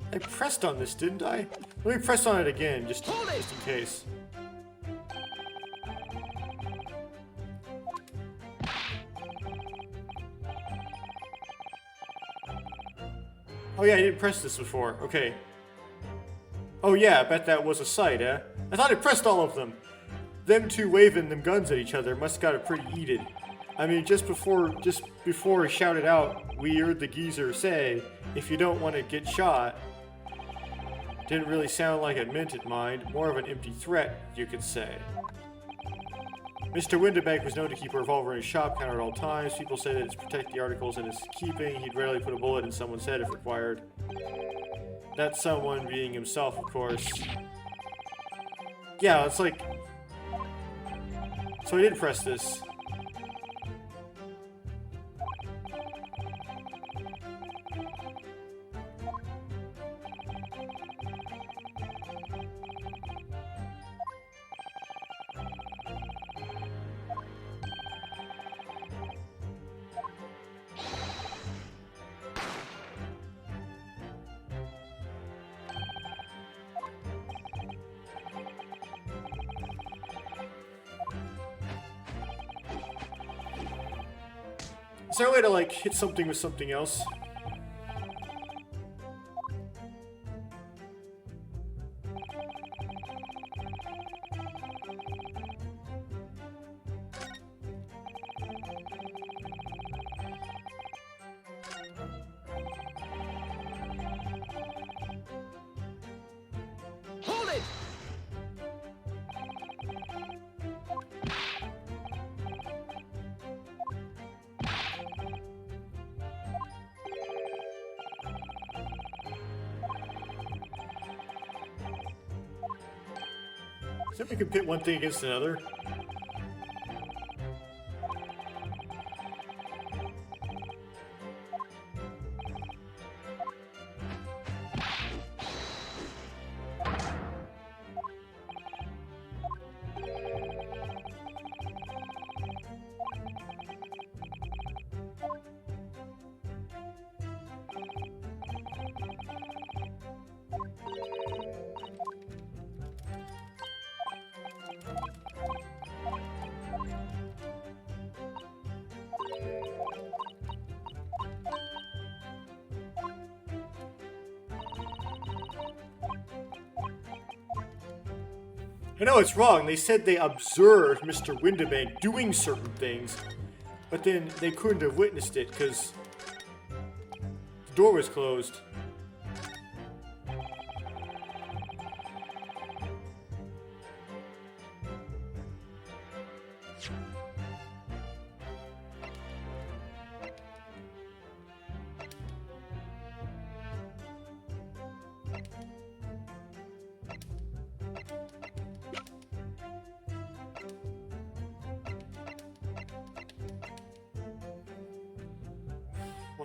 A: I pressed on this, didn't I? Let me press on it again, just in case. Oh yeah, I didn't press this before. Okay. Oh yeah, I bet that was a sight, eh? I thought I pressed all of them. Them two waving them guns at each other must got it pretty heated. I mean, just before he shouted out, we heard the geezer say, if you don't want to get shot. Didn't really sound like it meant it, mind. More of an empty threat, you could say. Mr. Windibank was known to keep a revolver in his shop counter at all times. People say that it's to protect the articles in his keeping. He'd rarely put a bullet in someone's head if required. That someone being himself, of course. Yeah, it's like... So I did press this. Is there a way to, like, hit something with something else?
B: Hold it!
A: See if we can pit one thing against another. I know it's wrong. They said they observed Mr. Windibank doing certain things, but then they couldn't have witnessed it because the door was closed.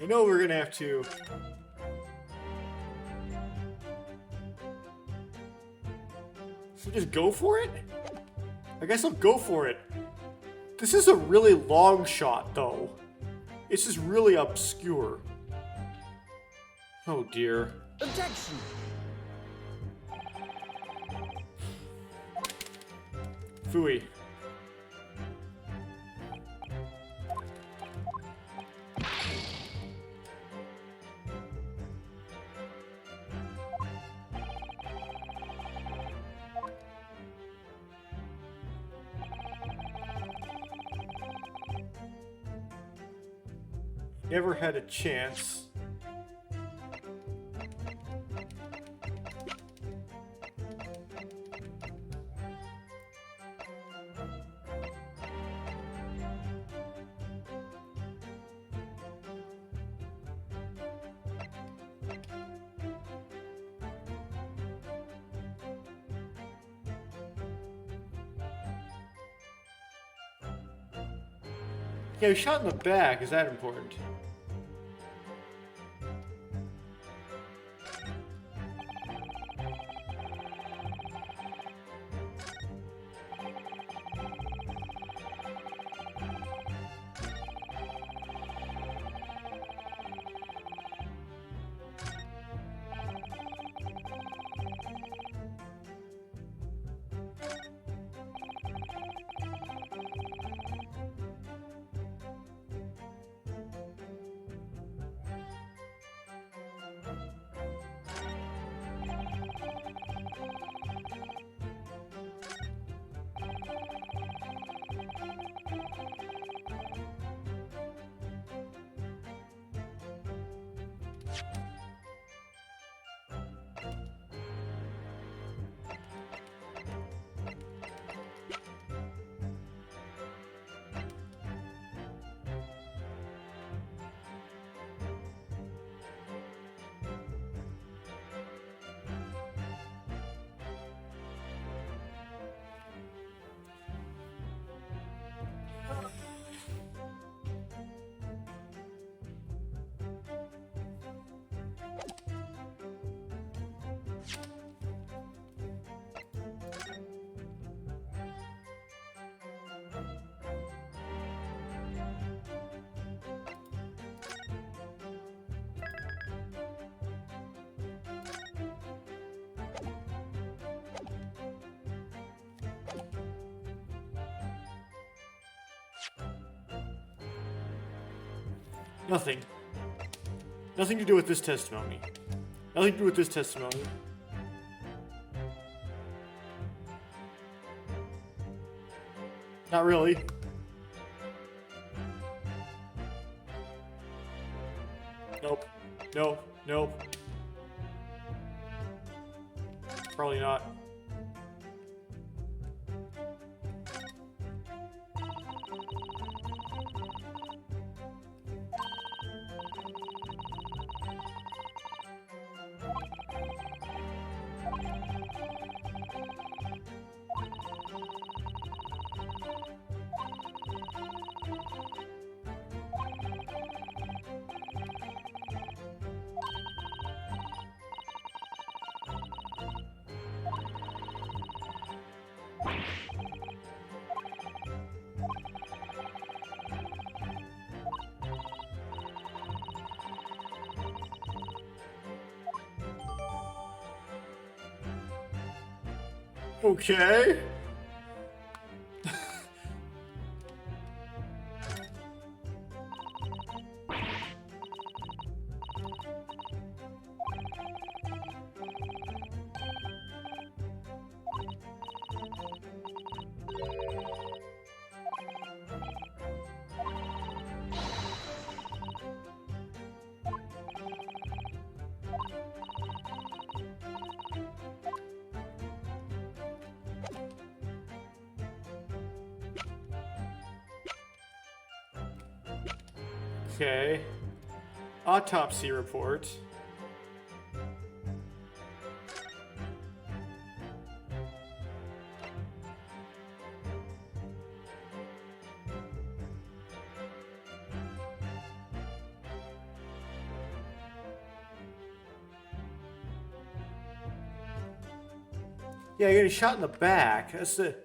A: I know we're gonna have to. So just go for it? I guess I'll go for it. This is a really long shot, though. It's just really obscure. Oh dear.
B: Objection.
A: Phooey. Never had a chance. Yeah, he shot in the back. Is that important? Nothing. Nothing to do with this testimony. Nothing to do with this testimony. Not really. Nope. Nope. Nope. Probably not. Okay. Okay. Autopsy report. Yeah, you're getting shot in the back. That's the...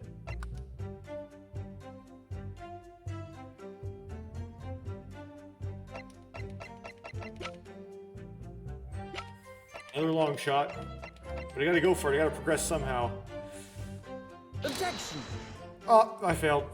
A: Another long shot. But I gotta go for it. I gotta progress somehow.
B: Objection!
A: Oh, I failed.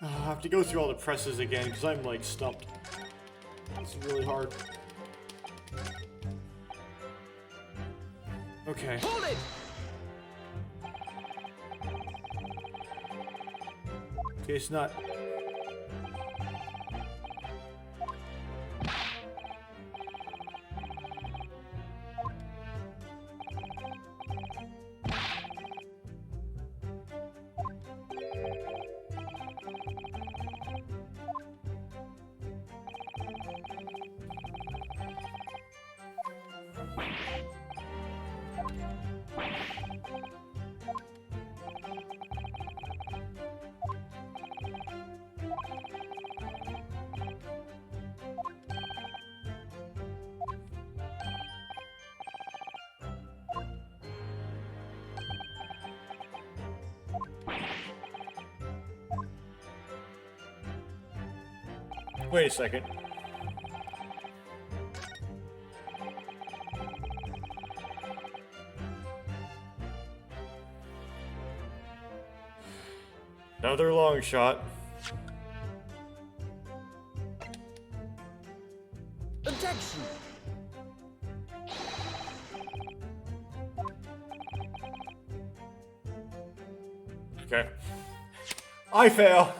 A: I have to go through all the presses again because I'm like stumped. It's really hard. Okay.
B: Hold it!
A: Okay, it's not. Wait a second. Another long shot.
B: Objection!
A: Okay. I fail.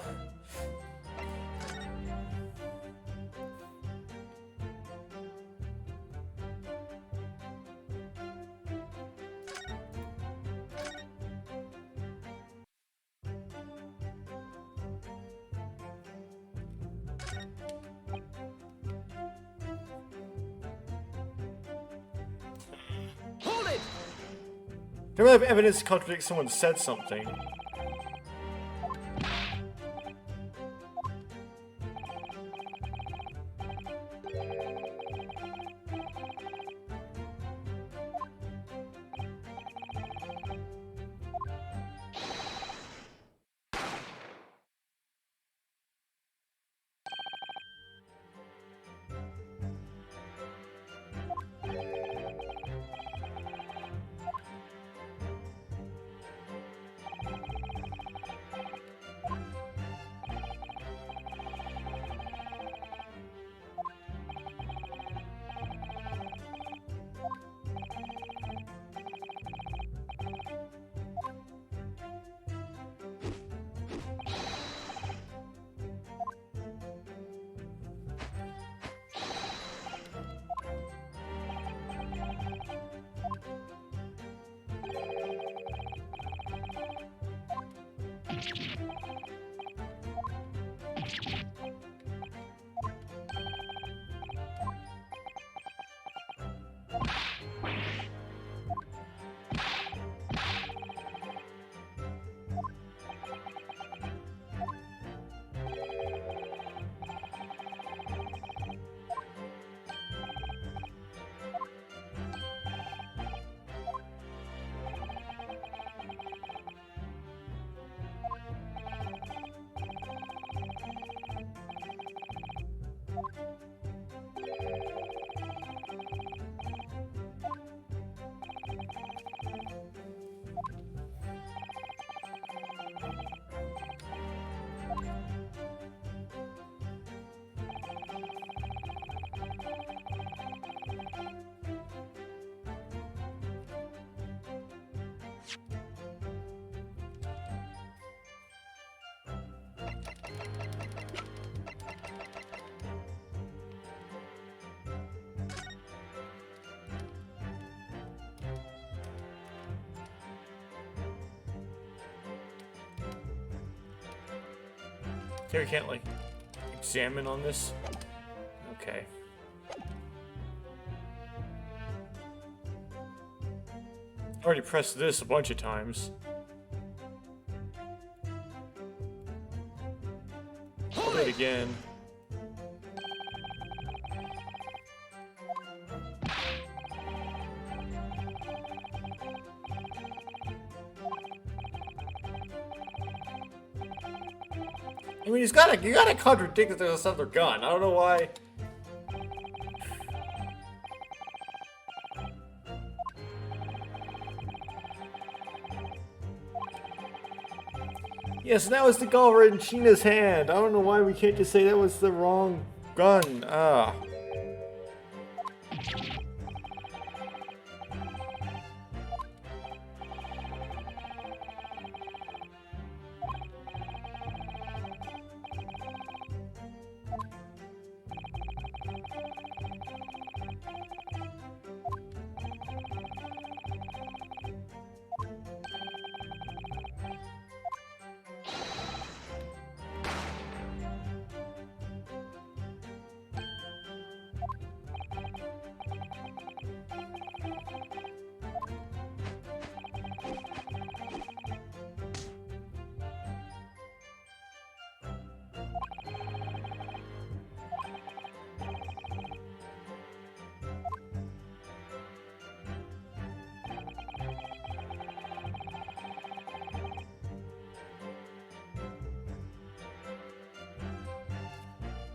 B: Hold it!
A: Don't really have evidence to contradict someone said something. Okay, we can't, like, examine on this? Okay. Already pressed this a bunch of times. I'll do it again. I mean, you gotta contradict that there's another gun. I don't know why. Yes, that was the Golver in Sheena's hand. I don't know why we can't just say that was the wrong gun. Ah.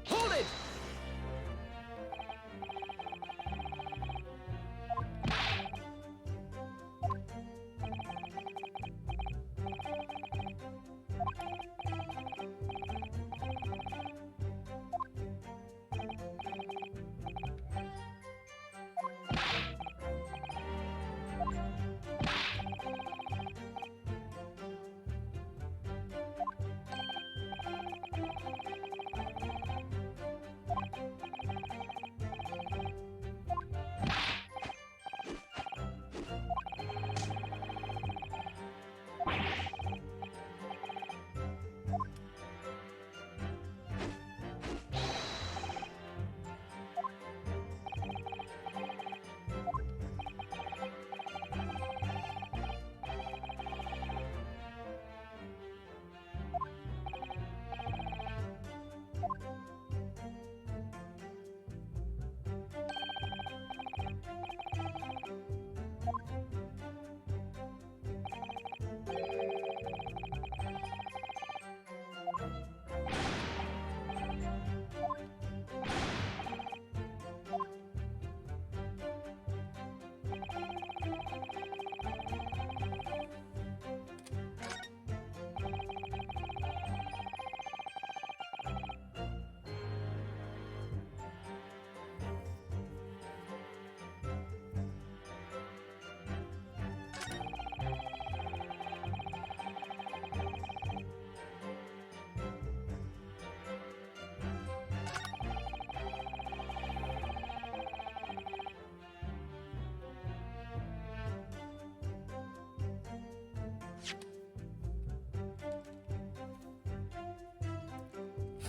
B: Hold it!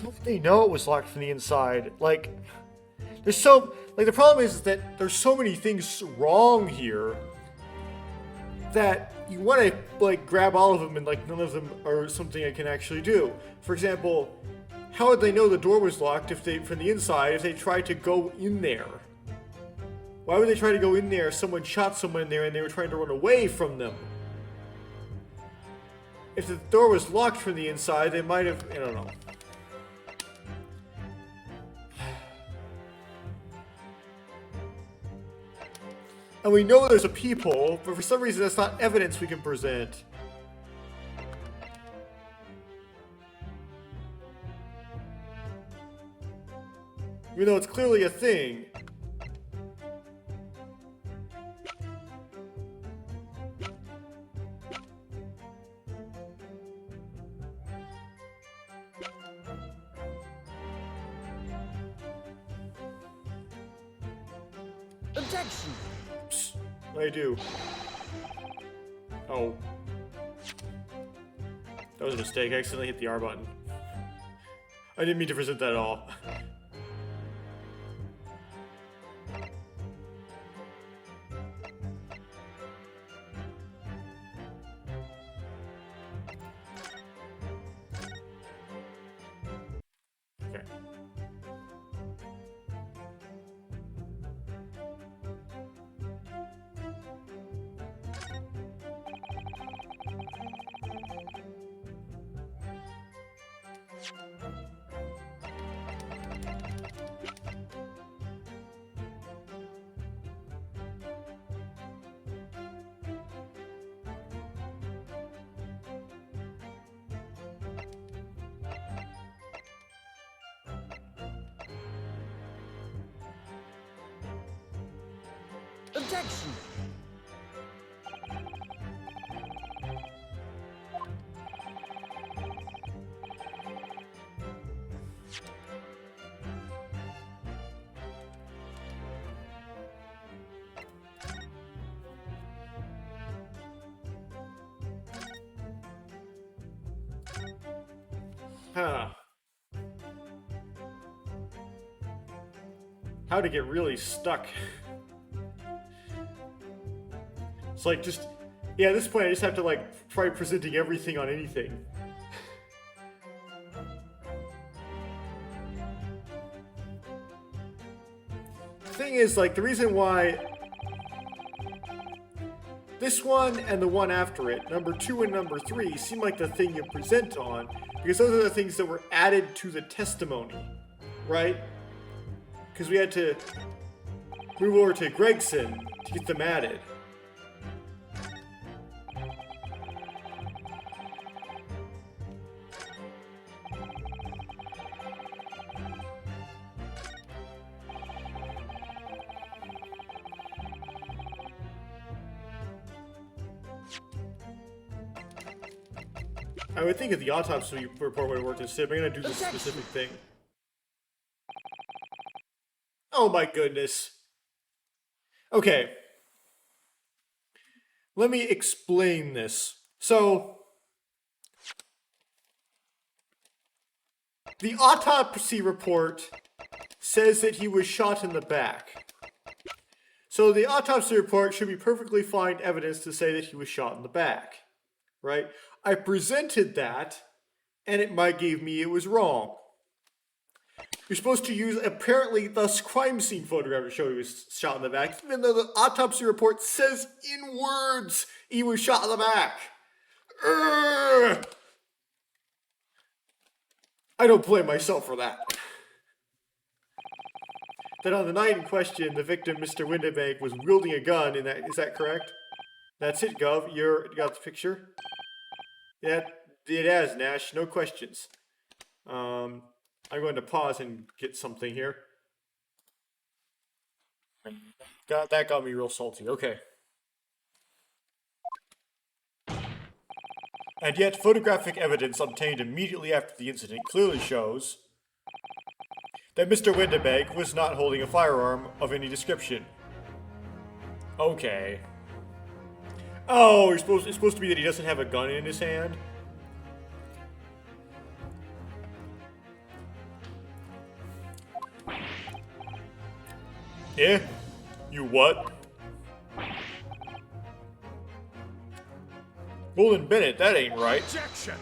A: How did they know it was locked from the inside? Like, the problem is that there's so many things wrong here that you want to, like, grab all of them and, like, none of them are something I can actually do. For example, how would they know the door was locked from the inside if they tried to go in there? Why would they try to go in there if someone shot someone in there and they were trying to run away from them? If the door was locked from the inside, they might have, I don't know. And we know there's a peephole, but for some reason that's not evidence we can present. Even though it's clearly a thing.
B: Objection!
A: Psst, what do I do? Oh. That was a mistake. I accidentally hit the R button. I didn't mean to present that at all. Okay.
B: Objection!
A: Huh. How to get really stuck. It's like just, yeah, at this point I just have to like try presenting everything on anything. The thing is, like, the reason why this one and the one after it, number 2 and number 3, seem like the thing you present on, because those are the things that were added to the testimony, right? Because we had to move over to Gregson to get them added. I would think if the autopsy report would have worked instead, I'm gonna do this specific thing. Oh my goodness. Okay. Let me explain this. So, the autopsy report says that he was shot in the back. So the autopsy report should be perfectly fine evidence to say that he was shot in the back, right? I presented that, and it gave me it was wrong. You're supposed to use apparently the crime scene photograph to show he was shot in the back, even though the autopsy report says in words he was shot in the back. Urgh! I don't blame myself for that. Then on the night in question, the victim, Mr. Windebank, was wielding a gun. Is that correct? That's it, Gov. You got the picture? Yeah, it has, Nash. No questions. I'm going to pause and get something here. That got me real salty. Okay. And yet, photographic evidence obtained immediately after the incident clearly shows that Mr. Windebank was not holding a firearm of any description. Okay. Oh, it's supposed to be that he doesn't have a gun in his hand? Yeah? You what? Golden Bennett, that ain't right.
B: Objection!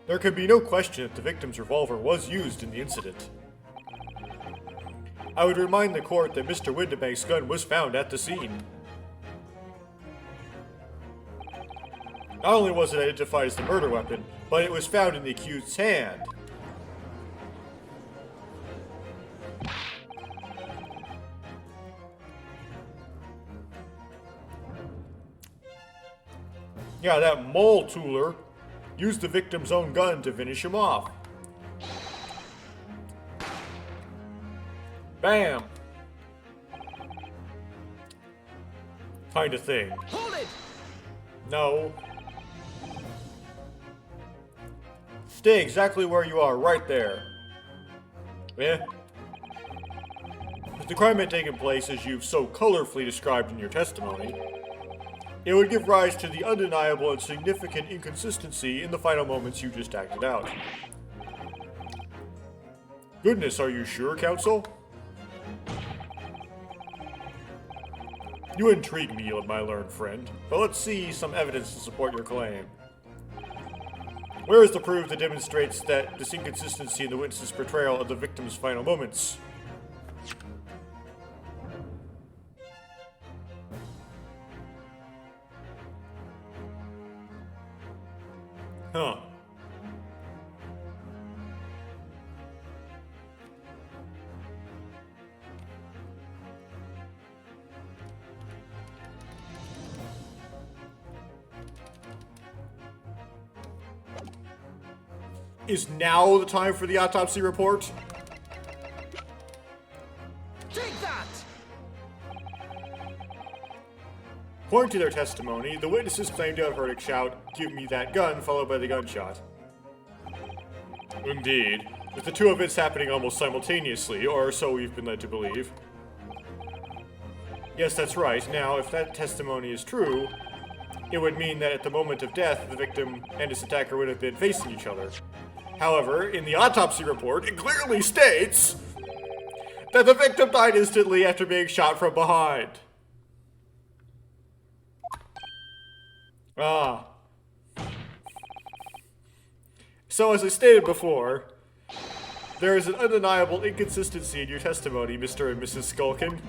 A: There can be no question that the victim's revolver was used in the incident. I would remind the court that Mr. Windebank's gun was found at the scene. Not only was it identified as the murder weapon, but it was found in the accused's hand. Yeah, that mole tooler used the victim's own gun to finish him off. Bam! Kind of thing.
B: Hold it!
A: No. Stay exactly where you are, right there. Yeah? If the crime had taken place as you've so colorfully described in your testimony, It would give rise to the undeniable and significant inconsistency in the final moments you just acted out. Goodness, are you sure, Counsel? You intrigue me, my learned friend, but let's see some evidence to support your claim. Where is the proof that demonstrates that this inconsistency in the witness's portrayal of the victim's final moments? Huh. Is now the time for the autopsy report?
B: Take that!
A: According to their testimony, the witnesses claimed to have heard a shout, "Give me that gun," followed by the gunshot. Indeed, with the two events happening almost simultaneously, or so we've been led to believe. Yes, that's right. Now, if that testimony is true, it would mean that at the moment of death, the victim and his attacker would have been facing each other. However, in the autopsy report, it clearly states that the victim died instantly after being shot from behind. Ah. So as I stated before, there is an undeniable inconsistency in your testimony, Mr. and Mrs. Skulkin.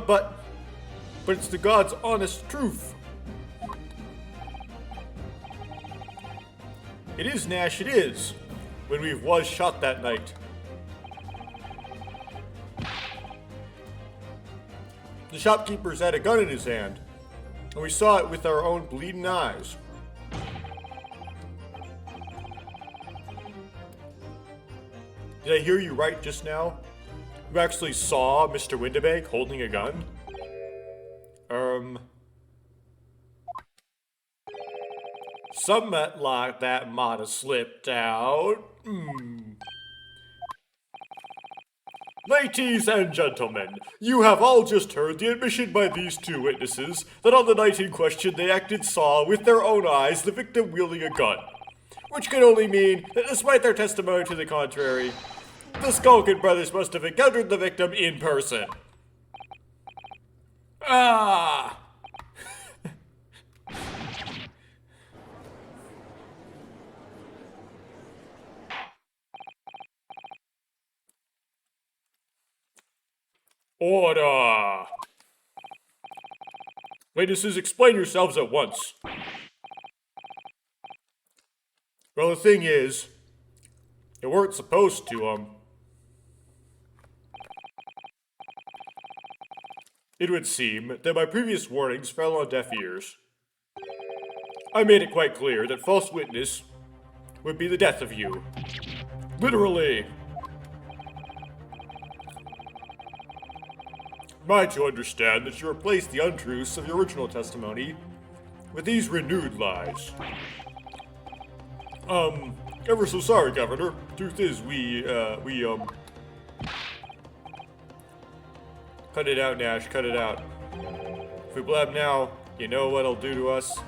A: But it's the God's honest truth. It is, Nash, it is. When we was shot that night. The shopkeeper's had a gun in his hand, and we saw it with our own bleeding eyes. Did I hear you right just now? You actually saw Mr. Windibank holding a gun? Something like that might have slipped out. Ladies and gentlemen, you have all just heard the admission by these two witnesses that on the night in question they saw with their own eyes the victim wielding a gun. Which can only mean that despite their testimony to the contrary, the Skulkin brothers must have encountered the victim in person. Ah! Order! Witnesses, explain yourselves at once. Well, the thing is, you weren't supposed to, It would seem that my previous warnings fell on deaf ears. I made it quite clear that false witness would be the death of you. Literally. Am I to understand that you replaced the untruths of your original testimony with these renewed lies? Ever so sorry, Governor. Truth is, Cut it out, Nash, cut it out. If we blab now, you know what it'll do to us?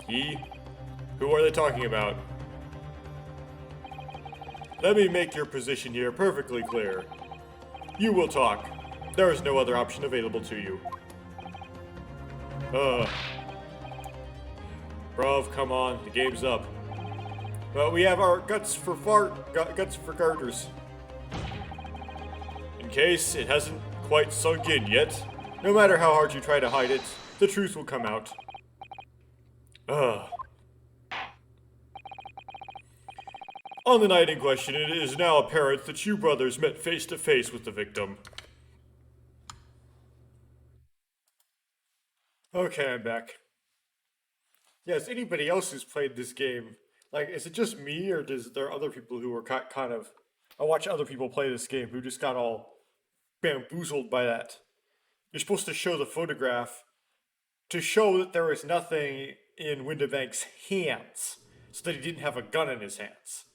A: He? Who are they talking about? Let me make your position here perfectly clear. You will talk. There is no other option available to you. Bruv, come on, the game's up. But we have our guts for garters. In case it hasn't quite sunk in yet, no matter how hard you try to hide it, the truth will come out. On the night in question, it is now apparent that you brothers met face to face with the victim. Okay, I'm back. Yes, anybody else who's played this game, like, is it just me, or does there other people who were kind of... I watch other people play this game who just got all bamboozled by that. You're supposed to show the photograph to show that there is nothing in Windibank's hands. so that he didn't have a gun in his hands.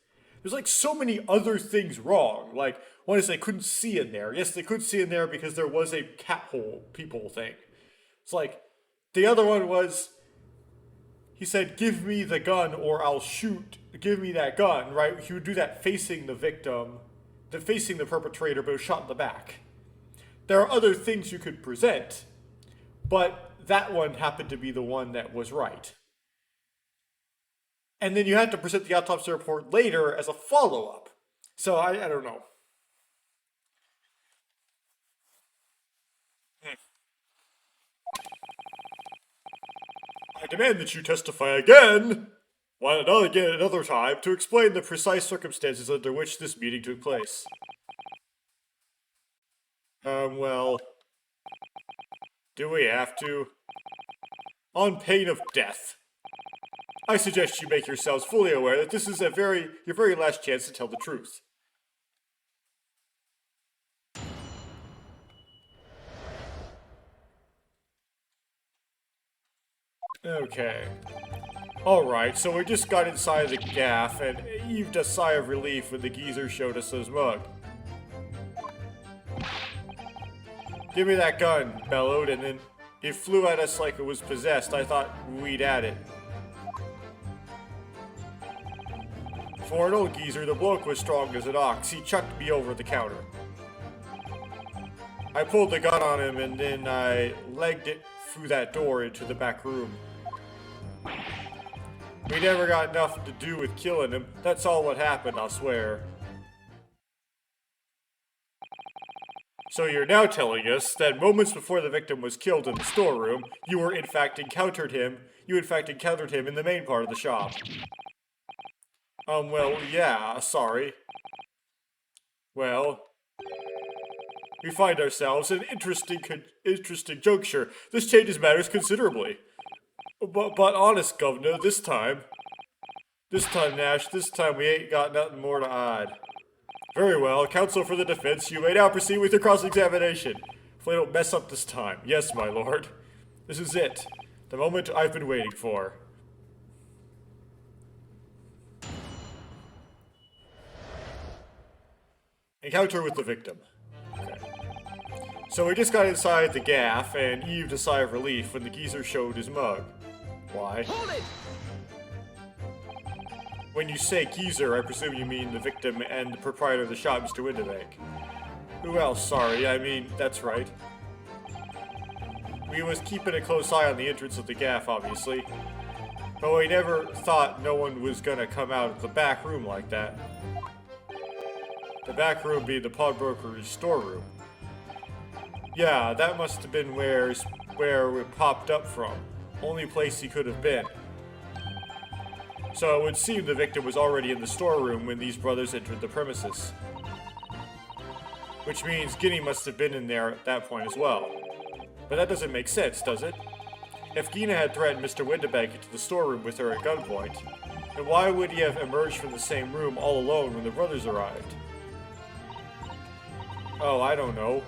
A: There's like so many other things wrong. Like, one is they couldn't see in there. Yes, they could see in there because there was a cat hole peephole thing. It's like, the other one was, he said, give me the gun or I'll shoot. Give me that gun, right? He would do that facing the victim, facing the perpetrator, but it was shot in the back. There are other things you could present, but that one happened to be the one that was right. And then you have to present the autopsy report later as a follow-up. So I don't know. I demand that you testify again, another time, to explain the precise circumstances under which this meeting took place. Well, do we have to? On pain of death. I suggest you make yourselves fully aware that this is your very last chance to tell the truth. Okay. Alright, so we just got inside the gaff and heaved a sigh of relief when the geezer showed us his mug. Give me that gun, bellowed, and then it flew at us like it was possessed. I thought we'd had it. For an old geezer, the bloke was strong as an ox. He chucked me over the counter. I pulled the gun on him and then I legged it through that door into the back room. We never got nothing to do with killing him. That's all what happened, I swear. So you're now telling us that moments before the victim was killed in the storeroom, you in fact encountered him in the main part of the shop. Well, yeah, sorry. Well, we find ourselves at an interesting juncture. This changes matters considerably. But honest, Governor, this time, Nash, this time we ain't got nothing more to hide. Very well, counsel for the defense, you may now proceed with your cross-examination. If I don't mess up this time. Yes, my lord. This is it. The moment I've been waiting for. Encounter with the victim. Okay. So we just got inside the gaff and heaved a sigh of relief when the geezer showed his mug. Why?
B: Hold it!
A: When you say geezer, I presume you mean the victim and the proprietor of the shop, Mr. Windebank. Who else? Sorry, I mean, that's right. We was keeping a close eye on the entrance of the gaff, obviously. But we never thought no one was gonna come out of the back room like that. The back room being the pawnbroker's storeroom. Yeah, that must have been where it popped up from. Only place he could have been. So it would seem the victim was already in the storeroom when these brothers entered the premises. Which means Guinea must have been in there at that point as well. But that doesn't make sense, does it? If Gina had threatened Mr. Windebank into the storeroom with her at gunpoint, then why would he have emerged from the same room all alone when the brothers arrived? Oh, I don't know.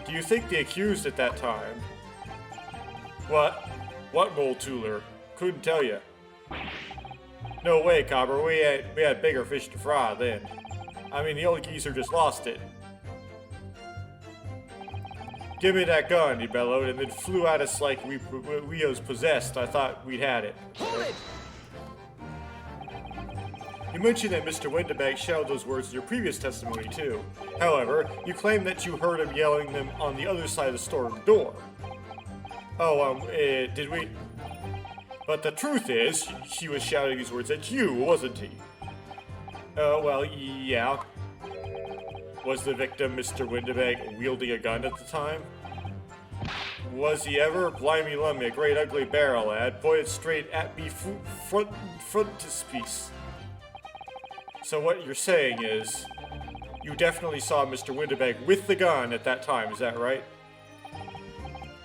A: Do you think the accused at that time? What? What, Moltooler? Couldn't tell you. No way, Copper. We had bigger fish to fry then. I mean, the old geezer just lost it. Give me that gun, he bellowed, and then flew at us like we was possessed. I thought we'd had it.
B: Hold it!
A: You mentioned that Mr. Windebank shouted those words in your previous testimony, too. However, you claim that you heard him yelling them on the other side of the storeroom door. Oh, did we? But the truth is, he was shouting these words at you, wasn't he? Well, yeah. Was the victim Mr. Windebank wielding a gun at the time? Was he ever? Blimey lummy, a great ugly barrel, lad, pointed straight at me frontispiece. So what you're saying is, you definitely saw Mr. Windebank with the gun at that time, is that right?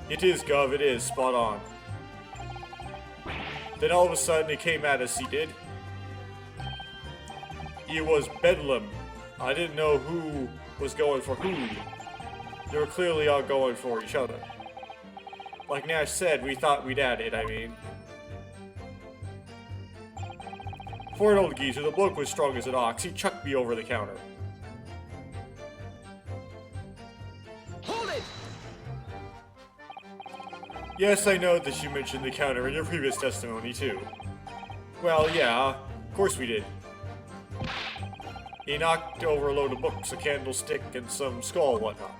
A: It is, Gov, it is, spot on. Then all of a sudden he came at us, he did. It was bedlam. I didn't know who was going for who. They were clearly all going for each other. Like Nash said, we thought we'd had it, I mean. For an old geezer, the bloke was strong as an ox. He chucked me over the counter.
B: Hold it!
A: Yes, I know that you mentioned the counter in your previous testimony, too. Well, yeah, of course we did. He knocked over a load of books, a candlestick, and some skull whatnot.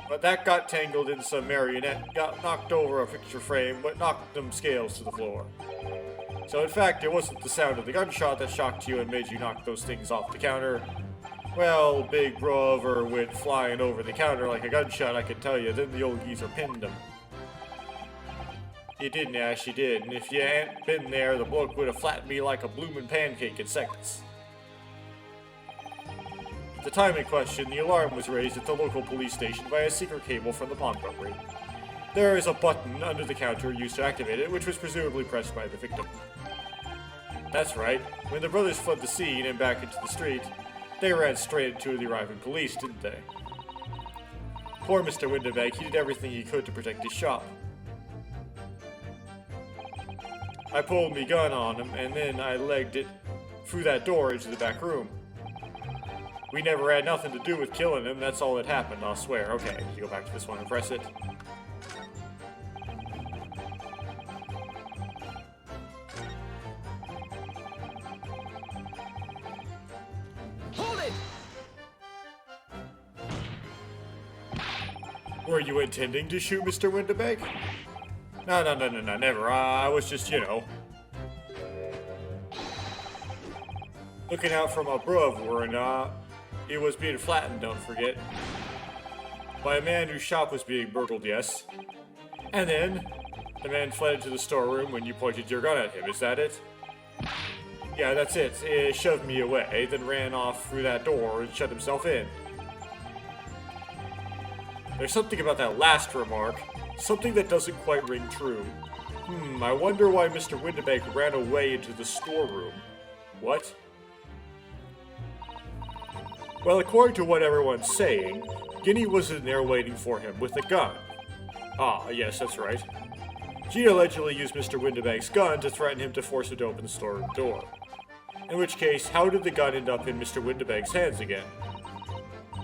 A: But that got tangled in some marionette, got knocked over a picture frame, but knocked them scales to the floor. So in fact, it wasn't the sound of the gunshot that shocked you and made you knock those things off the counter. Well, Big Brother went flying over the counter like a gunshot, I can tell you, then the old geezer pinned him. He did, Nash, he did, and if you hadn't been there, the bloke would have flattened me like a bloomin' pancake in seconds. At the time in question, the alarm was raised at the local police station by a secret cable from the pawnbrokery. There is a button under the counter used to activate it, which was presumably pressed by the victim. That's right, when the brothers fled the scene and back into the street, they ran straight into the arriving police, didn't they? Poor Mr. Windibank, he did everything he could to protect his shop. I pulled me gun on him, and then I legged it through that door into the back room. We never had nothing to do with killing him, that's all that happened, I'll swear. Okay, you go back to this one and press it.
B: Hold it!
A: Were you intending to shoot Mr. Windibank? No, never. I was just, looking out for my brother, and he was being flattened, don't forget. By a man whose shop was being burgled, yes. And then, the man fled into the storeroom when you pointed your gun at him, is that it? Yeah, that's it. He shoved me away, then ran off through that door and shut himself in. There's something about that last remark. Something that doesn't quite ring true. I wonder why Mr. Windibank ran away into the storeroom. What? Well, according to what everyone's saying, Guinea was in there waiting for him with a gun. Ah, yes, that's right. Gene allegedly used Mr. Windibank's gun to threaten him to force him to open the storeroom door. In which case, how did the gun end up in Mr. Windibank's hands again?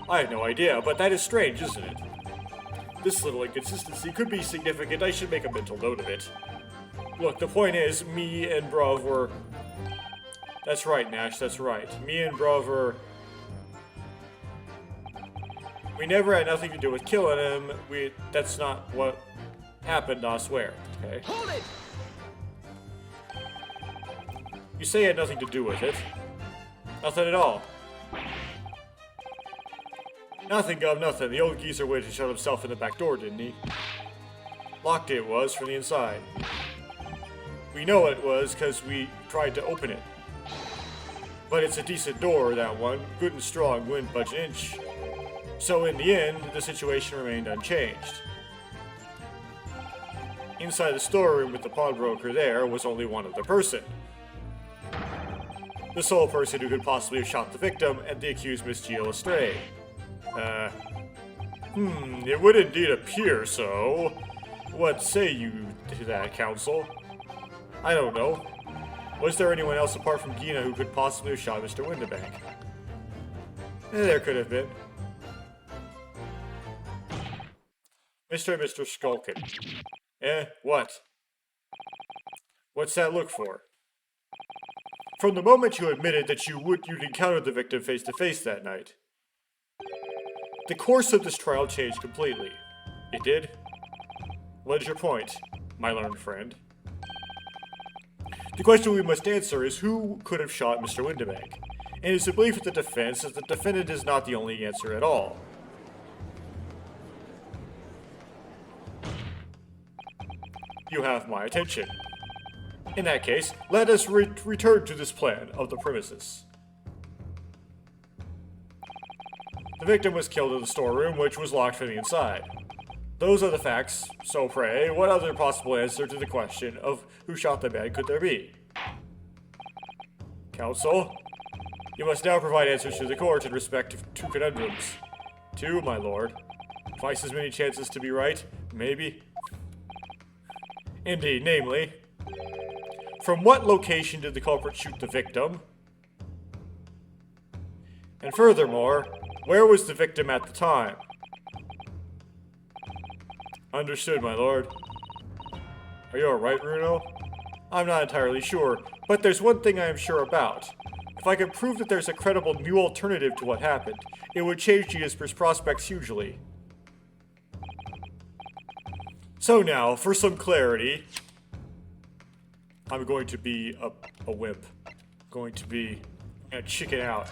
A: I have no idea, but that is strange, isn't it? This little inconsistency could be significant. I should make a mental note of it. Look, the point is, me and Bruv were... That's right, Nash, that's right. Me and Bruv were... We never had nothing to do with killing him. That's not what happened, I swear. Okay.
B: Hold it!
A: You say you had nothing to do with it. Nothing at all. Nothing, Gov, nothing. The old geezer waited to shut himself in the back door, didn't he? Locked it was from the inside. We know it was because we tried to open it. But it's a decent door, that one. Good and strong, wouldn't budge an inch. So in the end, the situation remained unchanged. Inside the storeroom with the pawnbroker there was only one other person. The sole person who could possibly have shot the victim and the accused Miss Gia Lestrade. It would indeed appear so. What say you to that, counsel? I don't know. Was there anyone else apart from Gina who could possibly have shot Mr. Windibank? There could have been. Mr. Skulkin. What? What's that look for? From the moment you admitted that you'd encountered the victim face to face that night. The course of this trial changed completely. It did? What is your point, my learned friend? The question we must answer is who could have shot Mr. Windibank? And it's the belief of the defense that the defendant is not the only answer at all. You have my attention. In that case, let us return to this plan of the premises. The victim was killed in the storeroom, which was locked from the inside. Those are the facts, so pray, what other possible answer to the question of who shot the man could there be? Counsel, you must now provide answers to the court in respect to two conundrums. Two, my lord. Twice as many chances to be right, maybe. Indeed, namely, From what location did the culprit shoot the victim? And furthermore, where was the victim at the time? Understood, my lord. Are you alright, Bruno? I'm not entirely sure, but there's one thing I am sure about. If I can prove that there's a credible new alternative to what happened, it would change Gisper's prospects hugely. So now, for some clarity, I'm going to be a wimp. Going to be a chicken out.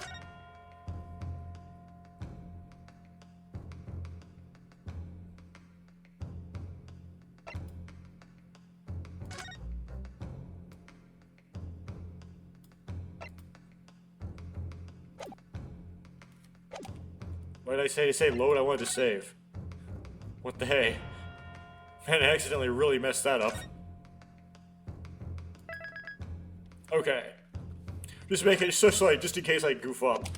A: What did I say to say load? I wanted to save. What the hey? Man, I accidentally really messed that up. Okay. Just make it just like just in case I goof up.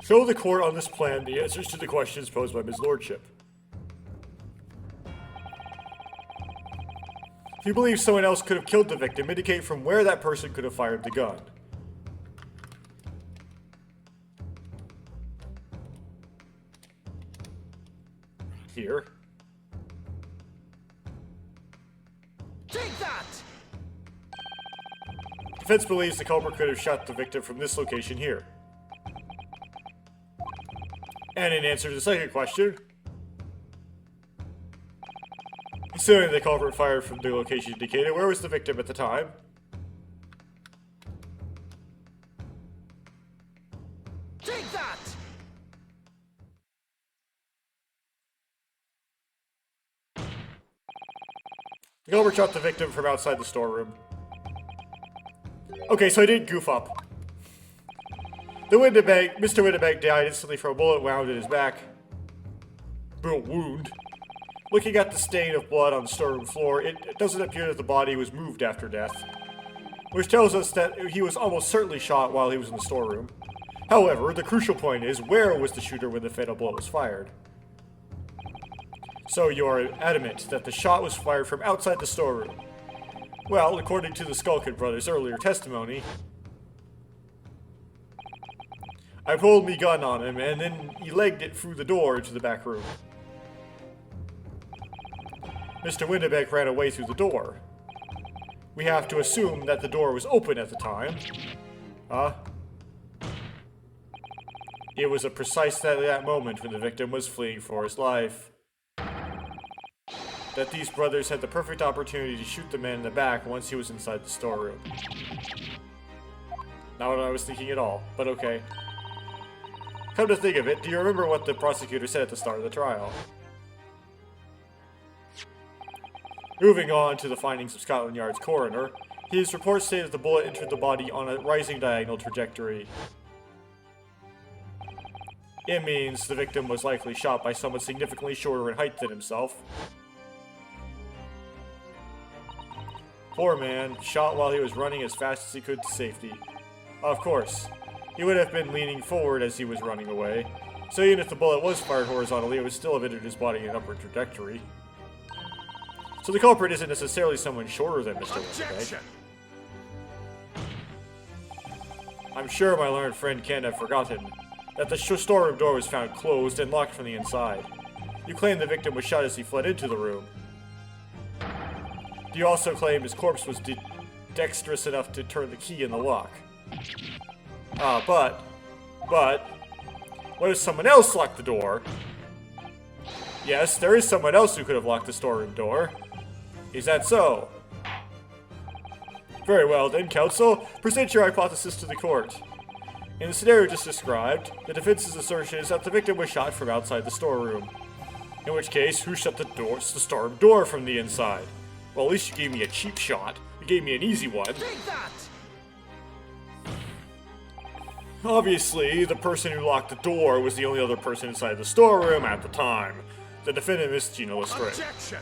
A: Show the court on this plan the answers to the questions posed by His Lordship. If you believe someone else could have killed the victim, indicate from where that person could have fired the gun. Here.
B: Take that!
A: Defense believes the culprit could have shot the victim from this location here. And in answer to the second question, assuming the culprit fired from the location indicated, where was the victim at the time?
B: Take that!
A: The culprit shot the victim from outside the storeroom. Okay, so I did goof up. Mr. Winnebank died instantly from a bullet wound in his back. Wound. Looking at the stain of blood on the storeroom floor, it doesn't appear that the body was moved after death, which tells us that he was almost certainly shot while he was in the storeroom. However, the crucial point is, where was the shooter when the fatal blow was fired? So you are adamant that the shot was fired from outside the storeroom. Well, according to the Skulkin brothers' earlier testimony, I pulled me gun on him and then he legged it through the door into the back room. Mr. Winnebeck ran away through the door. We have to assume that the door was open at the time. It was precisely that moment when the victim was fleeing for his life that these brothers had the perfect opportunity to shoot the man in the back once he was inside the storeroom. Not what I was thinking at all, but okay. Come to think of it, do you remember what the prosecutor said at the start of the trial? Moving on to the findings of Scotland Yard's coroner, his report stated the bullet entered the body on a rising diagonal trajectory. It means the victim was likely shot by someone significantly shorter in height than himself. Poor man, shot while he was running as fast as he could to safety. Of course, he would have been leaning forward as he was running away, so even if the bullet was fired horizontally, it would still have entered his body in an upward trajectory. So the culprit isn't necessarily someone shorter than Mr. Winnebank. I'm sure my learned friend can't have forgotten that the storeroom door was found closed and locked from the inside. You claim the victim was shot as he fled into the room. Do you also claim his corpse was dexterous enough to turn the key in the lock? But, what if someone else locked the door? Yes, there is someone else who could have locked the storeroom door. Is that so? Very well then, counsel, present your hypothesis to the court. In the scenario just described, the defense's assertion is that the victim was shot from outside the storeroom. In which case, who shut the storeroom door from the inside? Well, at least you gave me a cheap shot. You gave me an easy one.
B: Take that!
A: Obviously, the person who locked the door was the only other person inside the storeroom at the time. The defendant, Miss Gina Lestrade.
B: Objection!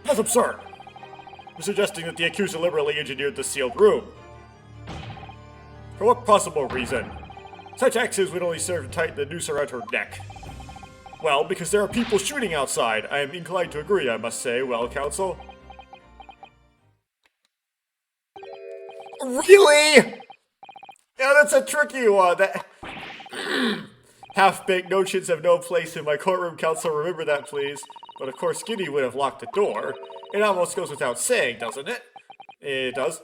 A: That's absurd. You're suggesting that the accused deliberately engineered the sealed room. For what possible reason? Such axes would only serve to tighten the noose around her neck. Well, because there are people shooting outside. I am inclined to agree, I must say. Well, counsel? Really? Yeah, that's a tricky one. That half-baked notions have no place in my courtroom, counsel. Remember that, please. But of course, Skinny would have locked the door. It almost goes without saying, doesn't it? It does.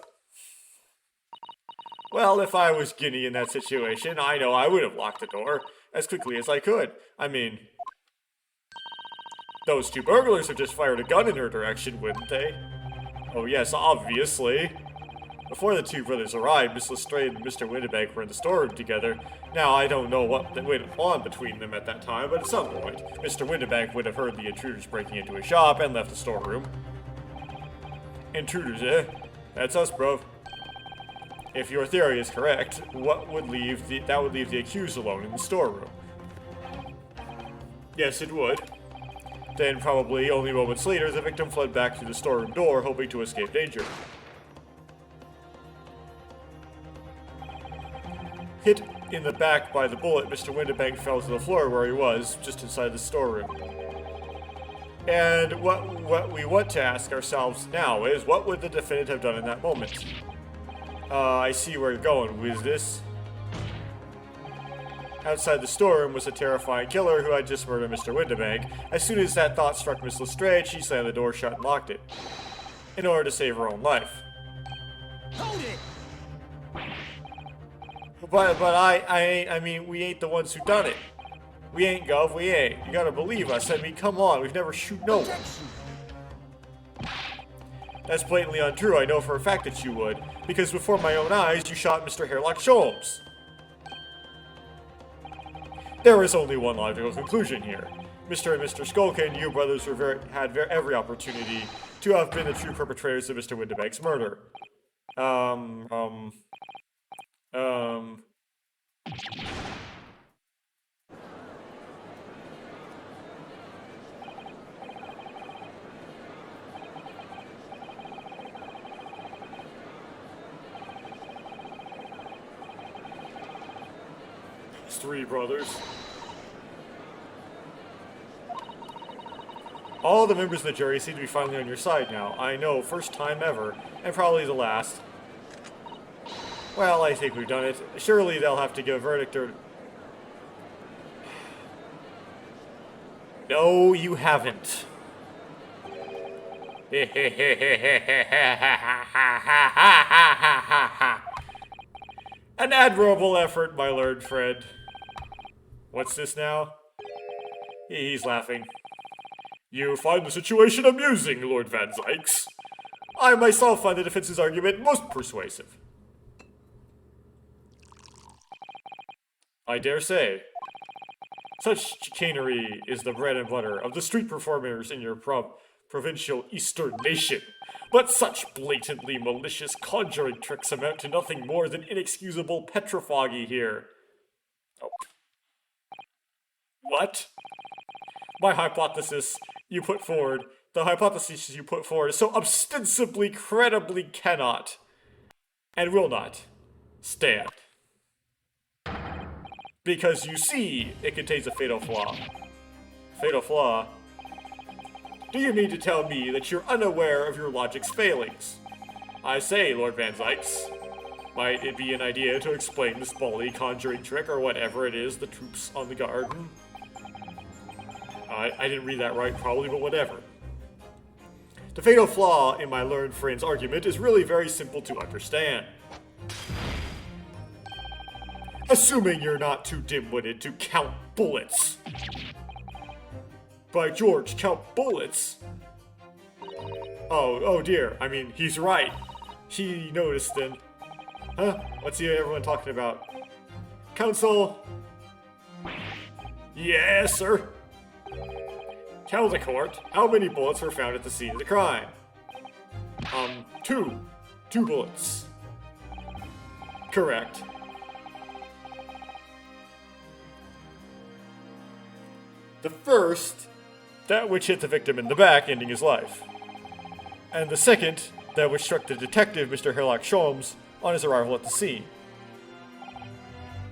A: Well, if I was Guinea in that situation, I know I would have locked the door as quickly as I could. I mean, those two burglars have just fired a gun in her direction, wouldn't they? Oh yes, obviously. Before the two brothers arrived, Miss Lestrade and Mr. Windibank were in the storeroom together. Now, I don't know what went on between them at that time, but at some point, Mr. Windibank would have heard the intruders breaking into his shop and left the storeroom. Intruders, eh? That's us, bro. If your theory is correct, that would leave the accused alone in the storeroom. Yes, it would. Then, probably only moments later, the victim fled back through the storeroom door, hoping to escape danger. Hit in the back by the bullet, Mr. Windibank fell to the floor where he was, just inside the storeroom. And what we want to ask ourselves now is, what would the defendant have done in that moment? I see where you're going with this. Outside the storeroom was a terrifying killer who had just murdered Mr. Windibank. As soon as that thought struck Miss Lestrade, she slammed the door shut and locked it, in order to save her own life.
B: Hold it!
A: But I mean, we ain't the ones who done it. We ain't, Gov, we ain't. You gotta believe us. I mean, come on, we've never shoot no one. That's blatantly untrue. I know for a fact that you would, because before my own eyes, you shot Mr. Hairlock Sholmes. There is only one logical conclusion here. Mr. and Mr. Skulkin, you brothers had every opportunity to have been the true perpetrators of Mr. Windibank's murder. Three brothers. All the members of the jury seem to be finally on your side now. I know, first time ever, and probably the last. Well, I think we've done it. Surely they'll have to give a verdict or... No, you haven't. An admirable effort, my learned friend. What's this now? He's laughing. You find the situation amusing, Lord Van Zykes. I myself find the defense's argument most persuasive. I dare say. Such chicanery is the bread and butter of the street performers in your provincial eastern nation. But such blatantly malicious conjuring tricks amount to nothing more than inexcusable petrophagy here. Oh. What? The hypothesis you put forward is so ostensibly, credibly cannot, and will not, stand. Because you see, it contains a fatal flaw. Fatal flaw? Do you mean to tell me that you're unaware of your logic's failings? I say, Lord Van Zykes, might it be an idea to explain this bully conjuring trick or whatever it is the troops on the garden? I didn't read that right, probably, but whatever. The fatal flaw in my learned friend's argument is really very simple to understand. Assuming you're not too dim-witted to count bullets. By George, count bullets? Oh dear, I mean, he's right. He noticed then. Huh? What's everyone talking about? Counsel? Yes, sir. Tell the court, how many bullets were found at the scene of the crime? Two. 2 bullets. Correct. The first, that which hit the victim in the back, ending his life. And the second, that which struck the detective, Mr. Hairlock Sholmes, on his arrival at the scene.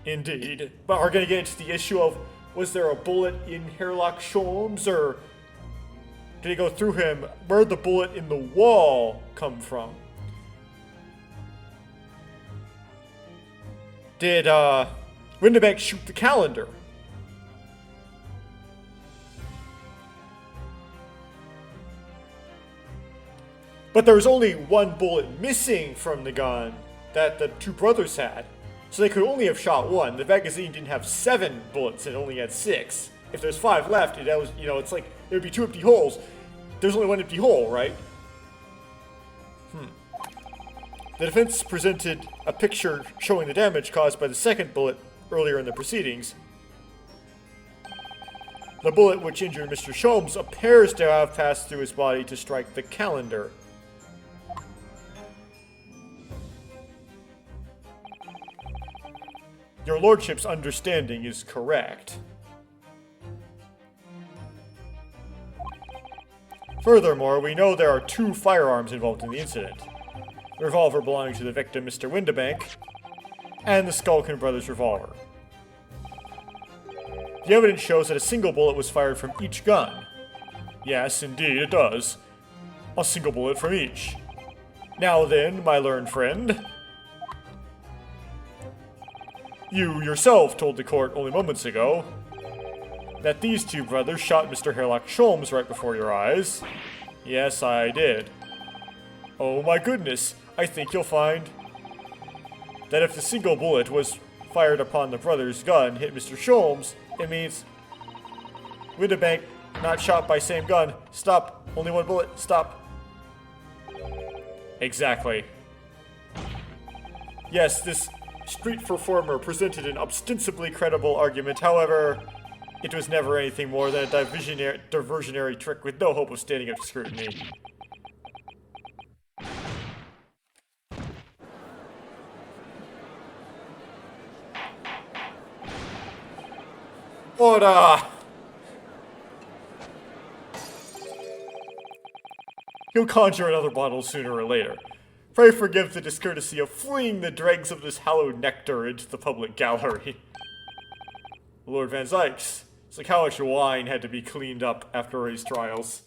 A: Indeed. But we're going to get into the issue of Was there a bullet in Herlock Sholmes, or did it go through him? Where'd the bullet in the wall come from? Did Windibank shoot the calendar? But there was only one bullet missing from the gun that the two brothers had. So they could only have shot one. The magazine didn't have 7 bullets, it only had 6. If there's 5 left, that was, it's like there'd be 2 empty holes. There's only 1 empty hole, right? The defense presented a picture showing the damage caused by the second bullet earlier in the proceedings. The bullet which injured Mr. Sholmes appears to have passed through his body to strike the calendar. Your lordship's understanding is correct. Furthermore, we know there are 2 firearms involved in the incident. The revolver belonging to the victim, Mr. Windibank, and the Skulkin brothers' revolver. The evidence shows that a single bullet was fired from each gun. Yes, indeed, it does. A single bullet from each. Now then, my learned friend, you yourself told the court only moments ago that these 2 brothers shot Mr. Herlock Sholmes right before your eyes. Yes, I did. Oh my goodness, I think you'll find that if the single bullet was fired upon the brother's gun hit Mr. Sholmes, it means Windibank not shot by same gun. Stop. Only 1 bullet. Stop. Exactly. Yes, this street performer presented an ostensibly credible argument. However, it was never anything more than a diversionary trick with no hope of standing up to scrutiny. Order! He'll conjure another bottle sooner or later. Pray forgive the discourtesy of flinging the dregs of this hallowed nectar into the public gallery. Lord Van Zykes, it's like how much wine had to be cleaned up after his trials.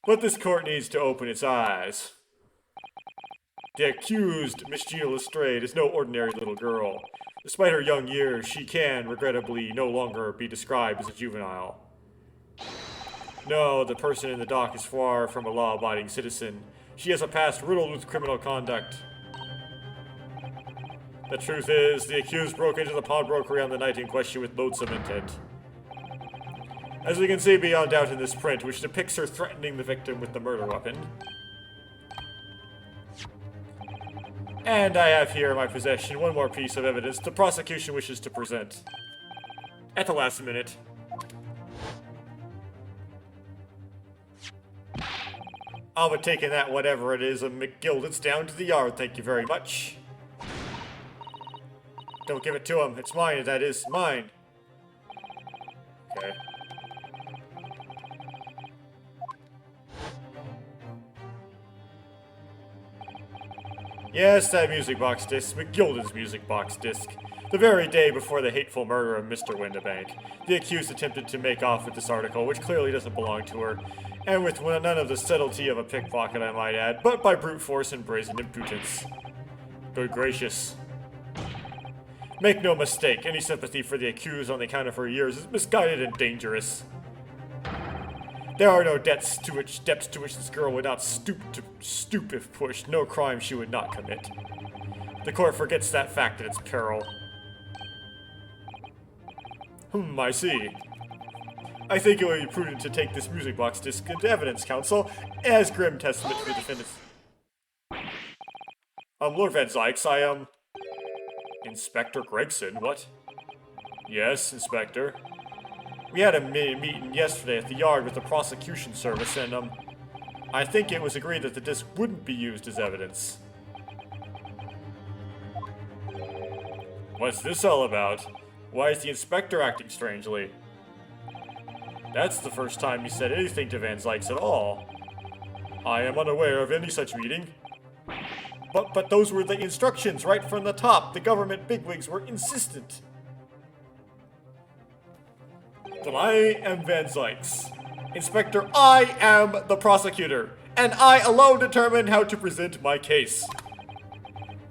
A: But this court needs to open its eyes. The accused, Miss Gina Lestrade, is no ordinary little girl. Despite her young years, she can, regrettably, no longer be described as a juvenile. No, the person in the dock is far from a law-abiding citizen. She has a past riddled with criminal conduct. The truth is, the accused broke into the pawnbrokery on the night in question with loathsome intent. As we can see beyond doubt in this print, which depicts her threatening the victim with the murder weapon. And I have here in my possession one more piece of evidence the prosecution wishes to present. At the last minute. I'll be taking that whatever it is of McGilded's down to the yard, thank you very much. Don't give it to him, it's mine, that is mine. Okay. Yes, that music box disc, McGilded's music box disc. The very day before the hateful murder of Mr. Windibank, the accused attempted to make off with this article, which clearly doesn't belong to her, and with none of the subtlety of a pickpocket, I might add, but by brute force and brazen impudence. Good gracious. Make no mistake, any sympathy for the accused on the account of her years is misguided and dangerous. There are no depths to which this girl would not stoop if pushed, no crime she would not commit. The court forgets that fact at its peril. I see. I think it would be prudent to take this music box disc into evidence, counsel, as grim testament to the defendants. Lord Van Zykes, I am... Inspector Gregson, what? Yes, Inspector. We had a meeting yesterday at the yard with the prosecution service, and, I think it was agreed that the disc wouldn't be used as evidence. What's this all about? Why is the inspector acting strangely? That's the first time he said anything to Van Zykes at all. I am unaware of any such meeting. But those were the instructions right from the top. The government bigwigs were insistent. I am Van Zykes. Inspector, I am the prosecutor, and I alone determine how to present my case.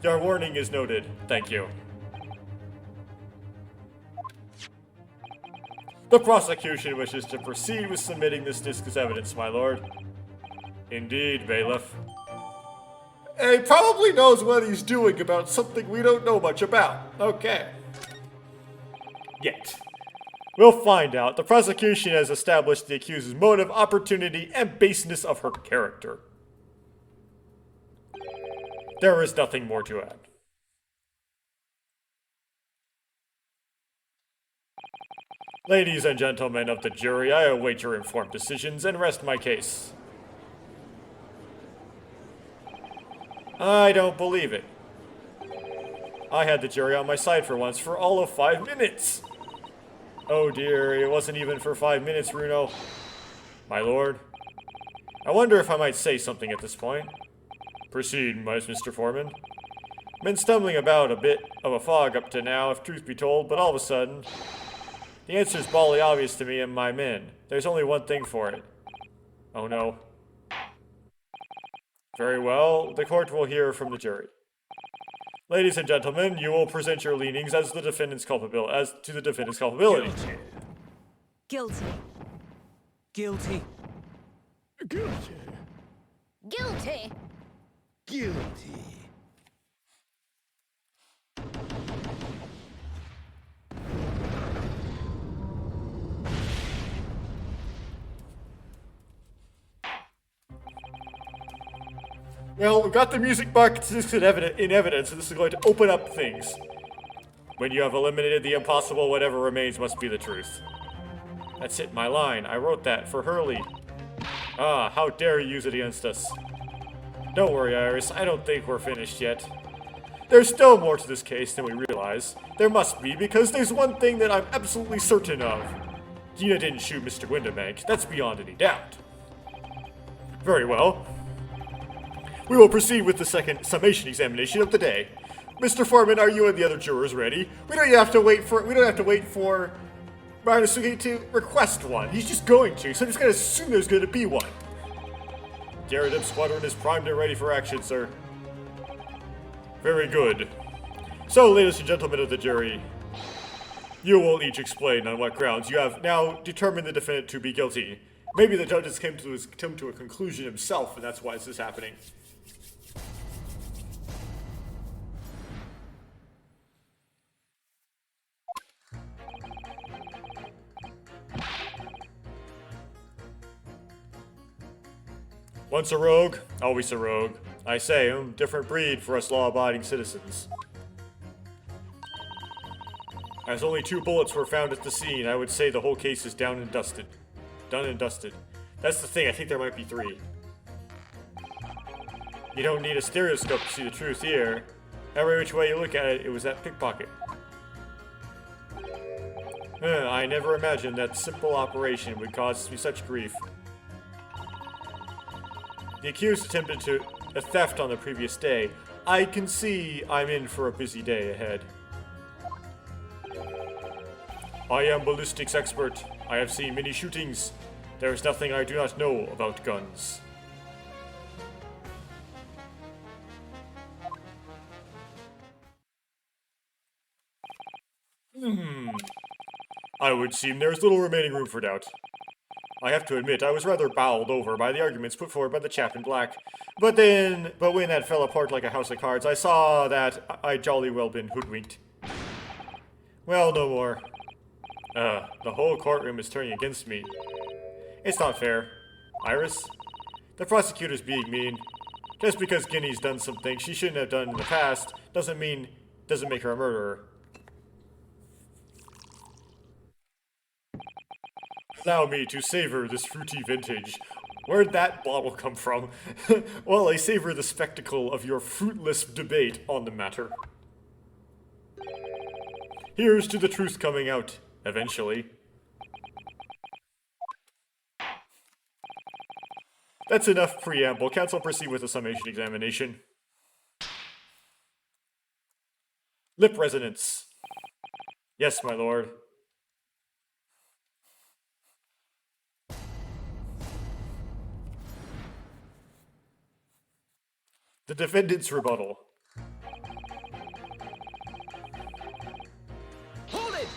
A: Your warning is noted. Thank you. The prosecution wishes to proceed with submitting this disc as evidence, my lord. Indeed, bailiff. He probably knows what he's doing about something we don't know much about. Okay. Yet. We'll find out. The prosecution has established the accused's motive, opportunity, and baseness of her character. There is nothing more to add. Ladies and gentlemen of the jury, I await your informed decisions and rest my case. I don't believe it. I had the jury on my side for once for all of 5 minutes. Oh dear, it wasn't even for 5 minutes, Runo. My lord, I wonder if I might say something at this point. Proceed, Mr. Foreman. Been stumbling about a bit of a fog up to now, if truth be told, but all of a sudden, the answer's bally obvious to me and my men. There's only one thing for it. Oh no. Very well, the court will hear from the jury. Ladies and gentlemen, you will present your leanings as to the defendant's culpability.
C: Guilty.
B: Guilty.
D: Guilty.
B: Guilty.
A: Well, we've got the music box in evidence, and this is going to open up things. When you have eliminated the impossible, whatever remains must be the truth. That's it, my line. I wrote that for Hurley. Ah, how dare you use it against us. Don't worry, Iris. I don't think we're finished yet. There's still more to this case than we realize. There must be, because there's one thing that I'm absolutely certain of. Dina didn't shoot Mr. Windebank. That's beyond any doubt. Very well. We will proceed with the second summation examination of the day. Mr. Foreman, are you and the other jurors ready? We don't have to wait for Marinosuke to request one. He's just going to, so I'm just gonna assume there's gonna be one. Gyarados Squadron is primed and ready for action, sir. Very good. So, ladies and gentlemen of the jury, you will each explain on what grounds you have now determined the defendant to be guilty. Maybe the judge has come to a conclusion himself, and that's why this is happening. Once a rogue, always a rogue. I say, different breed for us law-abiding citizens. As only 2 bullets were found at the scene, I would say the whole case is down and dusted. Done and dusted. That's the thing, I think there might be 3. You don't need a stereoscope to see the truth here. Every which way you look at it, it was that pickpocket. I never imagined that simple operation would cause me such grief. The accused attempted a theft on the previous day. I can see I'm in for a busy day ahead. I am ballistics expert. I have seen many shootings. There is nothing I do not know about guns. I would seem there is little remaining room for doubt. I have to admit, I was rather bowled over by the arguments put forward by the chap in black. But when that fell apart like a house of cards, I saw that I'd jolly well been hoodwinked. Well, no more. The whole courtroom is turning against me. It's not fair. Iris? The prosecutor's being mean. Just because Guinea's done something she shouldn't have done in the past doesn't make her a murderer. Allow me to savor this fruity vintage. Where'd that bottle come from? Well, I savor the spectacle of your fruitless debate on the matter. Here's to the truth coming out, eventually. That's enough preamble. Counsel, proceed with the summation examination. Lip resonance. Yes, my lord. The defendant's rebuttal.
B: Hold it!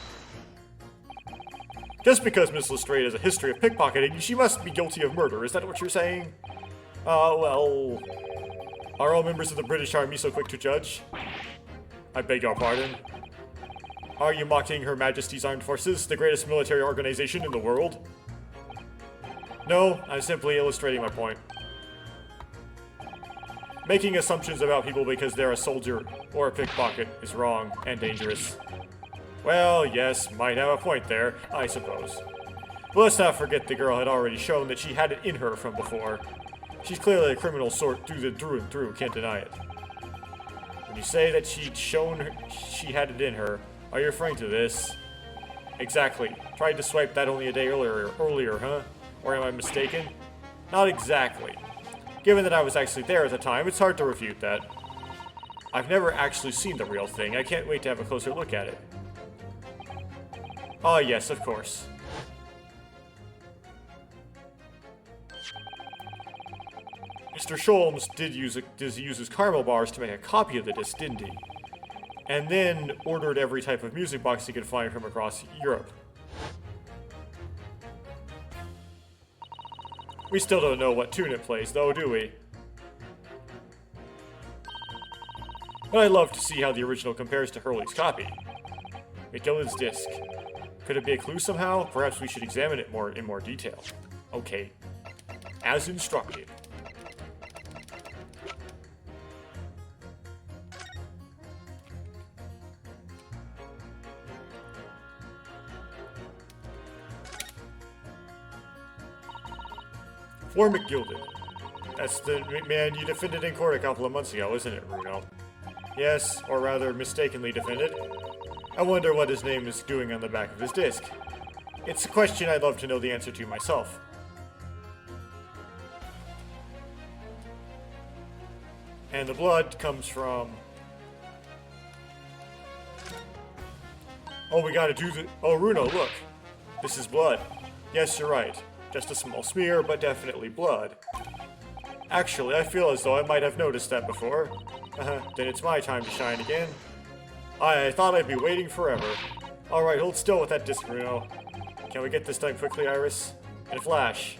A: Just because Miss Lestrade has a history of pickpocketing, she must be guilty of murder. Is that what you're saying? Well... Are all members of the British Army so quick to judge? I beg your pardon. Are you mocking Her Majesty's Armed Forces, the greatest military organization in the world? No, I'm simply illustrating my point. Making assumptions about people because they're a soldier or a pickpocket is wrong and dangerous. Well, yes, might have a point there, I suppose. But let's not forget the girl had already shown that she had it in her from before. She's clearly a criminal sort through and through, can't deny it. When you say that she'd shown she had it in her, are you referring to this? Exactly. Tried to swipe that only a day earlier, huh? Or am I mistaken? Not exactly. Given that I was actually there at the time, it's hard to refute that. I've never actually seen the real thing. I can't wait to have a closer look at it. Ah, yes, of course. Mr. Sholmes did use his caramel bars to make a copy of the disc, didn't he? And then ordered every type of music box he could find from across Europe. We still don't know what tune it plays, though, do we? But I'd love to see how the original compares to Hurley's copy. McGillen's disc. Could it be a clue somehow? Perhaps we should examine it in more detail. Okay. As instructed. For McGilden. That's the man you defended in court a couple of months ago, isn't it, Bruno? Yes, or rather mistakenly defended. I wonder what his name is doing on the back of his disc. It's a question I'd love to know the answer to myself. And the blood comes from... Oh, we gotta do the... Oh, Bruno, look. This is blood. Yes, you're right. Just a small smear, but definitely blood. Actually, I feel as though I might have noticed that before. Then it's my time to shine again. I thought I'd be waiting forever. Alright, hold still with that disc, Bruno. Can we get this done quickly, Iris? In a flash.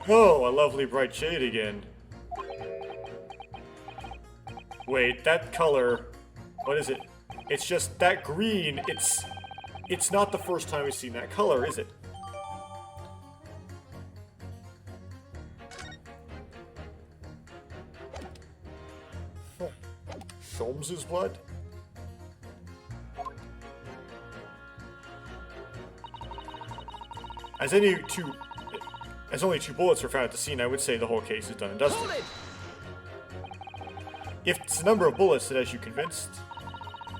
A: Oh, a lovely bright shade again. Wait, that color... What is it? It's just that green, it's not the first time we've seen that color, is it? Sholmes' blood? As only two bullets were found at the scene, I would say the whole case is done and dusted.
B: Hold it!
A: If it's the number of bullets that has you convinced,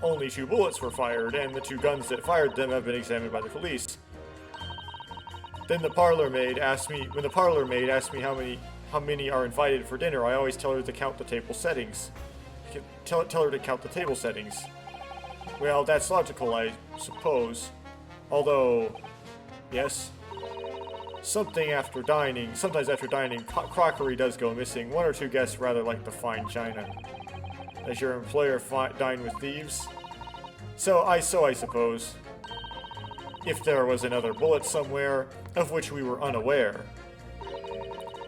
A: only 2 bullets were fired, and the 2 guns that fired them have been examined by the police. Then the parlor maid asked me, how many are invited for dinner, I always tell her to count the table settings. Tell her to count the table settings. Well, that's logical, I suppose. Although, yes. Sometimes after dining, crockery does go missing. 1 or 2 guests rather like the fine china. Does your employer dine with thieves? So I suppose. If there was another bullet somewhere, of which we were unaware,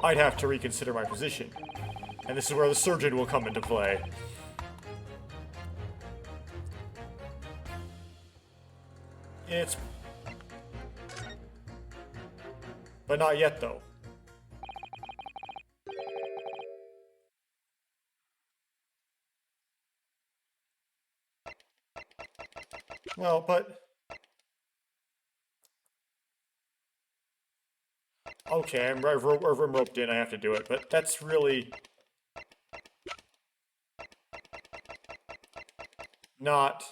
A: I'd have to reconsider my position. And this is where the surgeon will come into play. It's... But not yet, though. Well, but... Okay, I'm roped in, I have to do it, but that's really... not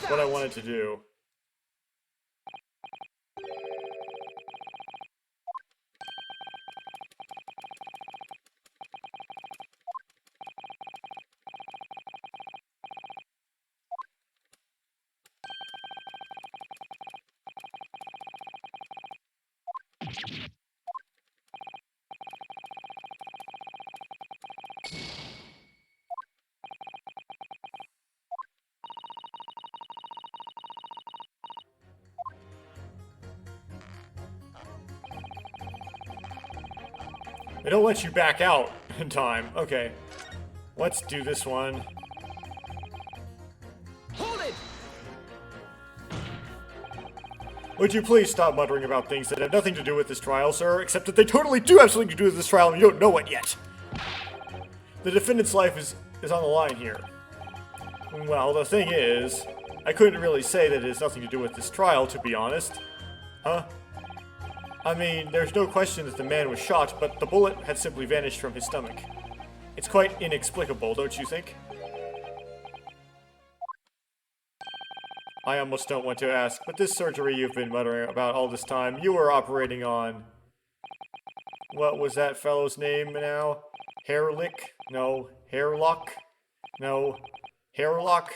A: what I wanted to do. They don't let you back out in time. Okay. Let's do this one.
B: Hold it!
A: Would you please stop muttering about things that have nothing to do with this trial, sir? Except that they totally do have something to do with this trial and you don't know it yet. The defendant's life is on the line here. Well, the thing is, I couldn't really say that it has nothing to do with this trial, to be honest. Huh? I mean, there's no question that the man was shot, but the bullet had simply vanished from his stomach. It's quite inexplicable, don't you think? I almost don't want to ask, but this surgery you've been muttering about all this time, you were operating on... What was that fellow's name now? Hairlick? No. Hairlock? No. Hairlock?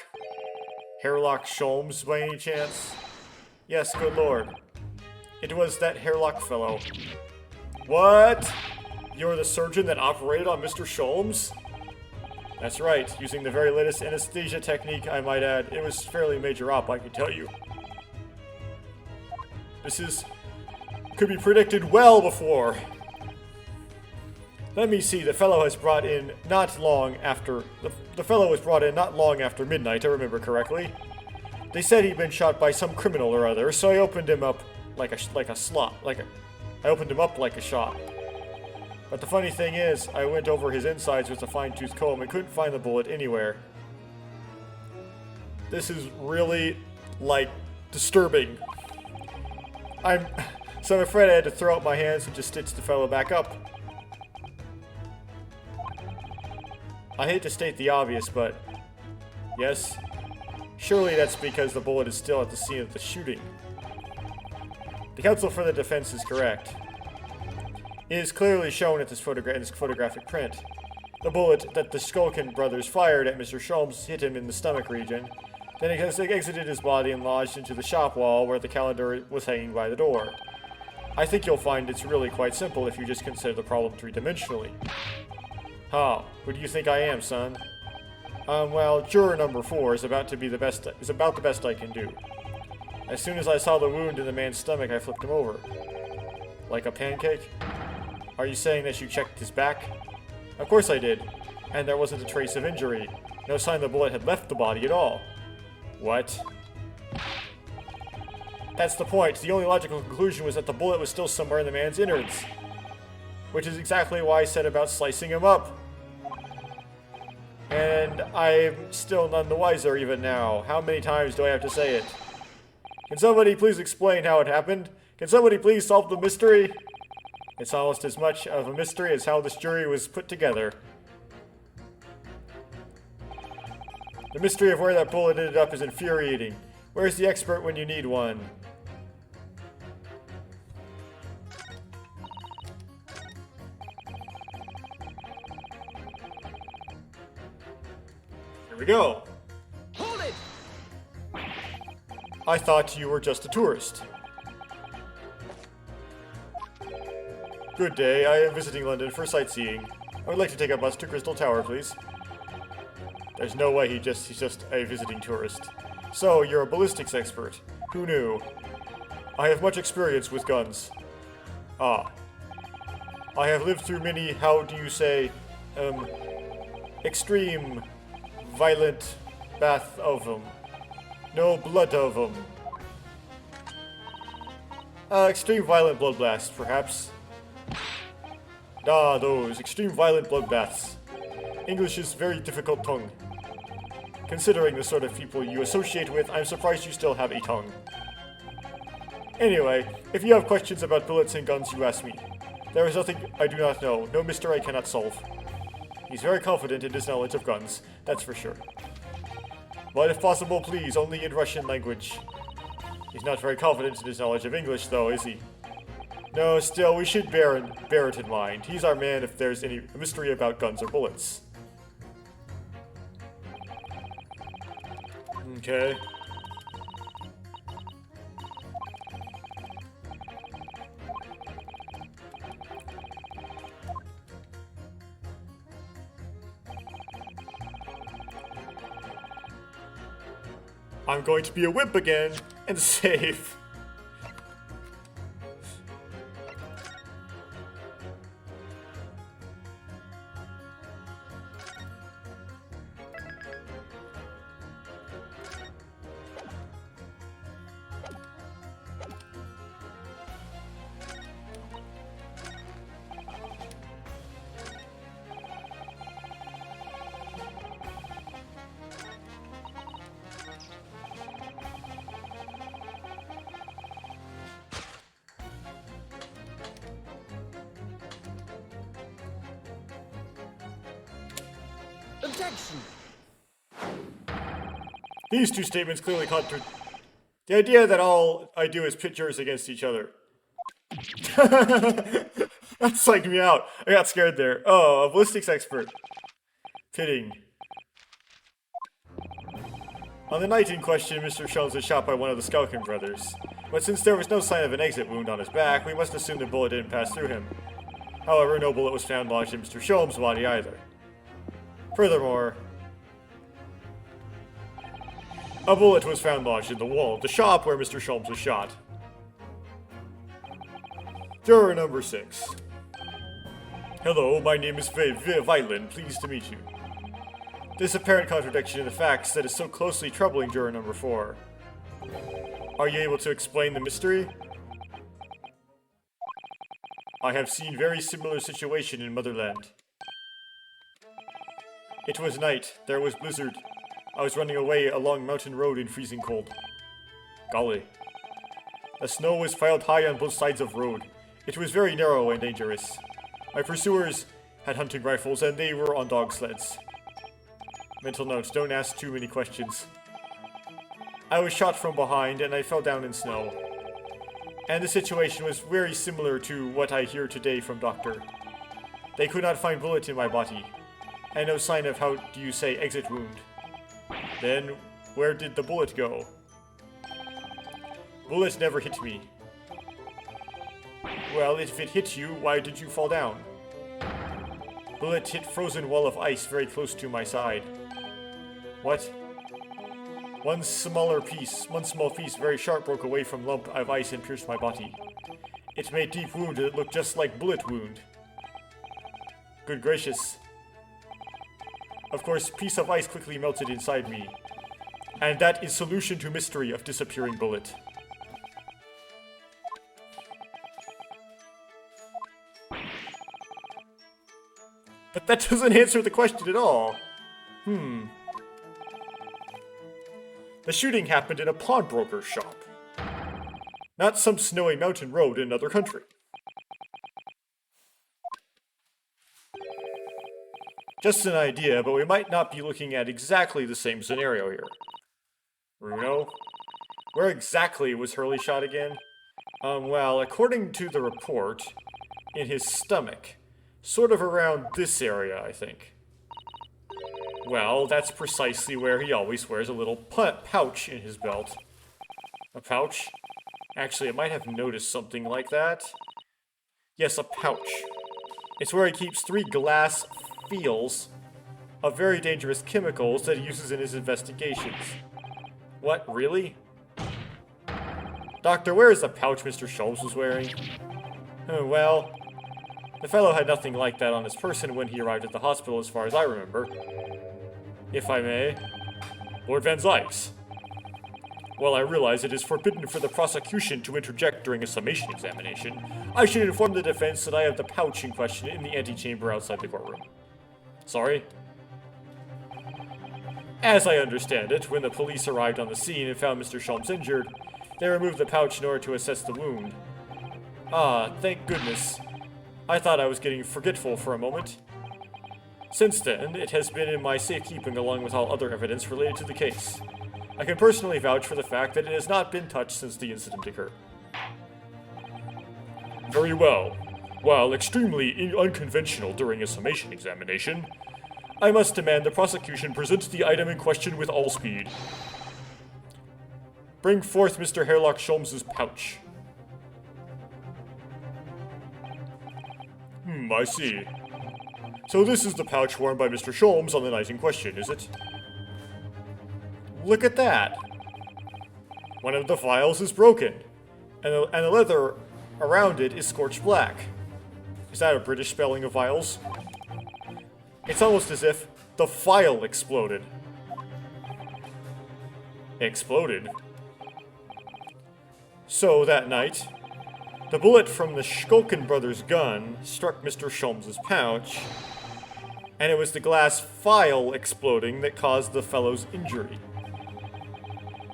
A: Hairlock Sholmes, by any chance? Yes, good lord. It was that Hairlock fellow. What? You're the surgeon that operated on Mr. Sholmes? That's right, using the very latest anesthesia technique, I might add. It was fairly major op, I can tell you. Could be predicted well before. Let me see, the fellow was brought in not long after midnight, I remember correctly. They said he'd been shot by some criminal or other, so I opened him up like a shot. But the funny thing is, I went over his insides with a fine-tooth comb and couldn't find the bullet anywhere. This is really, like, disturbing. So I'm afraid I had to throw up my hands and just stitch the fellow back up. I hate to state the obvious, but yes, surely that's because the bullet is still at the scene of the shooting. The counsel for the defense is correct. It is clearly shown at this photographic print. The bullet that the Skulkin brothers fired at Mr. Sholmes hit him in the stomach region, then it exited his body and lodged into the shop wall where the calendar was hanging by the door. I think you'll find it's really quite simple if you just consider the problem three-dimensionally. Huh, who do you think I am, son? Well, juror number 4 is about the best I can do. As soon as I saw the wound in the man's stomach, I flipped him over. Like a pancake? Are you saying that you checked his back? Of course I did. And there wasn't a trace of injury. No sign the bullet had left the body at all. What? That's the point. The only logical conclusion was that the bullet was still somewhere in the man's innards. Which is exactly why I said about slicing him up. And I'm still none the wiser even now. How many times do I have to say it? Can somebody please explain how it happened? Can somebody please solve the mystery? It's almost as much of a mystery as how this jury was put together. The mystery of where that bullet ended up is infuriating. Where's the expert when you need one? Here we go.
B: Hold it!
A: I thought you were just a tourist. Good day, I am visiting London for sightseeing. I would like to take a bus to Crystal Tower, please. There's no way he's just a visiting tourist. So, you're a ballistics expert. Who knew? I have much experience with guns. Ah. I have lived through many, how do you say, extreme, violent bath of them. No blood of them. Extreme violent bloodbaths, perhaps. Ah, those extreme violent bloodbaths. English is very difficult tongue. Considering the sort of people you associate with, I'm surprised you still have a tongue. Anyway, if you have questions about bullets and guns, you ask me. There is nothing I do not know, no mystery I cannot solve. He's very confident in his knowledge of guns, that's for sure. But if possible, please, only in Russian language. He's not very confident in his knowledge of English, though, is he? No, still, we should bear it in mind. He's our man if there's any mystery about guns or bullets. Okay. I'm going to be a wimp again and save.
B: Objection!
A: These two statements clearly contradict the idea that all I do is pit jurors against each other. That psyched me out. I got scared there. Oh, a ballistics expert. Pitting. On the night in question, Mr. Sholmes was shot by one of the Skalkin brothers. But since there was no sign of an exit wound on his back, we must assume the bullet didn't pass through him. However, no bullet was found lodged in Mr. Sholmes' body either. Furthermore, a bullet was found lodged in the wall of the shop where Mr. Sholmes was shot. Juror number 6. Hello, my name is Violet. Pleased to meet you. This apparent contradiction in the facts that is so closely troubling juror number 4. Are you able to explain the mystery? I have seen very similar situation in Motherland. It was night. There was blizzard. I was running away along mountain road in freezing cold. Golly. The snow was piled high on both sides of road. It was very narrow and dangerous. My pursuers had hunting rifles and they were on dog sleds. Mental notes, don't ask too many questions. I was shot from behind and I fell down in snow. And the situation was very similar to what I hear today from Doctor. They could not find bullet in my body. And no sign of, how do you say, exit wound. Then, where did the bullet go? Bullet never hit me. Well, if it hit you, why did you fall down? Bullet hit frozen wall of ice very close to my side. What? One small piece very sharp broke away from lump of ice and pierced my body. It made deep wound that looked just like bullet wound. Good gracious. Of course, piece of ice quickly melted inside me. And that is solution to mystery of disappearing bullet. But that doesn't answer the question at all. The shooting happened in a pawnbroker's shop. Not some snowy mountain road in another country. Just an idea, but we might not be looking at exactly the same scenario here. Bruno? Where exactly was Hurley shot again? Well, according to the report, in his stomach. Sort of around this area, I think. Well, that's precisely where he always wears a little pouch in his belt. A pouch? Actually, I might have noticed something like that. Yes, a pouch. It's where he keeps 3 glass vials of very dangerous chemicals that he uses in his investigations. What, really? Doctor, where is the pouch Mr. Sholmes was wearing? Well, the fellow had nothing like that on his person when he arrived at the hospital as far as I remember. If I may. Lord Van Zykes. While I realize it is forbidden for the prosecution to interject during a summation examination, I should inform the defense that I have the pouch in question in the antechamber outside the courtroom. Sorry? As I understand it, when the police arrived on the scene and found Mr. Sholmes injured, they removed the pouch in order to assess the wound. Ah, thank goodness. I thought I was getting forgetful for a moment. Since then, it has been in my safekeeping along with all other evidence related to the case. I can personally vouch for the fact that it has not been touched since the incident occurred. Very well. While extremely unconventional during a summation examination, I must demand the prosecution present the item in question with all speed. Bring forth Mr. Hairlock Sholmes' pouch. I see. So this is the pouch worn by Mr. Sholmes on the night in question, is it? Look at that! One of the vials is broken, and the leather around it is scorched black. Is that a British spelling of vials? It's almost as if the vial exploded. Exploded? So, that night, the bullet from the Shkolkin brothers' gun struck Mr. Sholmes's pouch, and it was the glass vial exploding that caused the fellow's injury.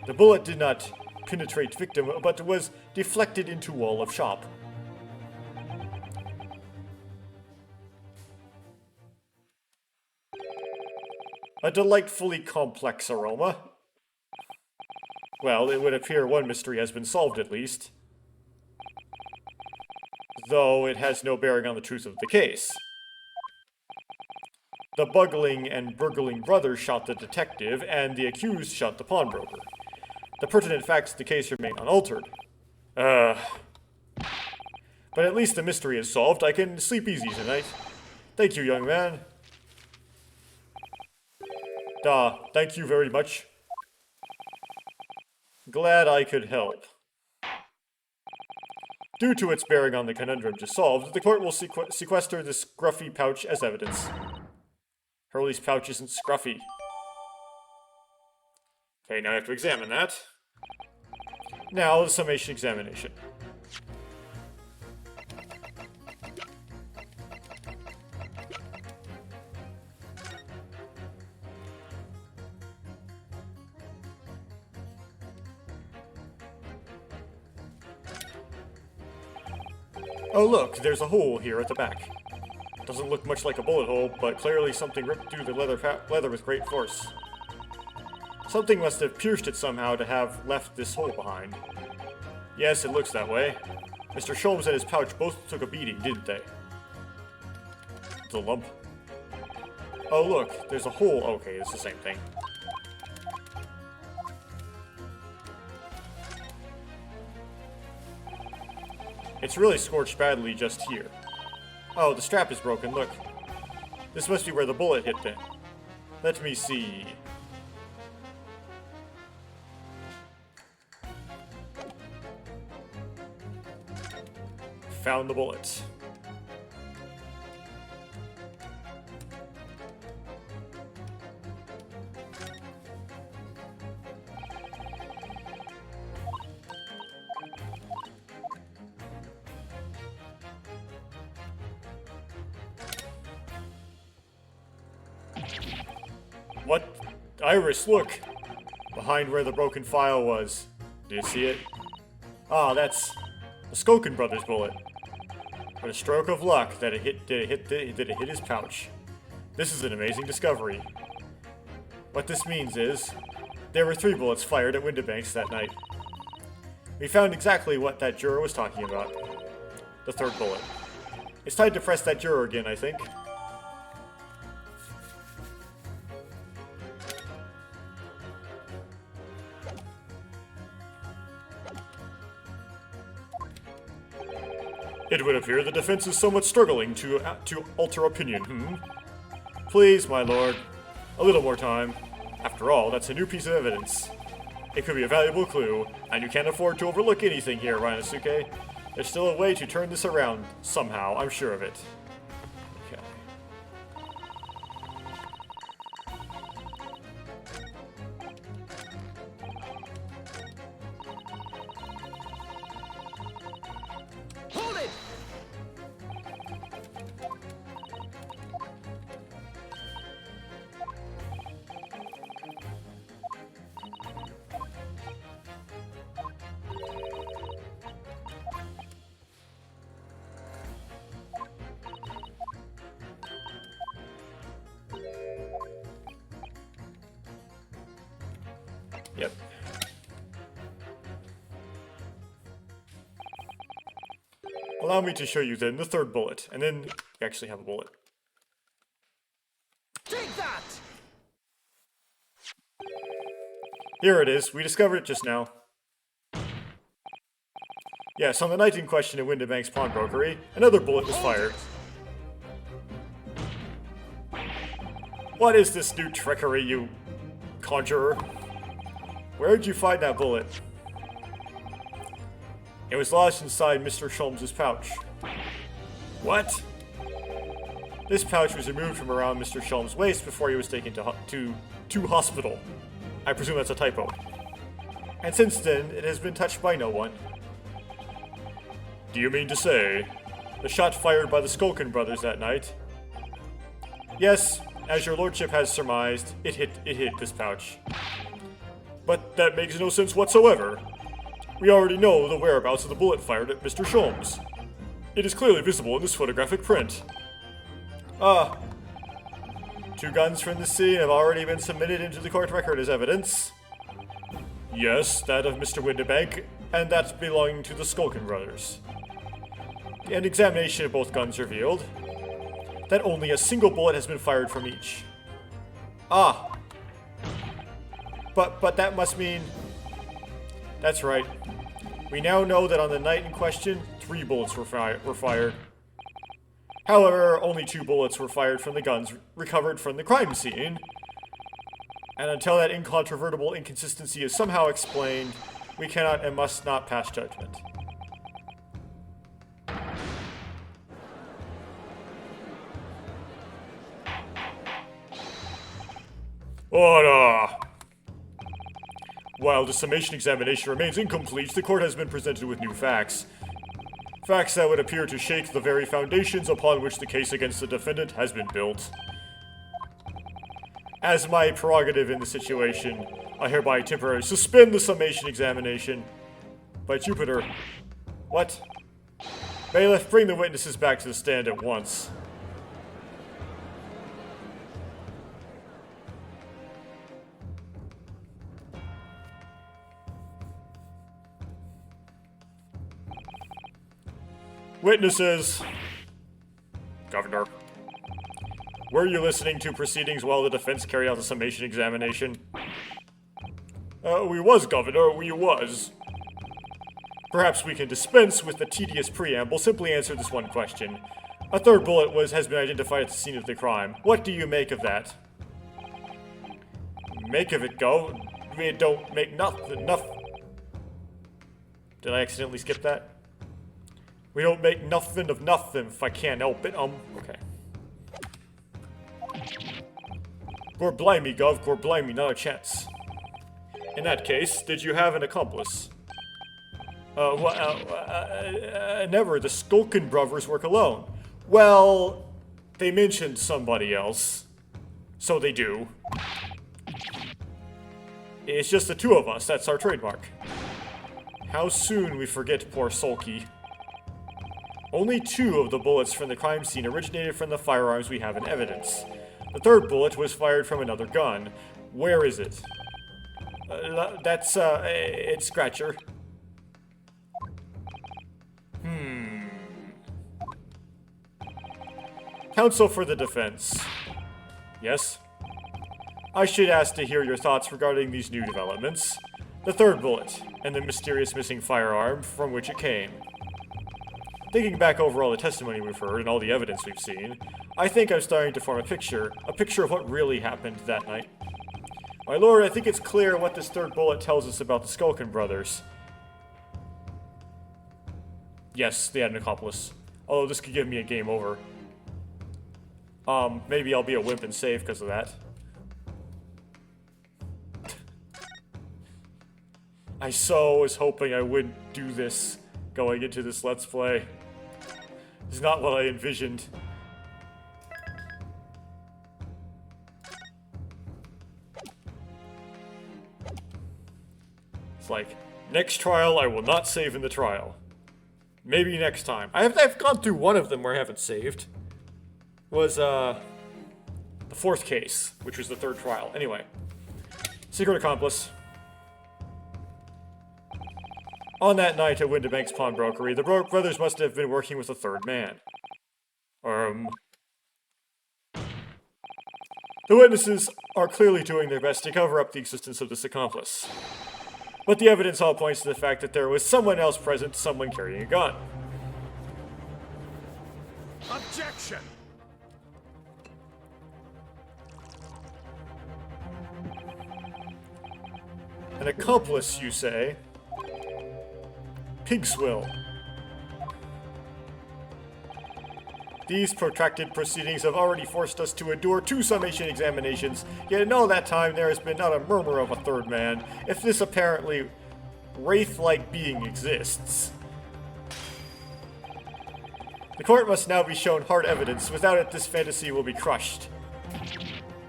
A: The bullet did not penetrate victim, but was deflected into wall of shop. A delightfully complex aroma. Well, it would appear one mystery has been solved at least. Though it has no bearing on the truth of the case. The bugling and burgling brothers shot the detective, and the accused shot the pawnbroker. The pertinent facts of the case remain unaltered. But at least the mystery is solved. I can sleep easy tonight. Thank you, young man. Thank you very much. Glad I could help. Due to its bearing on the conundrum just solved, the court will sequester this scruffy pouch as evidence. Hurley's pouch isn't scruffy. Okay, now I have to examine that. Now, the summation examination. Oh look, there's a hole here at the back. Doesn't look much like a bullet hole, but clearly something ripped through the leather with great force. Something must have pierced it somehow to have left this hole behind. Yes, it looks that way. Mr. Sholmes and his pouch both took a beating, didn't they? The lump. Oh look, there's a hole. Okay, it's the same thing. It's really scorched badly just here. Oh, the strap is broken, look. This must be where the bullet hit then. Let me see. Found the bullet. What? Iris, look! Behind where the broken file was. Do you see it? Ah, that's the Shkolkin brothers' bullet. What a stroke of luck that it hit his pouch. This is an amazing discovery. What this means is, there were 3 bullets fired at Windibanks that night. We found exactly what that juror was talking about. The 3rd bullet. It's time to press that juror again, I think. It would appear the defense is somewhat struggling to alter opinion, Please, my lord, a little more time. After all, that's a new piece of evidence. It could be a valuable clue, and you can't afford to overlook anything here, Ryanosuke. There's still a way to turn this around, somehow, I'm sure of it. Okay.
B: Hold it!
A: Yep. Allow me to show you then the 3rd bullet, and then we actually have a bullet.
B: Take that!
A: Here it is. We discovered it just now. Yes, on the night in question in Windibank's pawnbrokery, another bullet was fired. What is this new trickery, you conjurer? Where'd you find that bullet? It was lodged inside Mr. Sholmes' pouch. What? This pouch was removed from around Mr. Sholmes' waist before he was taken to hospital. I presume that's a typo. And since then, it has been touched by no one. Do you mean to say the shot fired by the Skulkin brothers that night? Yes, as your lordship has surmised, it hit this pouch. But that makes no sense whatsoever. We already know the whereabouts of the bullet fired at Mr. Sholmes. It is clearly visible in this photographic print. Ah. 2 guns from the scene have already been submitted into the court record as evidence. Yes, that of Mr. Windibank, and that belonging to the Skulkin brothers. An examination of both guns revealed that only a single bullet has been fired from each. Ah. But that must mean... That's right. We now know that on the night in question, 3 bullets were fired. However, only 2 bullets were fired from the guns recovered from the crime scene. And until that incontrovertible inconsistency is somehow explained, we cannot and must not pass judgment. Order! While the summation examination remains incomplete, the court has been presented with new facts. Facts that would appear to shake the very foundations upon which the case against the defendant has been built. As my prerogative in the situation, I hereby temporarily suspend the summation examination. By Jupiter. What? Bailiff, bring the witnesses back to the stand at once. Witnesses. Governor. Were you listening to proceedings while the defense carried out the summation examination? We was, Governor, we was. Perhaps we can dispense with the tedious preamble, simply answer this one question. A 3rd bullet has been identified at the scene of the crime. What do you make of that? Make of it, Gov? It don't make nothing. Did I accidentally skip that? We don't make nothing of nothing if I can't help it, okay. Gor blimey, Gov, gor blimey, not a chance. In that case, did you have an accomplice? Never, the Skulkin brothers work alone. Well, they mentioned somebody else. So they do. It's just the 2 of us, that's our trademark. How soon we forget poor Sulky. Only 2 of the bullets from the crime scene originated from the firearms we have in evidence. The 3rd bullet was fired from another gun. Where is it? It's Scratcher. Counsel for the defense. Yes? I should ask to hear your thoughts regarding these new developments. The 3rd bullet, and the mysterious missing firearm from which it came. Thinking back over all the testimony we've heard and all the evidence we've seen, I think I'm starting to form a picture of what really happened that night. My lord, I think it's clear what this 3rd bullet tells us about the Skulkin brothers. Yes, they had an accomplice. Although this could give me a game over. Maybe I'll be a wimp and save because of that. I so was hoping I wouldn't do this going into this Let's Play. It's not what I envisioned. It's like, next trial I will not save in the trial. Maybe next time. I've gone through one of them where I haven't saved. It was, the 4th case, which was the 3rd trial. Anyway. Secret accomplice. On that night at Windibank's pawnbrokery, the brothers must have been working with a 3rd man. The witnesses are clearly doing their best to cover up the existence of this accomplice. But the evidence all points to the fact that there was someone else present, someone carrying a gun.
D: Objection!
A: An accomplice, you say? pig's will. These protracted proceedings have already forced us to endure 2 summation examinations, yet in all that time there has been not a murmur of a third man, if this apparently wraith-like being exists. The court must now be shown hard evidence. Without it, this fantasy will be crushed.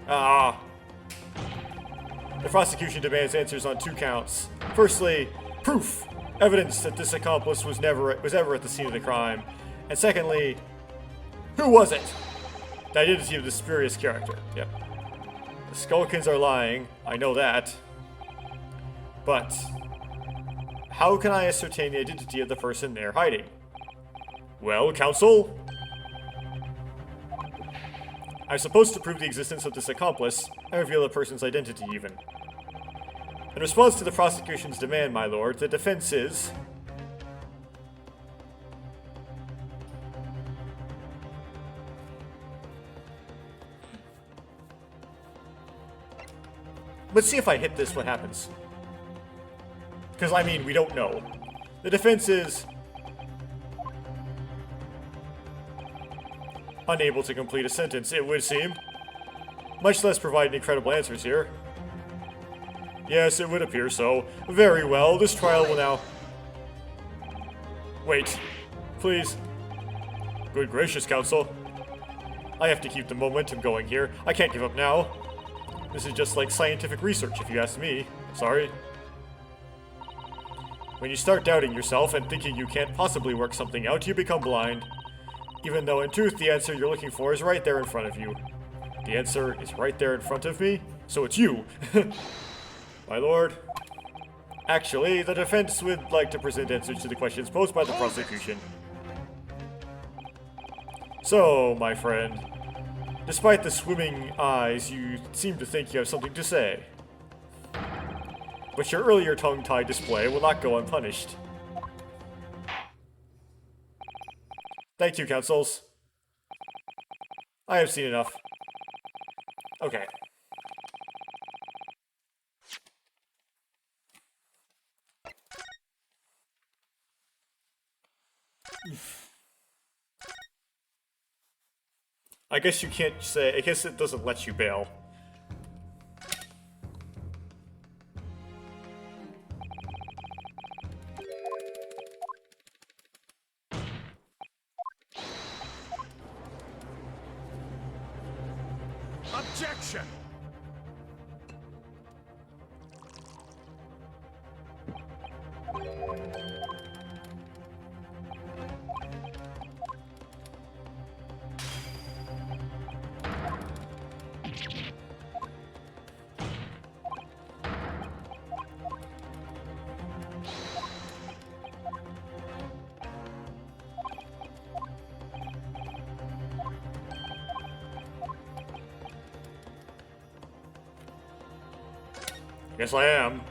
A: The prosecution demands answers on 2 counts. Firstly, proof, evidence that this accomplice was ever at the scene of the crime. And secondly, who was it? The identity of the spurious character. Yep. The Skulkins are lying, I know that. But how can I ascertain the identity of the person they're hiding? Well, counsel? I'm supposed to prove the existence of this accomplice, and reveal the person's identity even. In response to the prosecution's demand, my lord, the defense is... Let's see if I hit this, what happens. Because, I mean, we don't know. The defense is... unable to complete a sentence, it would seem. Much less provide any credible answers here. Yes, it would appear so. Very well, this trial will now... Wait. Please. Good gracious, counsel. I have to keep the momentum going here. I can't give up now. This is just like scientific research, if you ask me. Sorry. When you start doubting yourself and thinking you can't possibly work something out, you become blind. Even though in truth the answer you're looking for is right there in front of you. The answer is right there in front of me, so it's you. My lord. Actually, the defense would like to present answers to the questions posed by the prosecution. So, my friend, despite the swimming eyes, you seem to think you have something to say. But your earlier tongue-tied display will not go unpunished. Thank you, counsels. I have seen enough. Okay. I guess you can't say... I guess it doesn't let you bail.
D: Objection!
A: Yes, I am.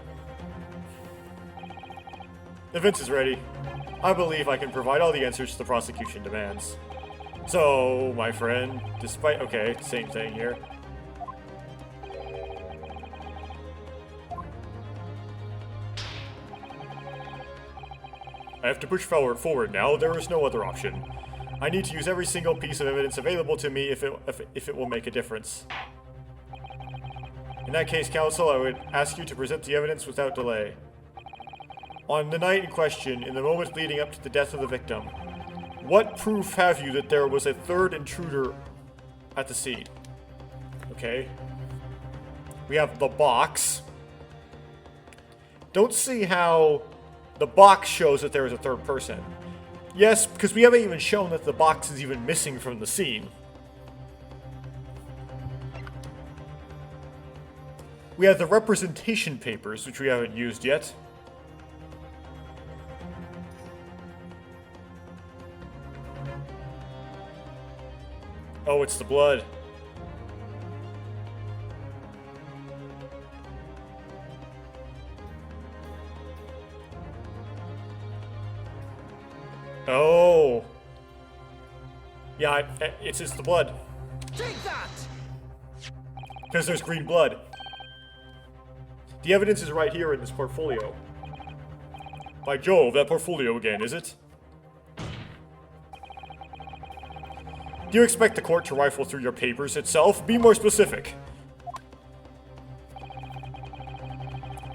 A: Defense is ready. I believe I can provide all the answers the prosecution demands. So, my friend, despite... Okay, same thing here. I have to push forward now. There is no other option. I need to use every single piece of evidence available to me if it will make a difference. In that case, counsel, I would ask you to present the evidence without delay. On the night in question, in the moments leading up to the death of the victim, what proof have you that there was a third intruder at the scene? Okay. We have the box. Don't see how the box shows that there is a third person. Yes, because we haven't even shown that the box is even missing from the scene. We have the representation papers, which we haven't used yet. Oh, it's the blood. Oh. Yeah, it's just the blood.
B: Take that!
A: Because there's green blood. The evidence is right here in this portfolio. By Jove, that portfolio again, is it? Do you expect the court to rifle through your papers itself? Be more specific.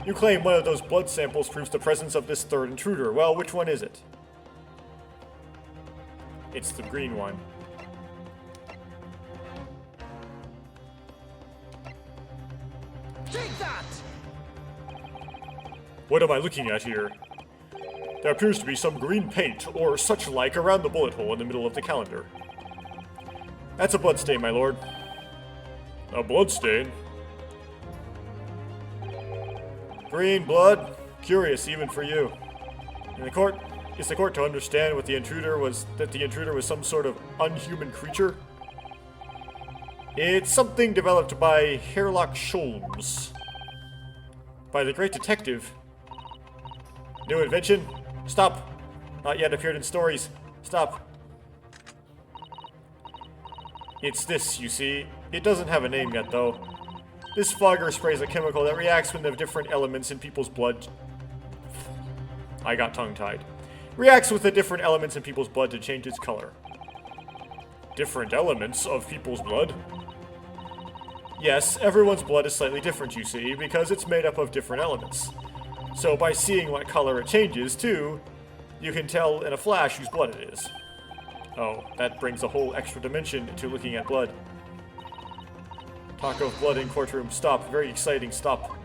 A: You claim one of those blood samples proves the presence of this third intruder. Well, which one is it? It's the green one.
B: Take that!
A: What am I looking at here? There appears to be some green paint, or such like, around the bullet hole in the middle of the calendar. That's a bloodstain, my lord. A bloodstain? Green blood? Curious, even for you. In the court, is the court to understand what the intruder was, that the intruder was some sort of unhuman creature? It's something developed by Sherlock Sholmes. By the great detective. New invention? Stop. Not yet appeared in stories. Stop. It's this, you see. It doesn't have a name yet, though. This fogger sprays a chemical that reacts when the different elements in people's blood... I got tongue-tied. Reacts with the different elements in people's blood to change its color. Different elements of people's blood? Yes, everyone's blood is slightly different, you see, because it's made up of different elements. So by seeing what color it changes, too, you can tell in a flash whose blood it is. Oh, that brings a whole extra dimension to looking at blood. Talk of blood in courtroom. Stop. Very exciting. Stop.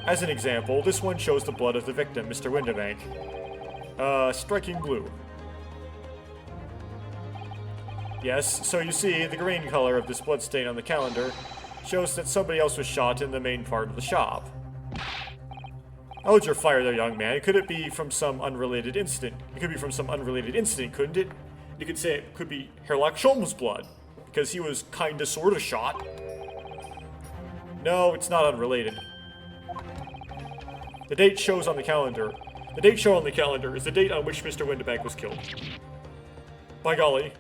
A: As an example, this one shows the blood of the victim, Mr. Windibank. Striking blue. Yes, so you see, the green color of this bloodstain on the calendar shows that somebody else was shot in the main part of the shop. Hold your fire there, young man. Could it be from some unrelated incident? It could be from some unrelated incident, couldn't it? You could say it could be Sherlock Sholmes' blood, because he was kinda sorta shot. No, it's not unrelated. The date shows on the calendar. The date shown on the calendar is the date on which Mr. Windibank was killed. By golly.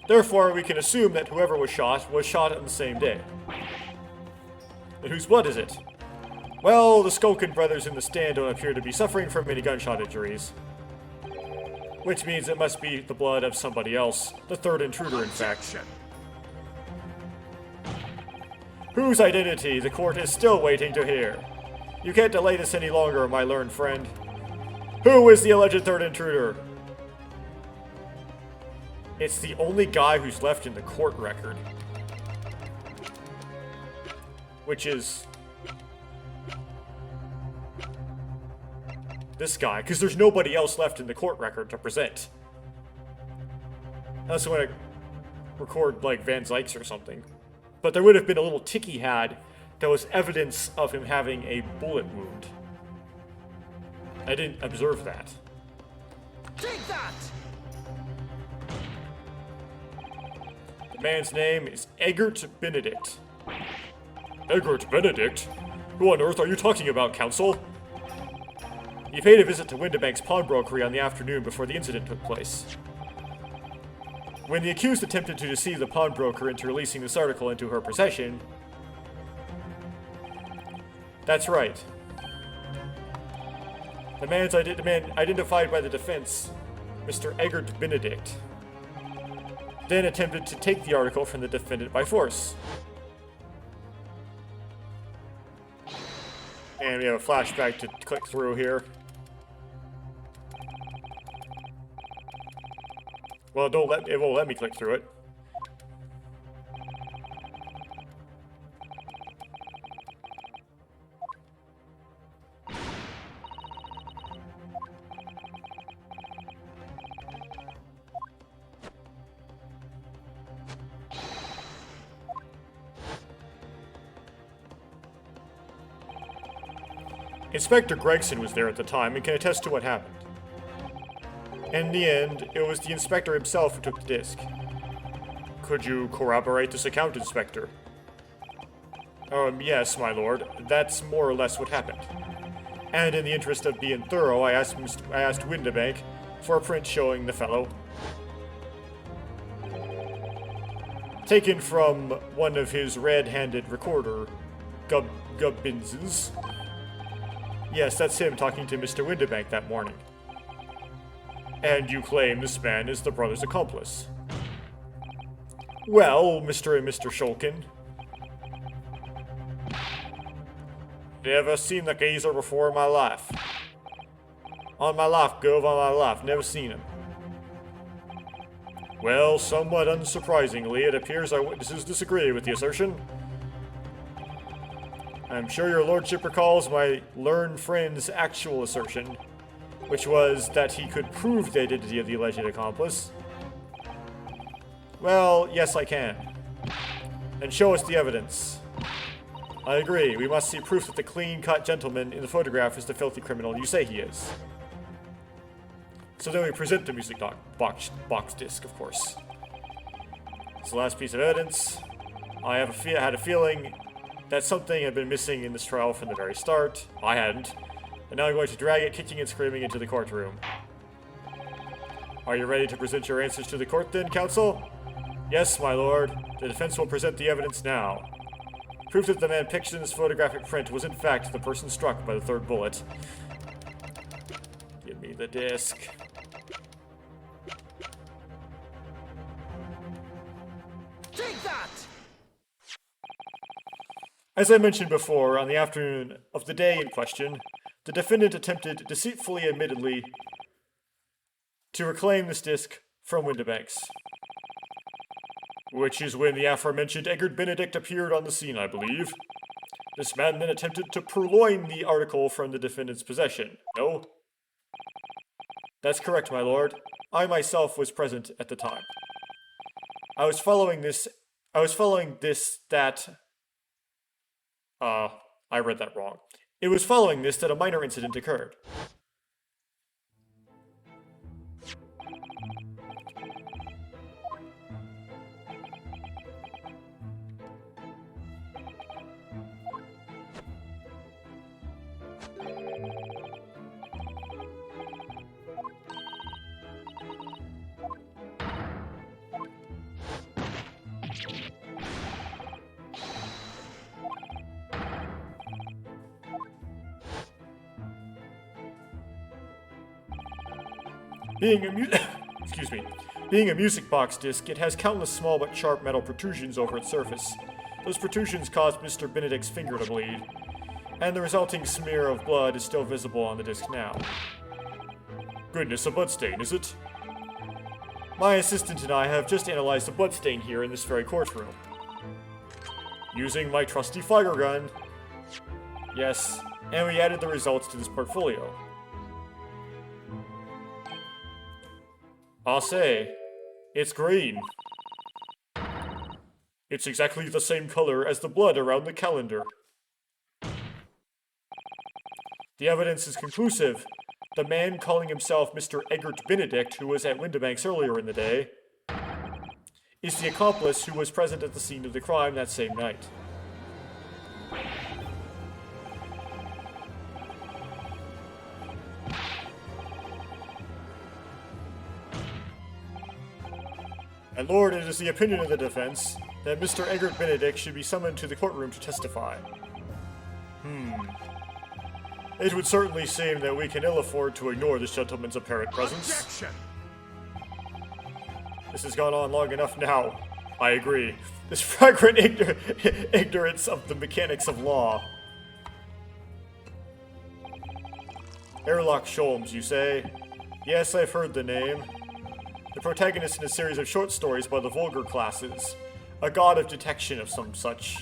A: Therefore, we can assume that whoever was shot on the same day. And whose blood is it? Well, the Skulkin brothers in the stand don't appear to be suffering from any gunshot injuries. Which means it must be the blood of somebody else. The third intruder, in fact. Whose identity the court is still waiting to hear. You can't delay this any longer, my learned friend. Who is the alleged third intruder? It's the only guy who's left in the court record. Which is... this guy, because there's nobody else left in the court record to present. Unless I want to record, like, Van Zykes or something. But there would have been a little tick he had that was evidence of him having a bullet wound. I didn't observe that.
B: Take that!
A: The man's name is Eggert Benedict. Eggert Benedict? Who on earth are you talking about, counsel? He paid a visit to Windibank's pawnbrokery on the afternoon before the incident took place. When the accused attempted to deceive the pawnbroker into releasing this article into her possession... That's right. The man identified by the defense, Mr. Eggert Benedict, then attempted to take the article from the defendant by force. And we have a flashback to click through here. Well, it won't let me click through it. Inspector Gregson was there at the time and can attest to what happened. In the end, it was the inspector himself who took the disc. Could you corroborate this account, Inspector? Yes, my lord. That's more or less what happened. And in the interest of being thorough, I asked Windibank for a print showing the fellow. Taken from one of his red-handed recorder, Gubbinses. Yes, that's him talking to Mr. Windibank that morning. And you claim this man is the brother's accomplice. Well, Mr. and Mr. Shulkin. Never seen the geezer before in my life. On my life, Gov, on my life, never seen him. Well, somewhat unsurprisingly, it appears our witnesses disagree with the assertion. I'm sure your lordship recalls my learned friend's actual assertion, which was that he could prove the identity of the alleged accomplice. Well, yes, I can. And show us the evidence. I agree. We must see proof that the clean-cut gentleman in the photograph is the filthy criminal you say he is. So then we present the music box disc, of course. It's the last piece of evidence. I had a feeling that something had been missing in this trial from the very start. I hadn't. And now I'm going to drag it, kicking and screaming, into the courtroom. Are you ready to present your answers to the court then, counsel? Yes, my lord. The defense will present the evidence now. Proof that the man pictured in this photographic print was in fact the person struck by the third bullet. Give me the disc.
B: Take that!
A: As I mentioned before, on the afternoon of the day in question, the defendant attempted, deceitfully admittedly, to reclaim this disc from Windibanks. Which is when the aforementioned Egbert Benedict appeared on the scene, I believe. This man then attempted to purloin the article from the defendant's possession. No? That's correct, my lord. I myself was present at the time. I read that wrong. It was following this that a minor incident occurred. Being a music box disc, it has countless small but sharp metal protrusions over its surface. Those protrusions caused Mr. Benedict's finger to bleed, and the resulting smear of blood is still visible on the disc now. Goodness, a bloodstain, is it? My assistant and I have just analyzed the bloodstain here in this very courtroom. Using my trusty fire gun. Yes, and we added the results to this portfolio. I'll say, it's green. It's exactly the same color as the blood around the calendar. The evidence is conclusive. The man calling himself Mr. Egbert Benedict, who was at Windibanks earlier in the day, is the accomplice who was present at the scene of the crime that same night. And Lord, it is the opinion of the defense that Mr. Egbert Benedict should be summoned to the courtroom to testify. It would certainly seem that we can ill afford to ignore this gentleman's apparent presence.
B: Objection!
A: This has gone on long enough now. I agree. This flagrant ignorance of the mechanics of law. Sherlock Sholmes, you say? Yes, I've heard the name. The protagonist in a series of short stories by the vulgar classes. A god of detection of some such.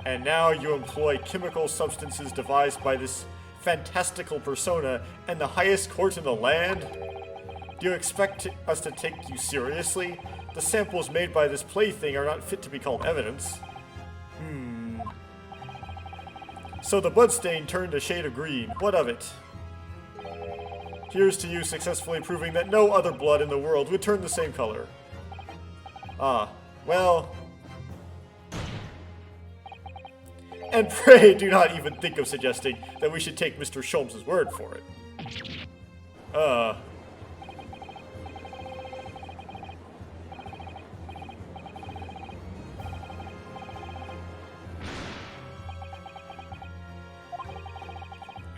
A: And now you employ chemical substances devised by this fantastical persona and the highest court in the land? Do you expect us to take you seriously? The samples made by this plaything are not fit to be called evidence. So the bloodstain turned a shade of green. What of it? Here's to you successfully proving that no other blood in the world would turn the same color. Well... And pray do not even think of suggesting that we should take Mr. Sholmes' word for it.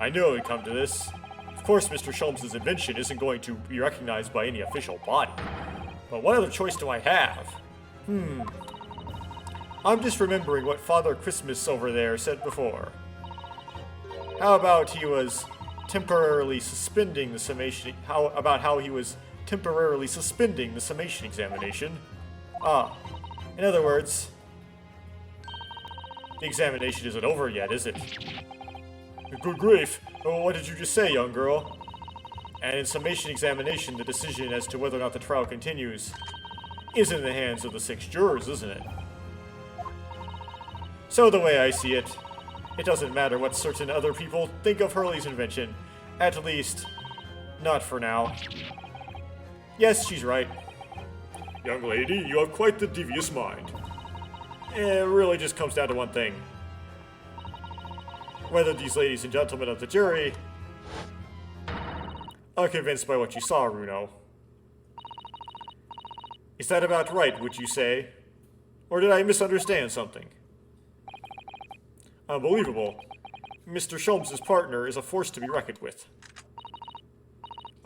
A: I knew it would come to this. Of course, Mr. Sholmes' invention isn't going to be recognized by any official body. But what other choice do I have? I'm just remembering what Father Christmas over there said before. How about he was temporarily suspending the summation? How he was temporarily suspending the summation examination? In other words, the examination isn't over yet, is it? Good grief! Oh, what did you just say, young girl? And in summation examination, the decision as to whether or not the trial continues is in the hands of the 6 jurors, isn't it? So the way I see it, it doesn't matter what certain other people think of Hurley's invention. At least, not for now. Yes, she's right. Young lady, you have quite the devious mind. It really just comes down to one thing. Whether these ladies and gentlemen of the jury are convinced by what you saw, Runo. Is that about right, would you say? Or did I misunderstand something? Unbelievable. Mr. Sholmes' partner is a force to be reckoned with.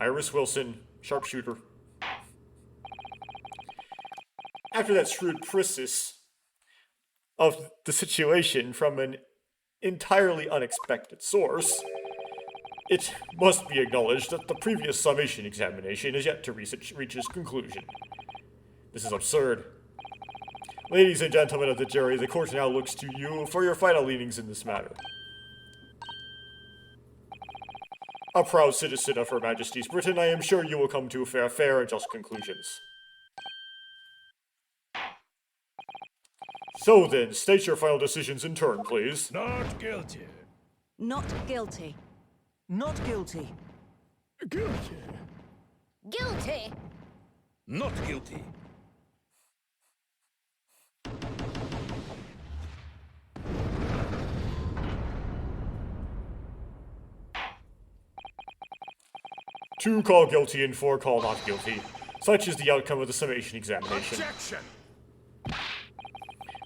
A: Iris Wilson, sharpshooter. After that shrewd precis of the situation from an entirely unexpected source, it must be acknowledged that the previous summation examination is yet to reach its conclusion. This is absurd. Ladies and gentlemen of the jury, the court now looks to you for your final leanings in this matter. A proud citizen of Her Majesty's Britain, I am sure you will come to fair and just conclusions. So then, state your final decisions in turn, please.
D: Not guilty.
C: Not guilty.
B: Not guilty.
D: Guilty.
E: Guilty.
B: Not guilty.
A: Two call guilty and 4 call not guilty. Such is the outcome of the summation examination.
D: Objection.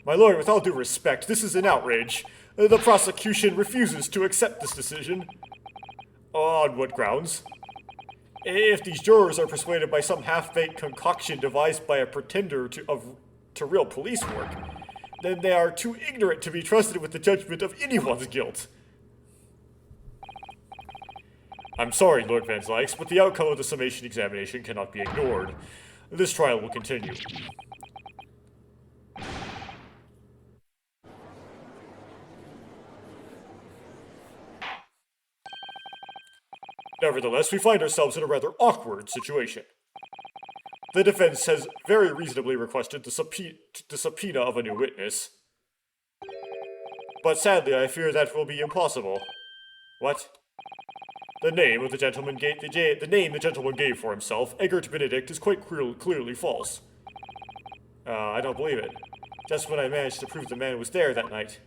A: My lord, with all due respect, this is an outrage. The prosecution refuses to accept this decision. On what grounds? If these jurors are persuaded by some half-baked concoction devised by a pretender to real police work, then they are too ignorant to be trusted with the judgment of anyone's guilt. I'm sorry, Lord Van Slyke, but the outcome of the summation examination cannot be ignored. This trial will continue. Nevertheless, we find ourselves in a rather awkward situation. The defense has very reasonably requested the subpoena of a new witness. But sadly, I fear that will be impossible. What? The name of the gentleman the name the gentleman gave for himself, Egbert Benedict, is quite clearly false. I don't believe it. Just when I managed to prove the man was there that night.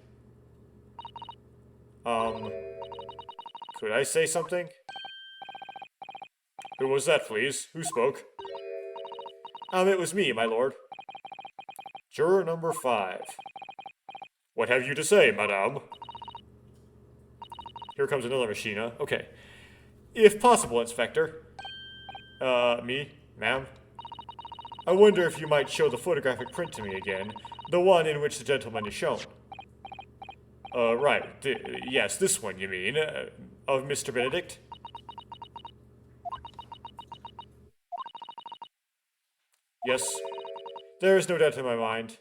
A: Could I say something? Who was that, please? Who spoke? It was me, my lord. Juror number 5. What have you to say, madame? Here comes another machina. Okay. If possible, Inspector. Me, ma'am. I wonder if you might show the photographic print to me again. The one in which the gentleman is shown. Right. Yes, this one, you mean. Of Mr. Benedict? Yes. There is no doubt in my mind.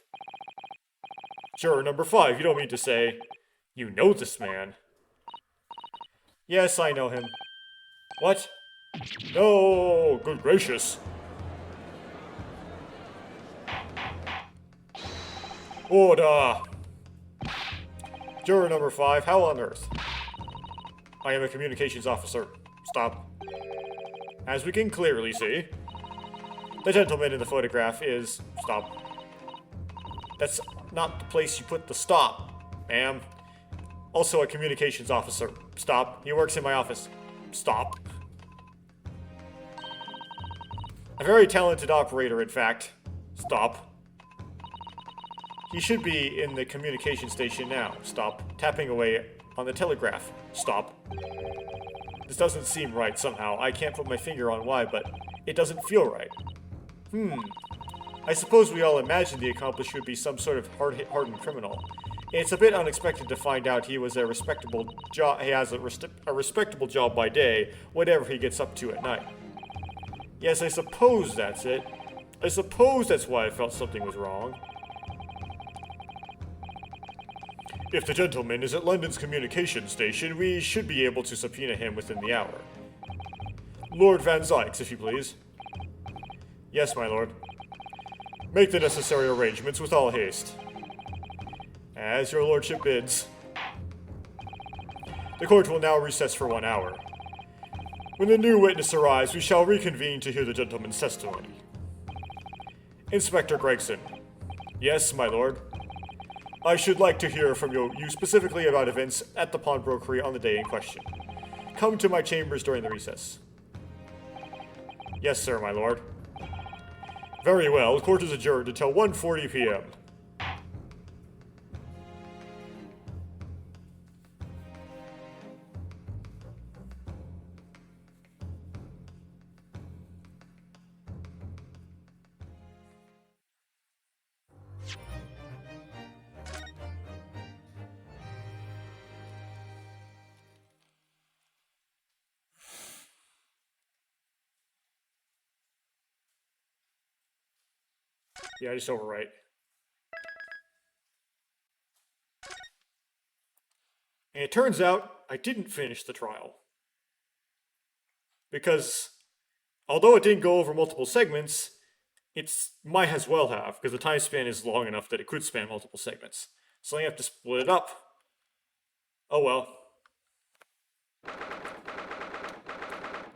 A: Juror number 5, you don't mean to say you know this man. Yes, I know him. What? No, good gracious. Order. Juror number 5, how on earth? I am a communications officer. Stop. As we can clearly see, the gentleman in the photograph is... Stop. That's not the place you put the stop, ma'am. Also a communications officer. Stop. He works in my office. Stop. A very talented operator, in fact. Stop. He should be in the communication station now. Stop. Tapping away on the telegraph. Stop. This doesn't seem right somehow. I can't put my finger on why, but it doesn't feel right. I suppose we all imagined the accomplice would be some sort of hardened criminal. It's a bit unexpected to find out he was a respectable job. He has a respectable job by day, whatever he gets up to at night. Yes, I suppose that's it. I suppose that's why I felt something was wrong. If the gentleman is at London's communication station, we should be able to subpoena him within the hour. Lord Van Zykes, if you please. Yes, my lord. Make the necessary arrangements with all haste. As your lordship bids. The court will now recess for 1 hour. When the new witness arrives, we shall reconvene to hear the gentleman's testimony. Inspector Gregson. Yes, my lord. I should like to hear from you specifically about events at the pawnbrokery on the day in question. Come to my chambers during the recess. Yes, sir, my lord. Very well. Court is adjourned until 1:40 p.m. Yeah, I just overwrite. And it turns out I didn't finish the trial. Because, although it didn't go over multiple segments, it might as well have, because the time span is long enough that it could span multiple segments. So I have to split it up. Oh well.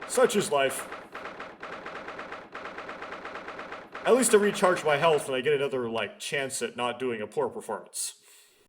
A: Such is life. At least to recharge my health when I get another, chance at not doing a poor performance.